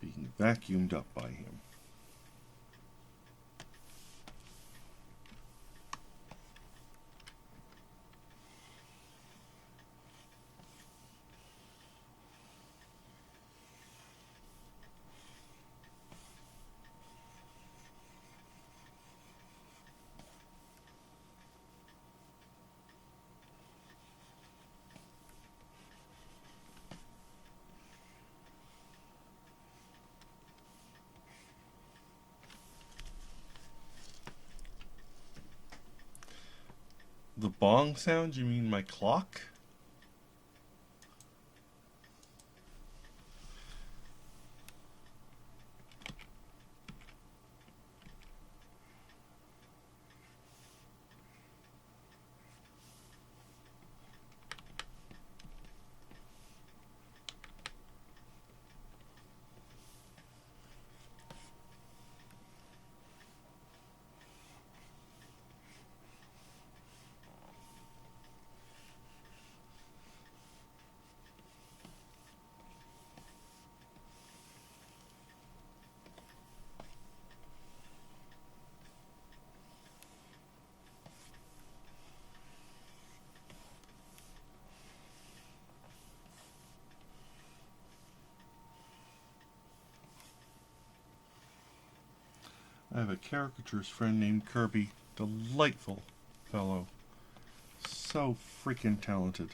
Being vacuumed up by him. The bong sound? You mean my clock? I have a caricaturist friend named Kirby. Delightful fellow. So freaking talented.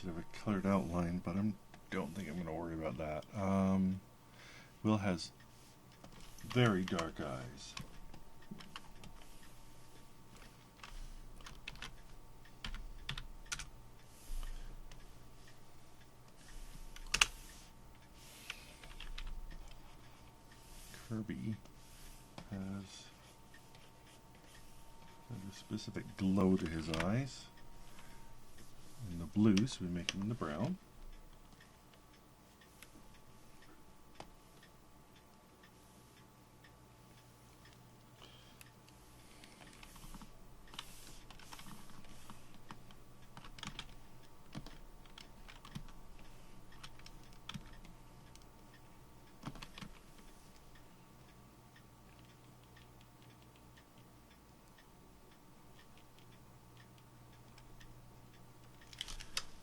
should have a colored outline, but I don't think I'm going to worry about that. Will has very dark eyes. Kirby has a specific glow to his eyes. And the blue, so we make him the brown.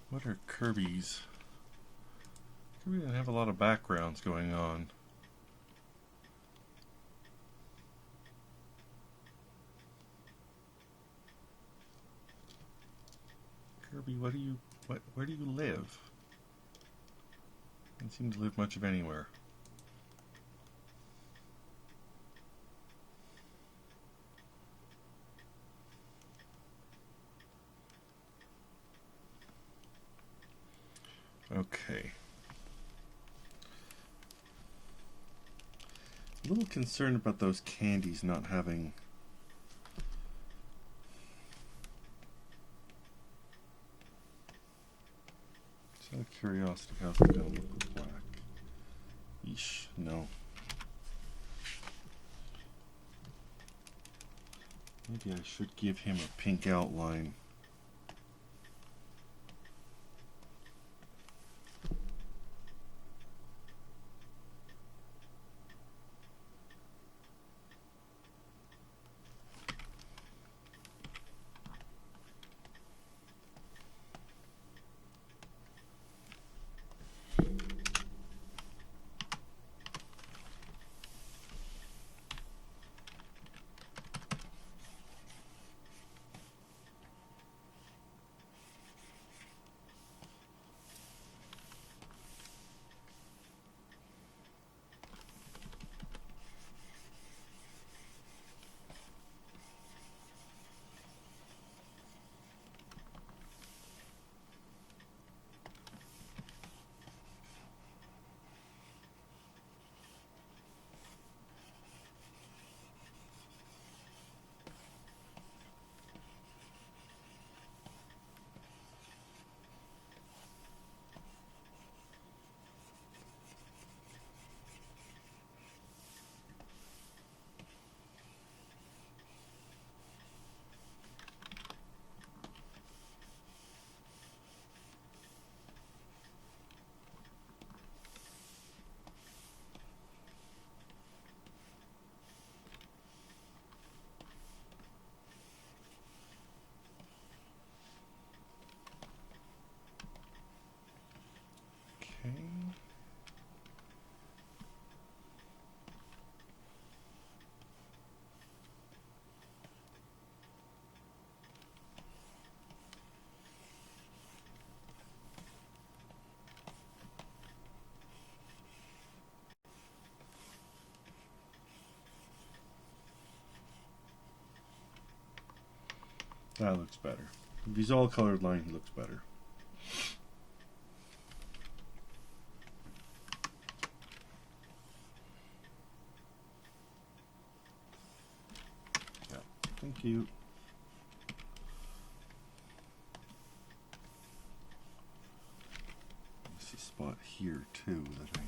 What are Kirby's? Kirby doesn't have a lot of backgrounds going on. Kirby, where do you live? Doesn't seem to live much of anywhere. Okay. A little concerned about those candies not having just out of curiosity, how's it gonna look with black? Yeesh, no. Maybe I should give him a pink outline. Okay. That looks better. If he's all colored line, he looks better. Yeah, thank you. There's a spot here too that I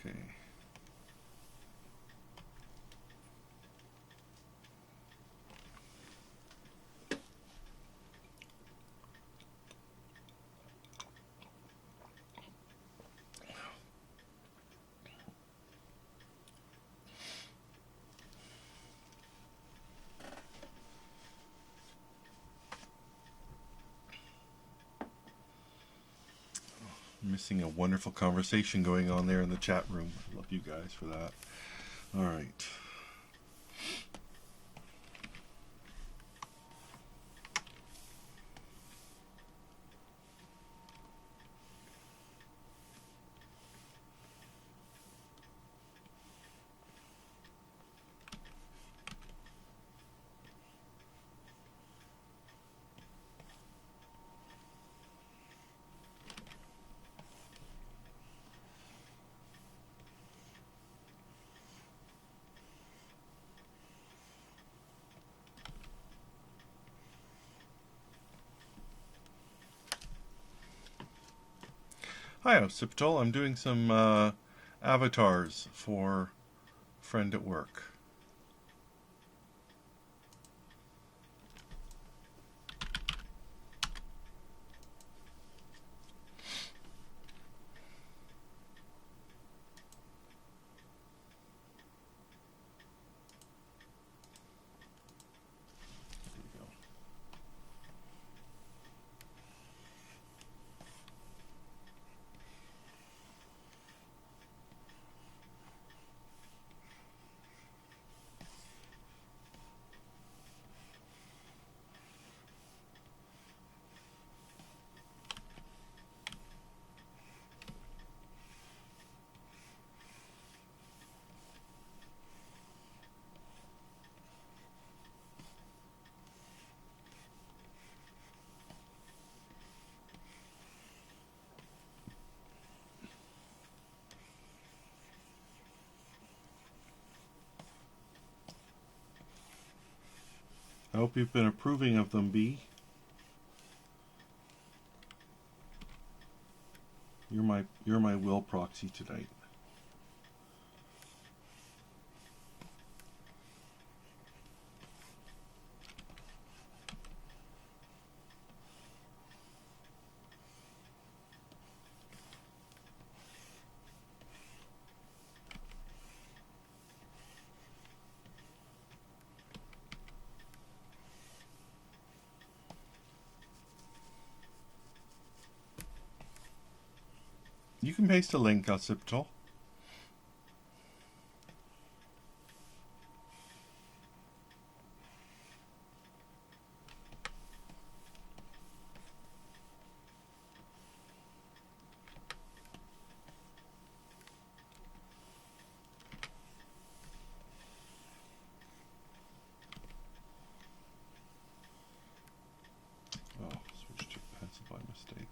okay. missing a wonderful conversation going on there in the chat room. I love you guys for that. All right. Hi, Occipital. I'm doing some avatars for Friend at Work. I hope you've been approving of them, B. You're my will proxy tonight. You can paste a link, Occipital. Oh, switched to pencil by mistake.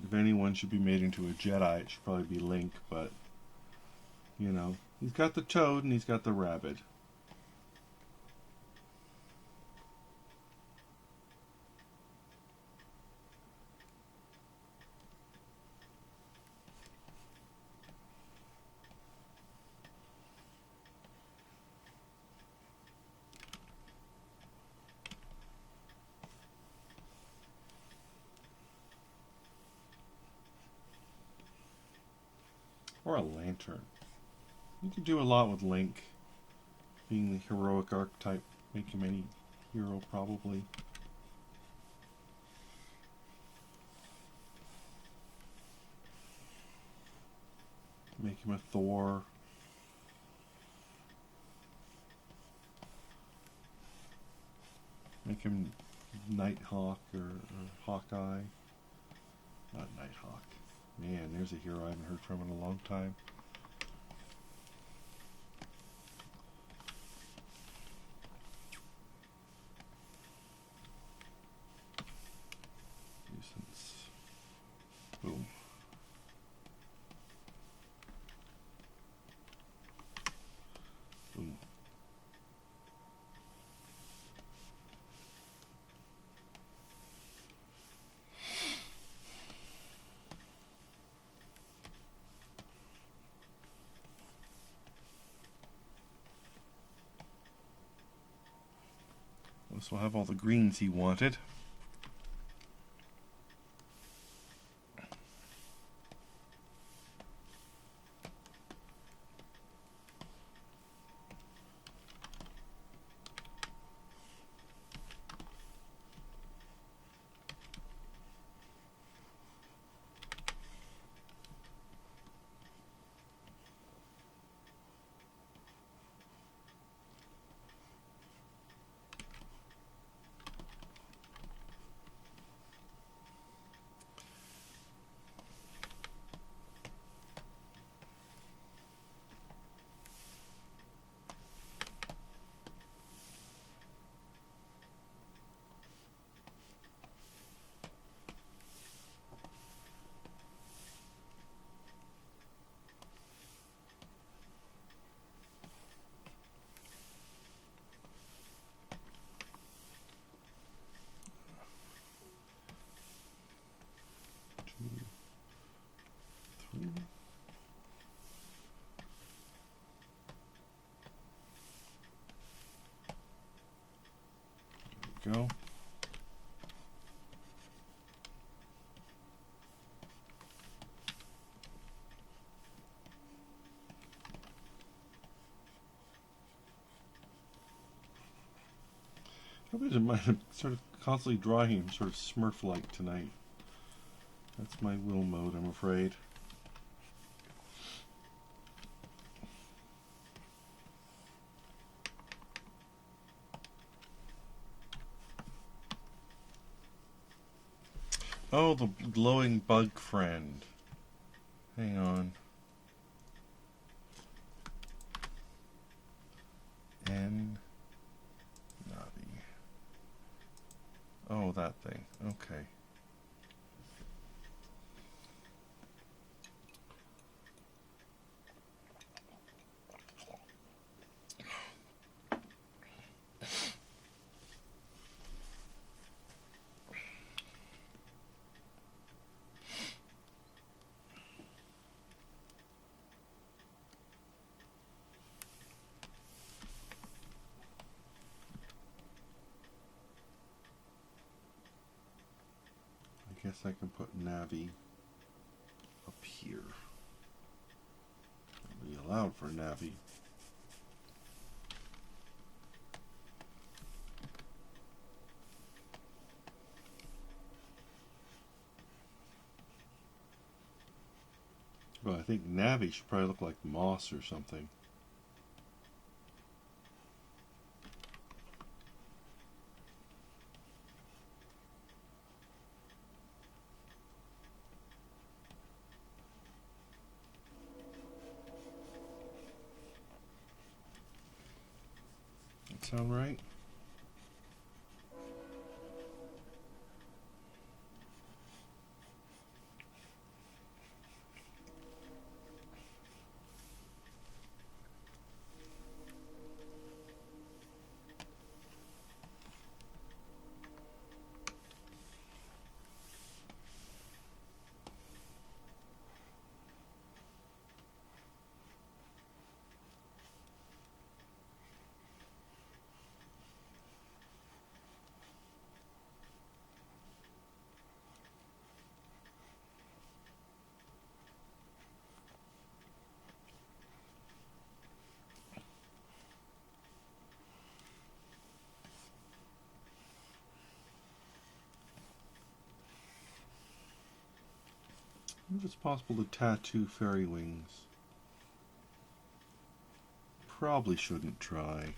If anyone should be made into a Jedi, it should probably be Link, but, you know, he's got the toad and he's got the rabbit. Or a lantern. You could do a lot with Link. Being the heroic archetype, make him any hero probably. Make him a Thor. Make him Nighthawk or Hawkeye. Not Nighthawk. Man, there's a hero I haven't heard from in a long time. Nuisance. This will have all the greens he wanted. Go. I might have sort of constantly drawing him sort of Smurf-like tonight. That's my will mode, I'm afraid. Oh, the glowing bug friend. Hang on. Navi. Oh, that thing. Okay. I guess I can put Navi up here. It'll be allowed for Navi. Well, I think Navi should probably look like moss or something. Sound right? I wonder if it's possible to tattoo fairy wings. Probably shouldn't try.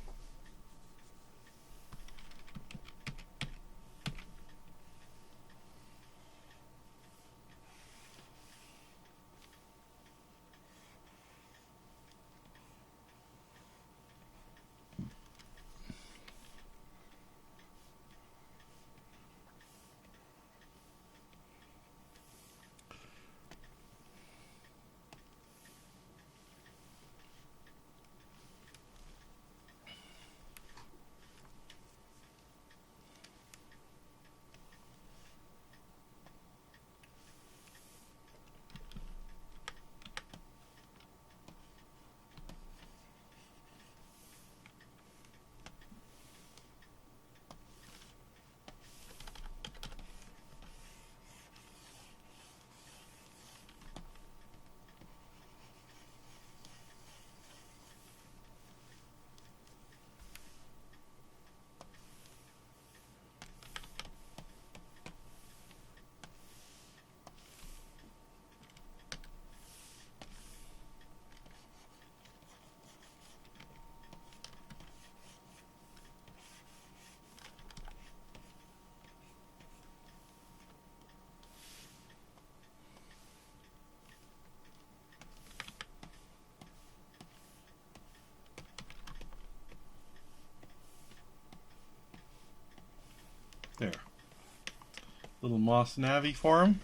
There. Little moss navy for him.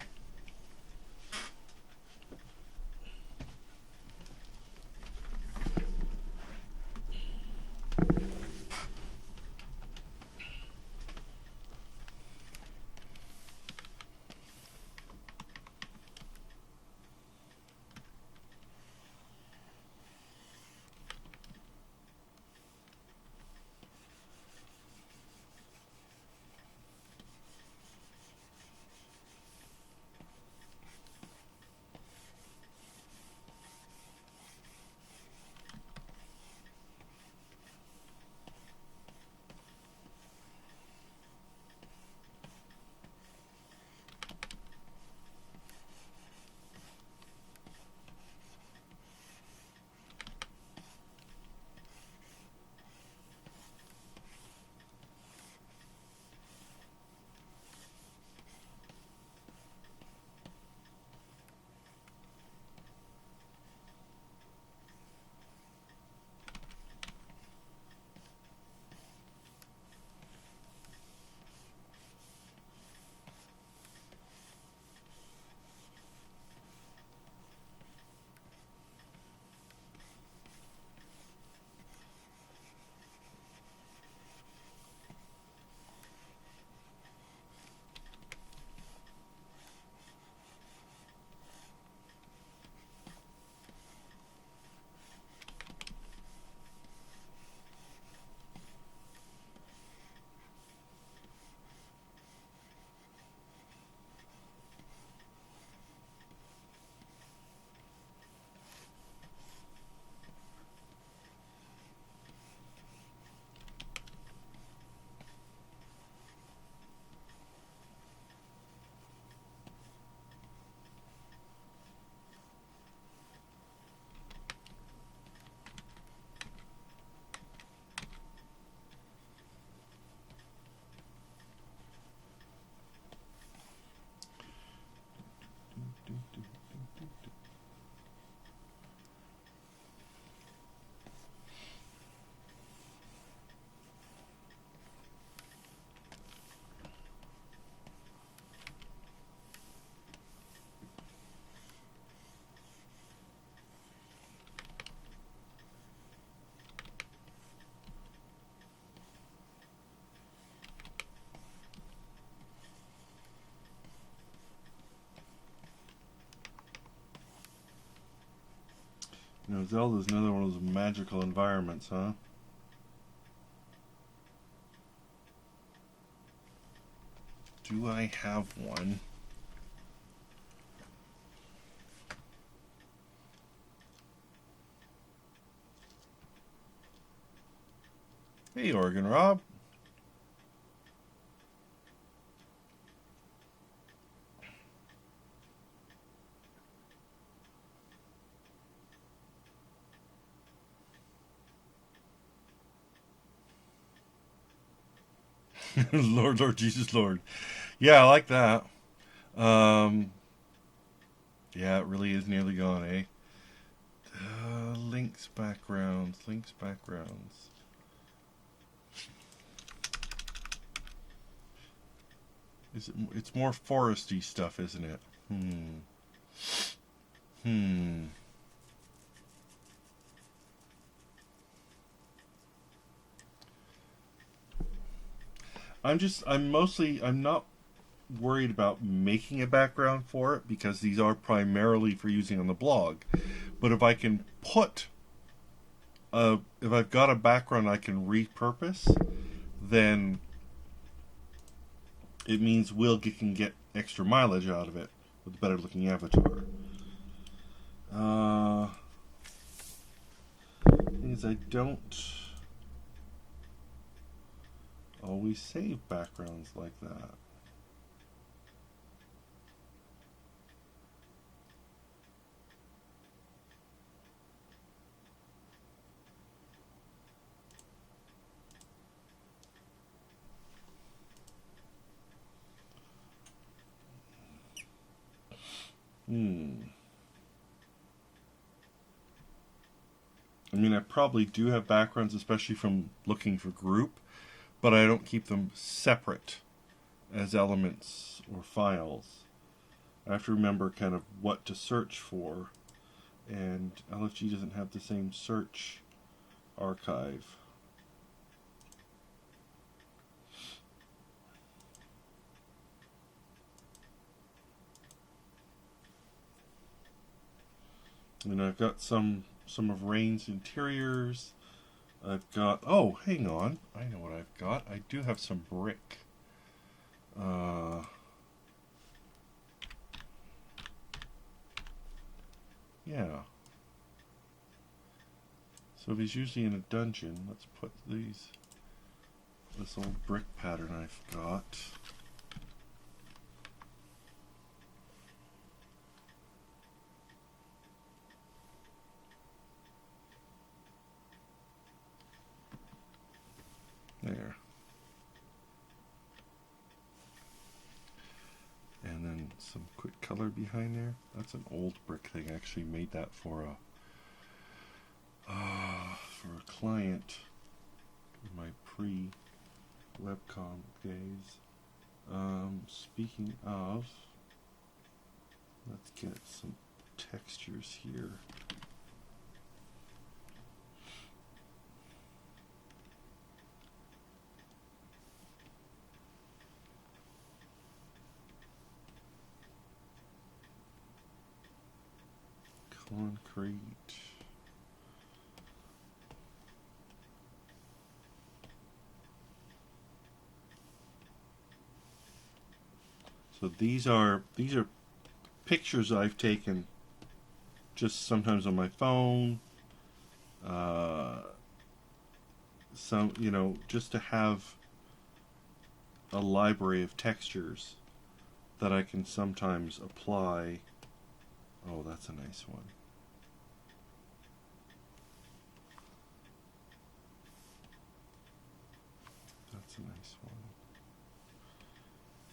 You know, Zelda's another one of those magical environments, huh? Do I have one? Hey, Oregon Rob. Lord, Lord, Jesus, Lord. Yeah, I like that. Yeah, it really is nearly gone, eh? Links backgrounds. It's more foresty stuff, isn't it? I'm not worried about making a background for it because these are primarily for using on the blog. But if I can if I've got a background I can repurpose, then it means Will can get extra mileage out of it with a better looking avatar. Thing is, I don't always save backgrounds like that. I mean, I probably do have backgrounds, especially from looking for group, but I don't keep them separate as elements or files. I have to remember kind of what to search for, and LFG doesn't have the same search archive. And I've got some of Rain's interiors. I've got, oh, hang on, I know what I've got. I do have some brick. Yeah. So if he's usually in a dungeon, let's put this old brick pattern I've got. There. And then some quick color behind there. That's an old brick thing. I actually made that for a client in my pre-webcom days. Speaking of, let's get some textures here. Concrete. So these are pictures I've taken just sometimes on my phone. Some, just to have a library of textures that I can sometimes apply. Oh, that's a nice one. That's a nice one.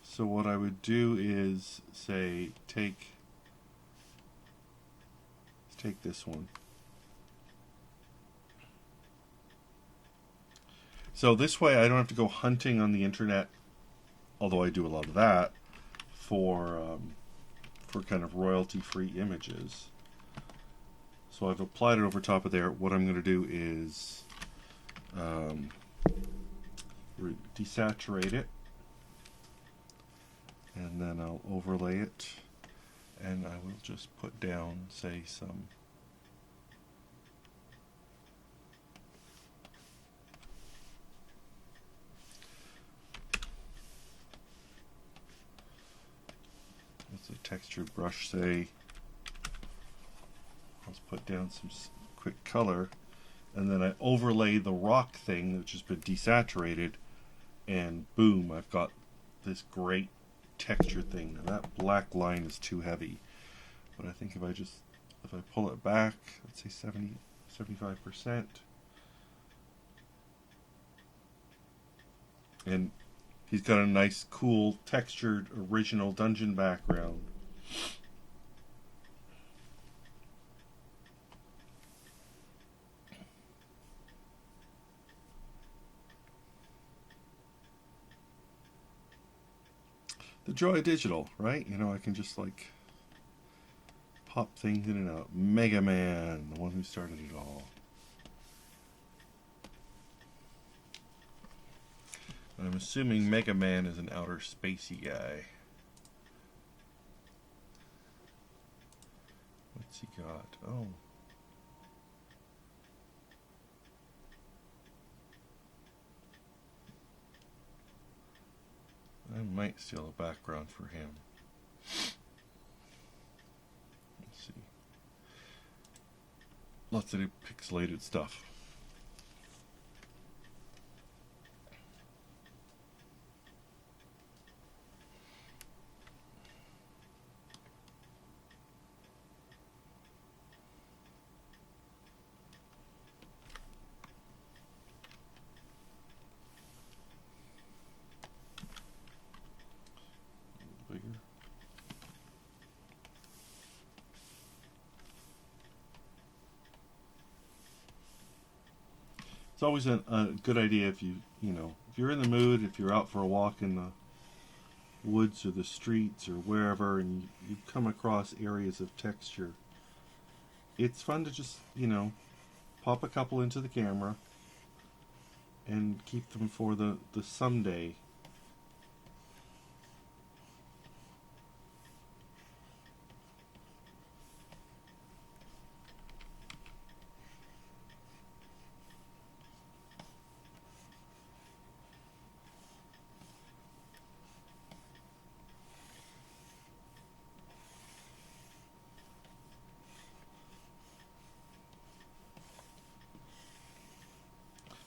So what I would do is say, let's take this one. So this way I don't have to go hunting on the internet, although I do a lot of that, for kind of royalty-free images. So I've applied it over top of there. What I'm going to do is desaturate it, and then I'll overlay it, and I will just put down, say, some what's a textured brush say. Let's put down some quick color, and then I overlay the rock thing which has been desaturated, and boom, I've got this great texture thing. Now that black line is too heavy, but I think if I pull it back, let's say 75%, and he's got a nice, cool, textured, original dungeon background. The joy of digital, right? I can just like pop things in and out. Mega Man, the one who started it all. I'm assuming Mega Man is an outer spacey guy. What's he got? Oh. I might steal a background for him. Let's see. Lots of pixelated stuff. Bigger. It's always a good idea if if you're in the mood, if you're out for a walk in woods or the streets or wherever, and you come across areas of texture, it's fun to just, pop a couple into the camera and keep them for the someday.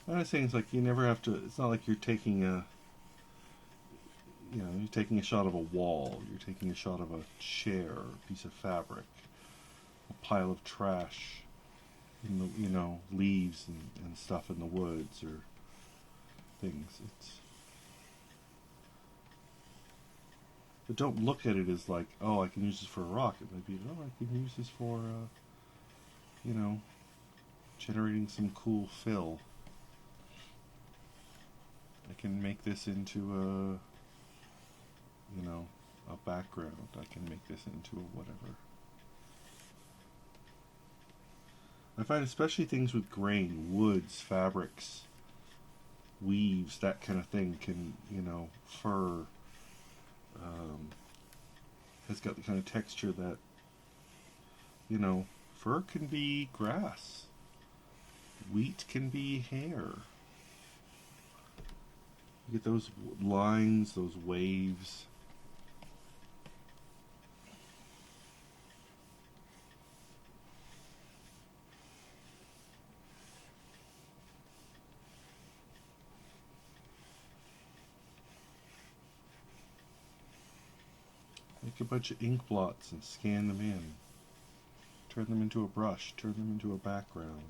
One of the things, like, you never have to, it's not like you're taking you're taking a shot of a wall, you're taking a shot of a chair, a piece of fabric, a pile of trash, in the, leaves and stuff in the woods or things. But don't look at it as like, oh, I can use this for a rock. It might be, oh, I can use this for, generating some cool fill. I can make this into a background. I can make this into a whatever. I find especially things with grain, woods, fabrics, weaves, that kind of thing can, fur, has got the kind of texture that, fur can be grass. Wheat can be hair. You get those lines, those waves. Make a bunch of ink blots and scan them in. Turn them into a brush, turn them into a background.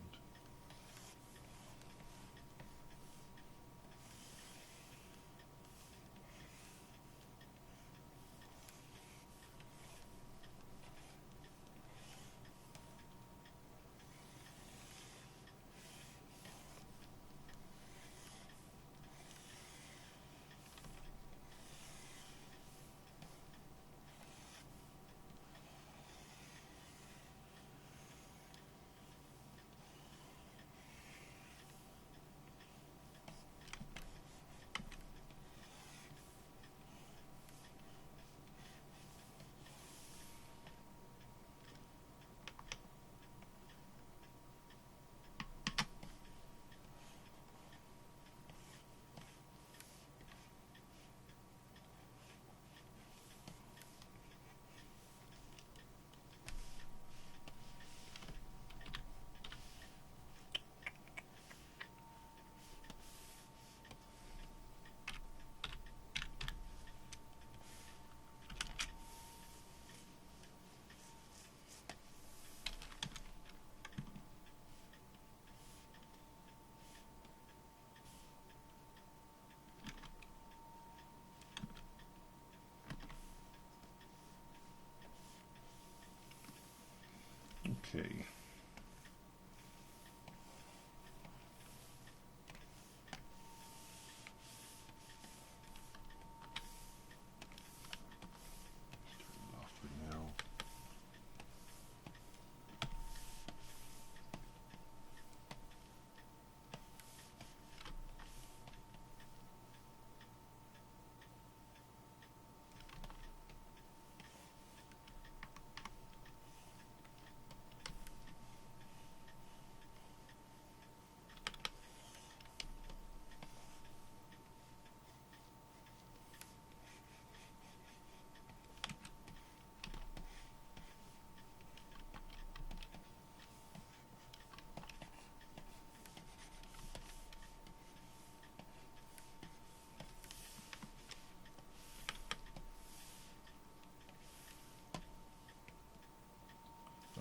Okay. Turn it off for now.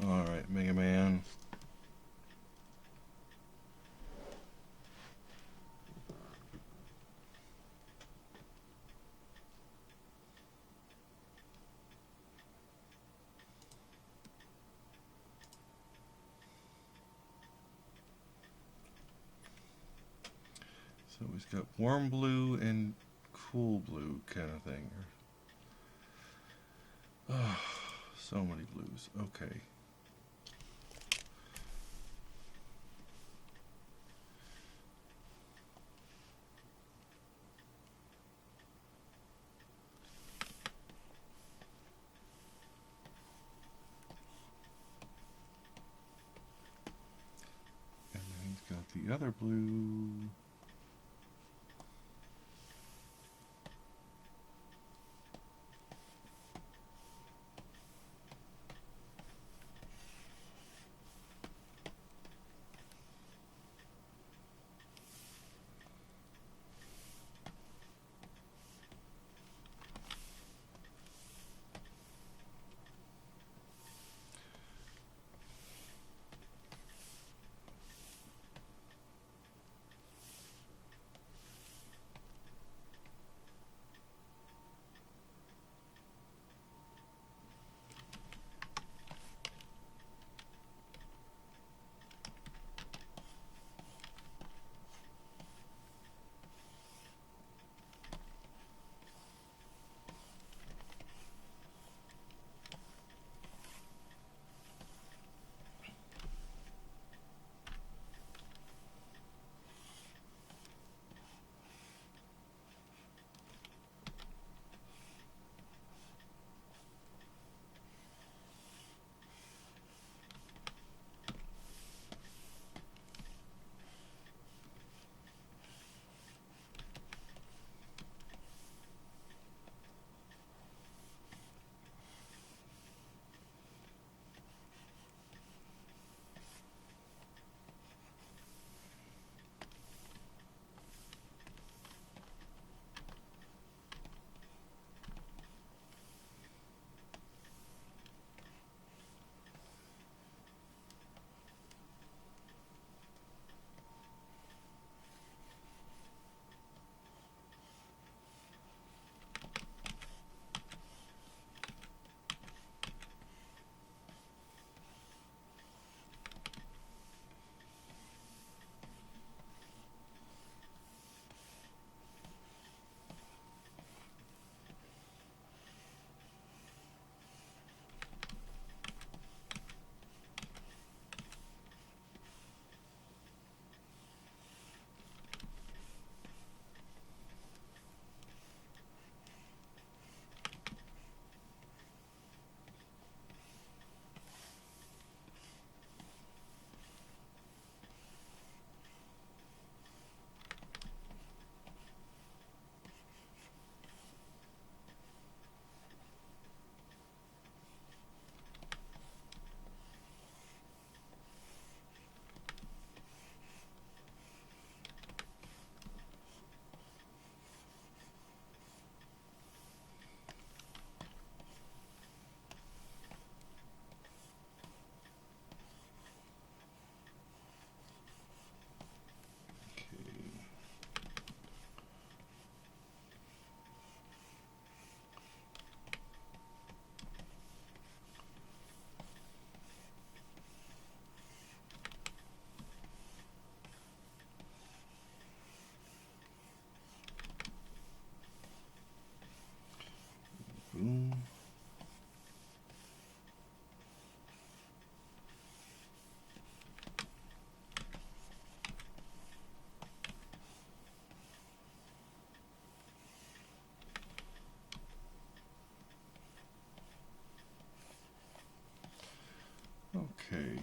Alright, Mega Man. So he's got warm blue and cool blue kind of thing. So many blues. Okay. And then he's got the other blue. Boom. Okay.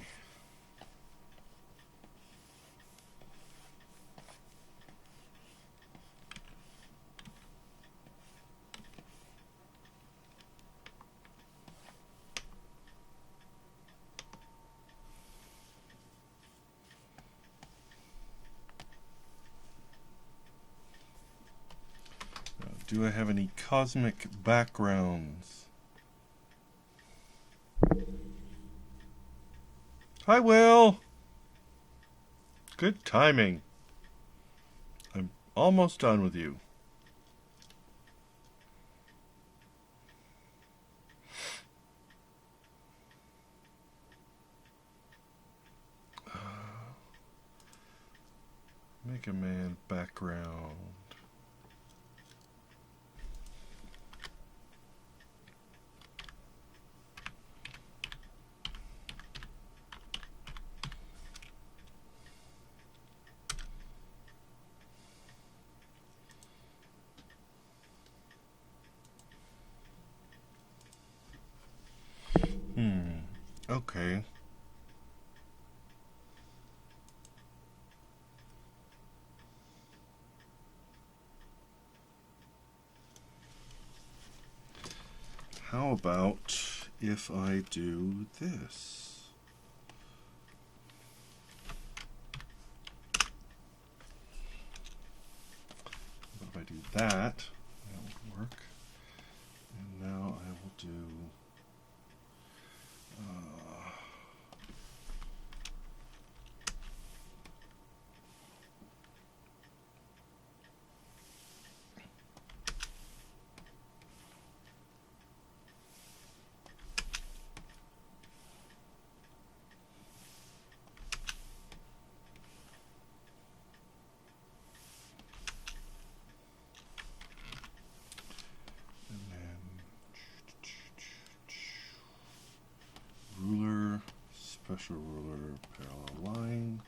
Do I have any cosmic backgrounds? Hi, Will. Good timing. I'm almost done with you. Make a man background. how about if I do this? What if I do that? That will work. And now I will do... ruler, special ruler, parallel line.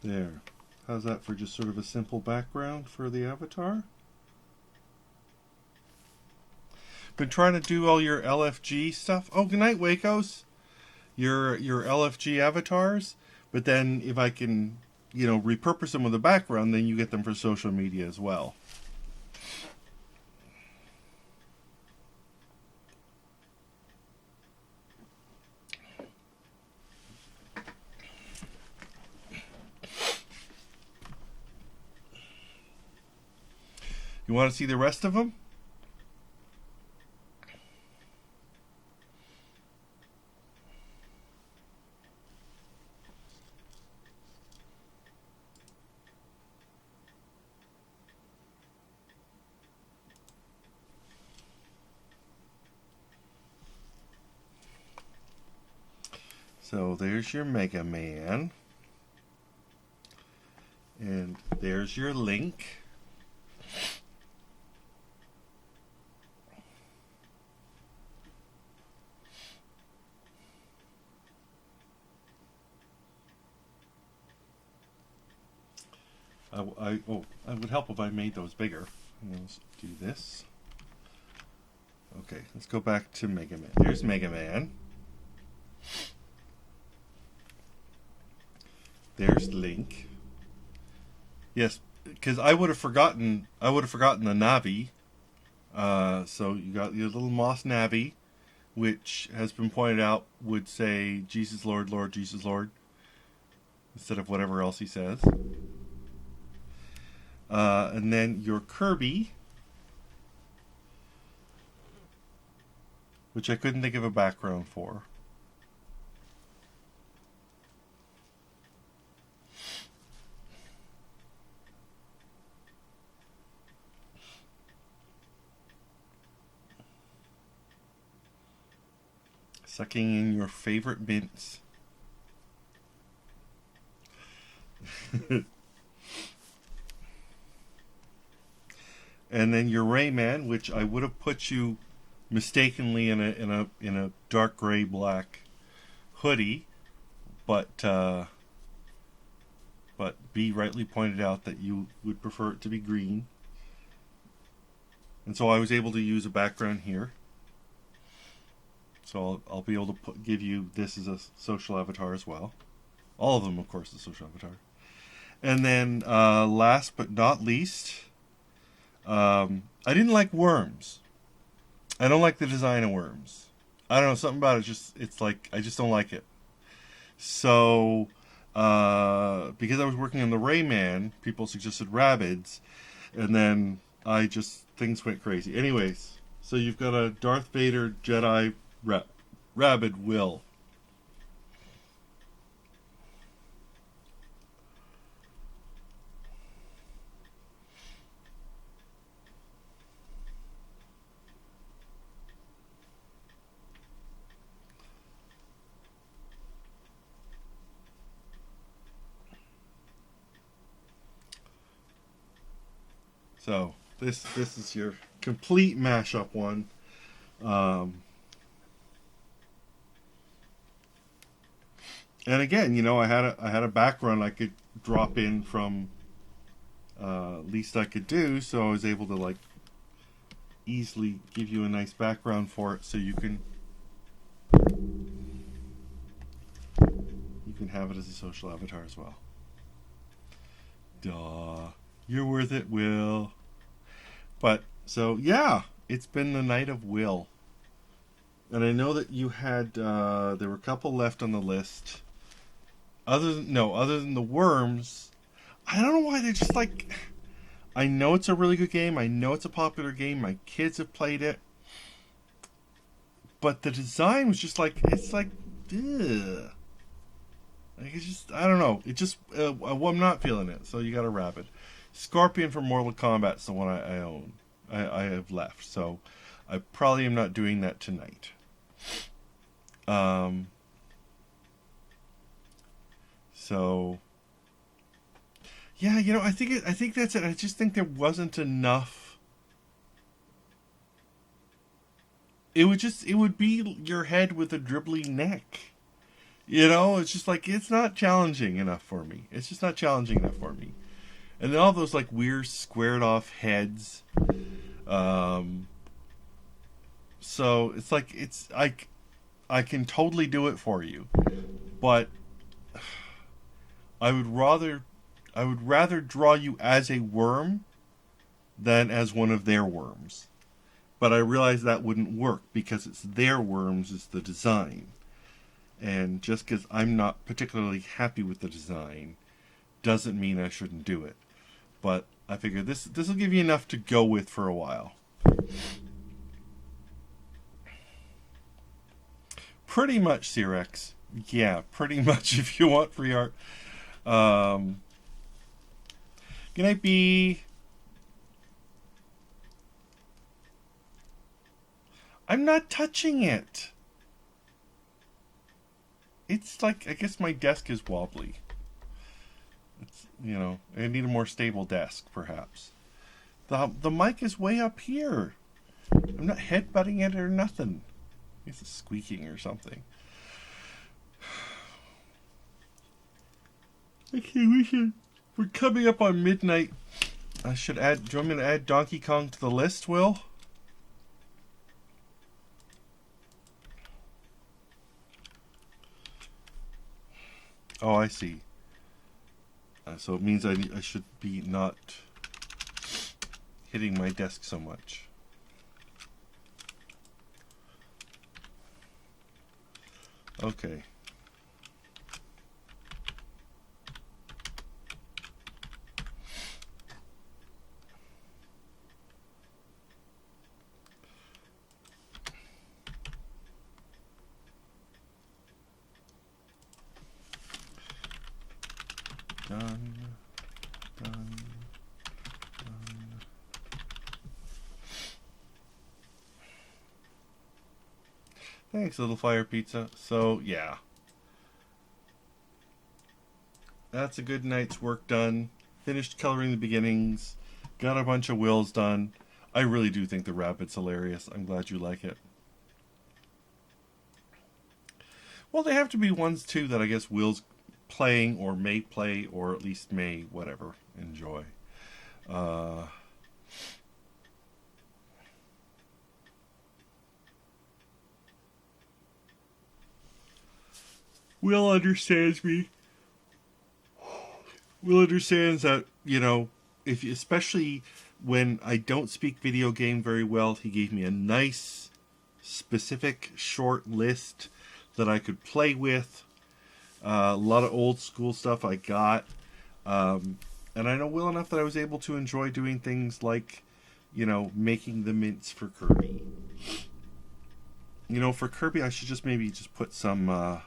There. How's that for just sort of a simple background for the avatar? Been trying to do all your LFG stuff. Oh, good night, Wacos. Your LFG avatars. But then if I can, repurpose them with a background, then you get them for social media as well. You want to see the rest of them? So there's your Mega Man. And there's your Link. I would help if I made those bigger. Let's do this. Okay, let's go back to Mega Man. There's Mega Man. There's Link. Yes, because I would have forgotten the Navi. So you got your little Moss Navi, which has been pointed out would say Jesus Lord, Lord, Jesus Lord, instead of whatever else he says. And then your Kirby, which I couldn't think of a background for. Sucking in your favorite mints. And then your Rayman, which I would have put you mistakenly in a dark gray black hoodie, but B rightly pointed out that you would prefer it to be green, and so I was able to use a background here. So I'll be able to give you this as a social avatar as well. All of them, of course, is social avatar. And then last but not least, I didn't like worms. I don't like the design of worms. I don't know, something about it it's like I just don't like it. So because I was working on the Rayman, people suggested Rabbids, and then things went crazy. Anyways, so you've got a Darth Vader Jedi Rabbid Will. So this is your complete mashup one. And again, I had a background I could drop in from least I could do, so I was able to like easily give you a nice background for it, so you can have it as a social avatar as well. Duh, you're worth it, Will. But so yeah, it's been the night of Will, and I know that you had there were a couple left on the list. Other than the worms, I don't know why they're just like. I know it's a really good game. I know it's a popular game. My kids have played it, but the design was just like ugh. Like it's just, I don't know. It just I'm not feeling it. So you got a rabbit. Scorpion from Mortal Kombat's the one I own. I have left. So I probably am not doing that tonight. So yeah, I think that's it. I just think there wasn't enough. It would be your head with a dribbly neck. It's just like it's not challenging enough for me. It's just not challenging enough for me. And then all those like weird squared off heads. So it's like I can totally do it for you, but I would rather draw you as a worm than as one of their worms. But I realize that wouldn't work because it's their worms is the design. And just because I'm not particularly happy with the design doesn't mean I shouldn't do it. But I figure this will give you enough to go with for a while. Pretty much, Cyrex. Yeah, pretty much if you want free art. Good night, B. I'm not touching it. It's like, I guess my desk is wobbly. It's, I need a more stable desk, perhaps. The mic is way up here. I'm not headbutting it or nothing. I guess it's squeaking or something. Okay, we're coming up on midnight. I should add, do you want me to add Donkey Kong to the list, Will? Oh, I see. So it means I should be not hitting my desk so much. Okay. Done. Thanks, Little Fire Pizza. So, yeah. That's a good night's work done. Finished coloring the beginnings. Got a bunch of wills done. I really do think the rabbit's hilarious. I'm glad you like it. Well, they have to be ones, too, that I guess Will's playing or may play or at least may, whatever, enjoy. Will understands me. Will understands that, if especially when I don't speak video game very well, he gave me a nice, specific, short list that I could play with. A lot of old school stuff I got. And I know Will enough that I was able to enjoy doing things like, making the mints for Kirby. For Kirby, I should just maybe put some...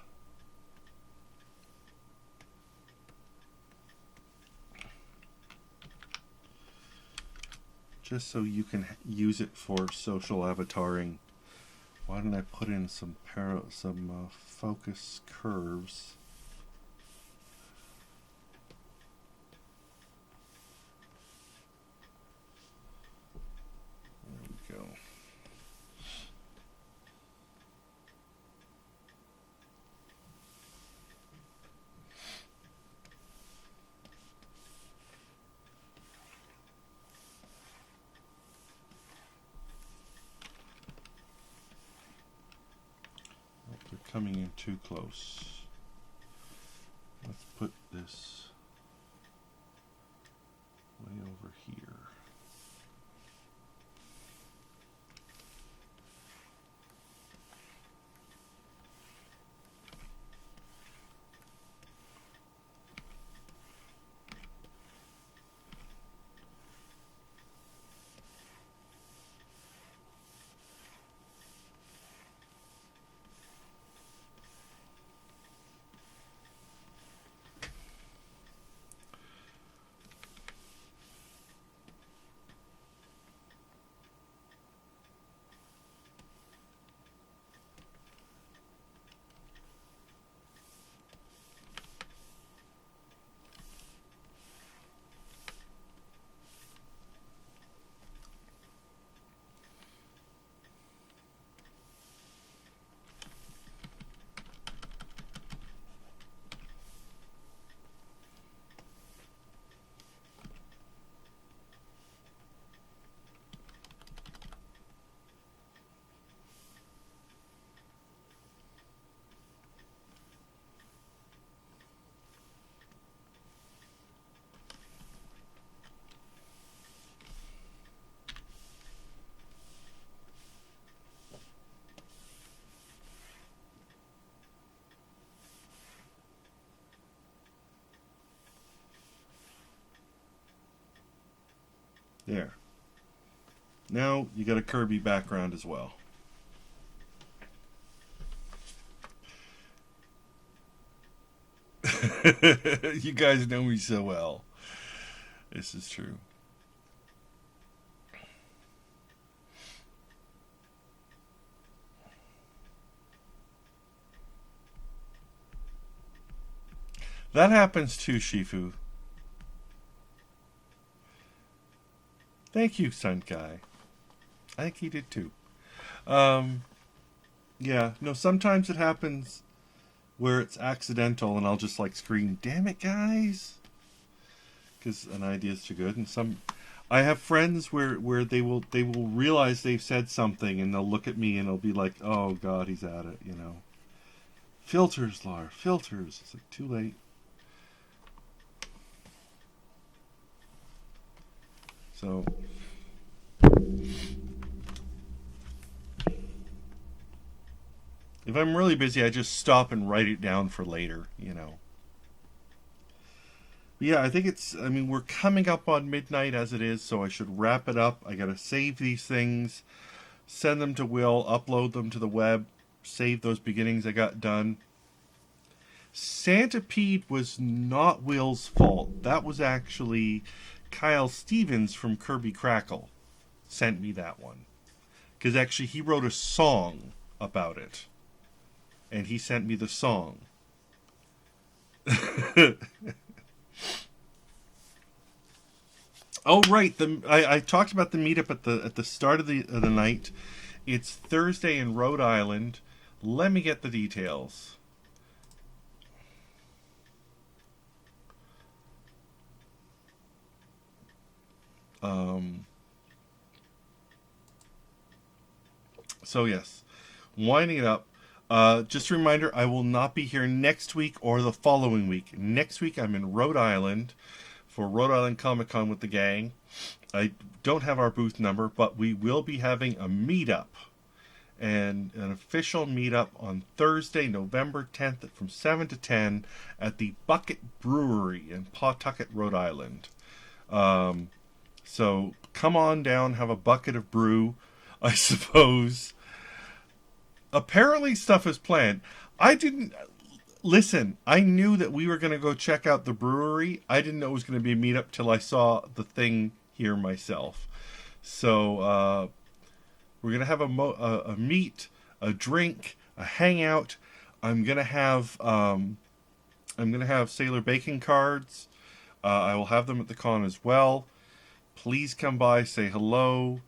just so you can use it for social avataring. Why don't I put in some focus curves? coming in too close. Let's put this way over here. There. Now you got a Kirby background as well. You guys know me so well. This is true. That happens too, Shifu. Thank you, Sun Guy. I think he did too. Yeah, no, sometimes it happens where it's accidental and I'll just like scream, "Damn it, guys!" Because an idea is too good. And I have friends where they will realize they've said something and they'll look at me and they'll be like, "Oh God, he's at it," you know. Filters, Lar, filters. It's like too late. So if I'm really busy, I just stop and write it down for later, you know. But yeah, I think we're coming up on midnight as it is, so I should wrap it up. I gotta save these things, send them to Will, upload them to the web, save those beginnings I got done. Centipede was not Will's fault. That was actually Kyle Stevens from Kirby Crackle sent me that one. Because actually he wrote a song about it. And he sent me the song. Oh, right. I talked about the meetup at the start of the night. It's Thursday in Rhode Island. Let me get the details. So yes, winding it up. Just a reminder, I will not be here next week or the following week. Next week I'm in Rhode Island for Rhode Island Comic Con with the gang. I don't have our booth number, but we will be having a meetup. And an official meetup on Thursday, November 10th from 7 to 10 at the Bucket Brewery in Pawtucket, Rhode Island. So come on down, have a bucket of brew, I suppose. Apparently stuff is planned. I didn't... Listen, I knew that we were going to go check out the brewery. I didn't know it was going to be a meetup till I saw the thing here myself. So, we're going to have a meet, a drink, a hangout. I'm going to have Sailor Bacon cards. I will have them at the con as well. Please come by, say hello.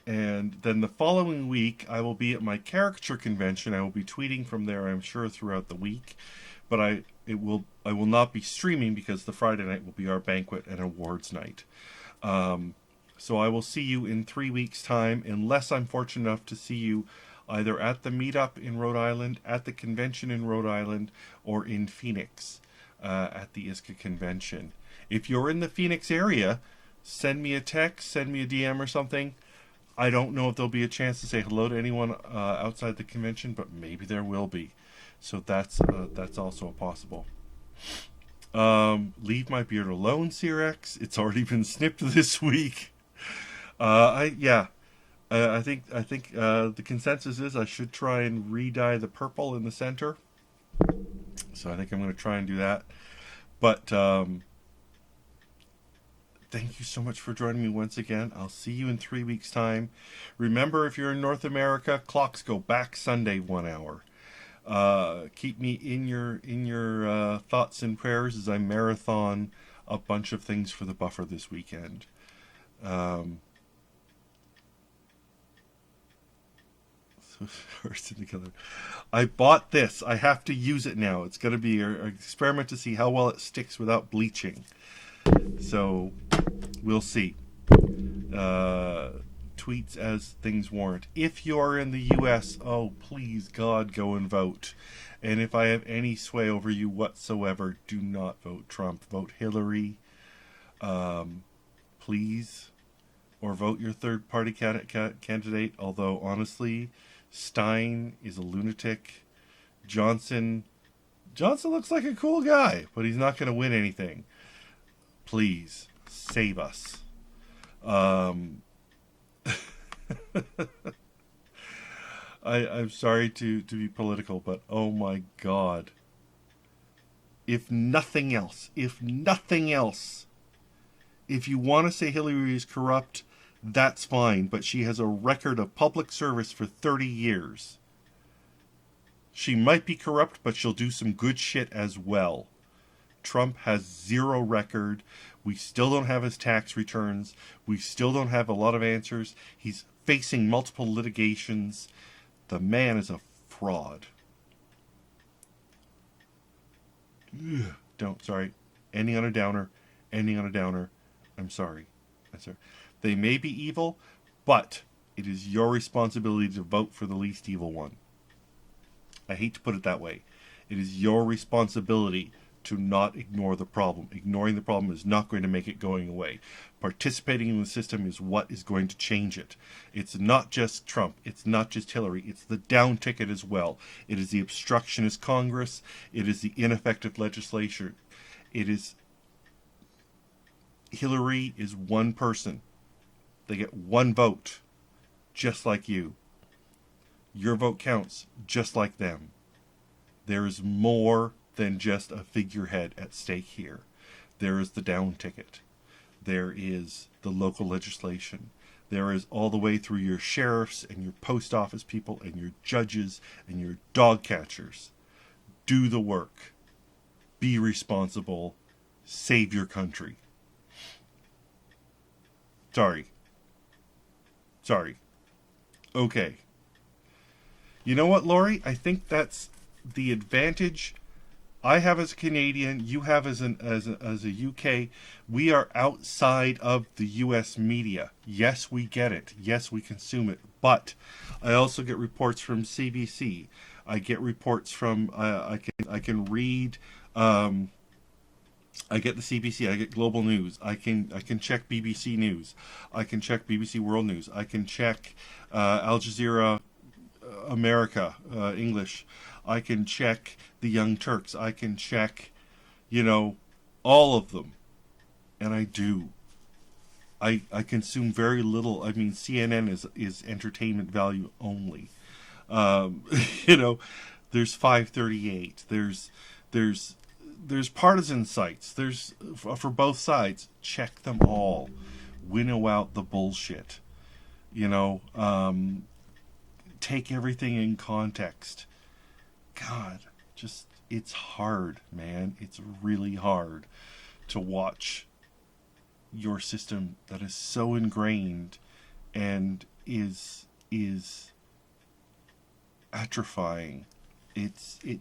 And then the following week, I will be at my caricature convention. I will be tweeting from there, I'm sure, throughout the week. But I will not be streaming because the Friday night will be our banquet and awards night. So I will see you in 3 weeks' time, unless I'm fortunate enough to see you either at the meetup in Rhode Island, at the convention in Rhode Island, or in Phoenix at the ISCA convention. If you're in the Phoenix area, send me a text, send me a DM or something. I don't know if there'll be a chance to say hello to anyone outside the convention, but maybe there will be. So that's also a possible. Leave my beard alone, Cyrex. It's already been snipped this week. I think the consensus is I should try and re-dye the purple in the center. So I think I'm going to try and do that. But thank you so much for joining me once again. I'll see you in 3 weeks' time. Remember, if you're in North America, clocks go back Sunday 1 hour. Keep me in your thoughts and prayers as I marathon a bunch of things for the buffer this weekend. I bought this. I have to use it now. It's going to be an experiment to see how well it sticks without bleaching. So we'll see. Tweets as things warrant. If you're in the U.S., oh, please, God, go and vote. And if I have any sway over you whatsoever, do not vote Trump. Vote Hillary, please. Or vote your third-party candidate. Although, honestly, Stein is a lunatic. Johnson looks like a cool guy, but he's not going to win anything. Please, save us. I'm sorry to be political, but oh my God. If nothing else, if you want to say Hillary is corrupt, that's fine, but she has a record of public service for 30 years. She might be corrupt, but she'll do some good shit as well. Trump has zero record. We still don't have his tax returns. We still don't have a lot of answers. He's facing multiple litigations. The man is a fraud. Ending on a downer. I'm sorry. They may be evil, but it is your responsibility to vote for the least evil one. I hate to put it that way. It is your responsibility to not ignore the problem. Ignoring the problem is not going to make it going away. Participating in the system is what is going to change it. It's not just Trump. It's not just Hillary. It's the down ticket as well. It is the obstructionist Congress. It is the ineffective legislature. It is... Hillary is one person. They get one vote, just like you. Your vote counts, just like them. There is more than just a figurehead at stake here. There is the down ticket. There is the local legislation. There is all the way through your sheriffs and your post office people and your judges and your dog catchers. Do the work. Be responsible. Save your country. Sorry. Okay. You know what, Lori? I think that's the advantage I have as a Canadian, you have as a UK. We are outside of the US media. Yes, we get it. Yes, we consume it. But I also get reports from CBC. I get reports from I can read. I get the CBC. I get Global News. I can check BBC News. I can check BBC World News. I can check Al Jazeera America English. I can check the Young Turks. I can check, all of them. And I do. I consume very little. I mean, CNN is entertainment value only. There's 538. There's partisan sites. There's for both sides. Check them all. Winnow out the bullshit. Take everything in context. God, it's hard, man. It's really hard to watch your system that is so ingrained and is atrophying. It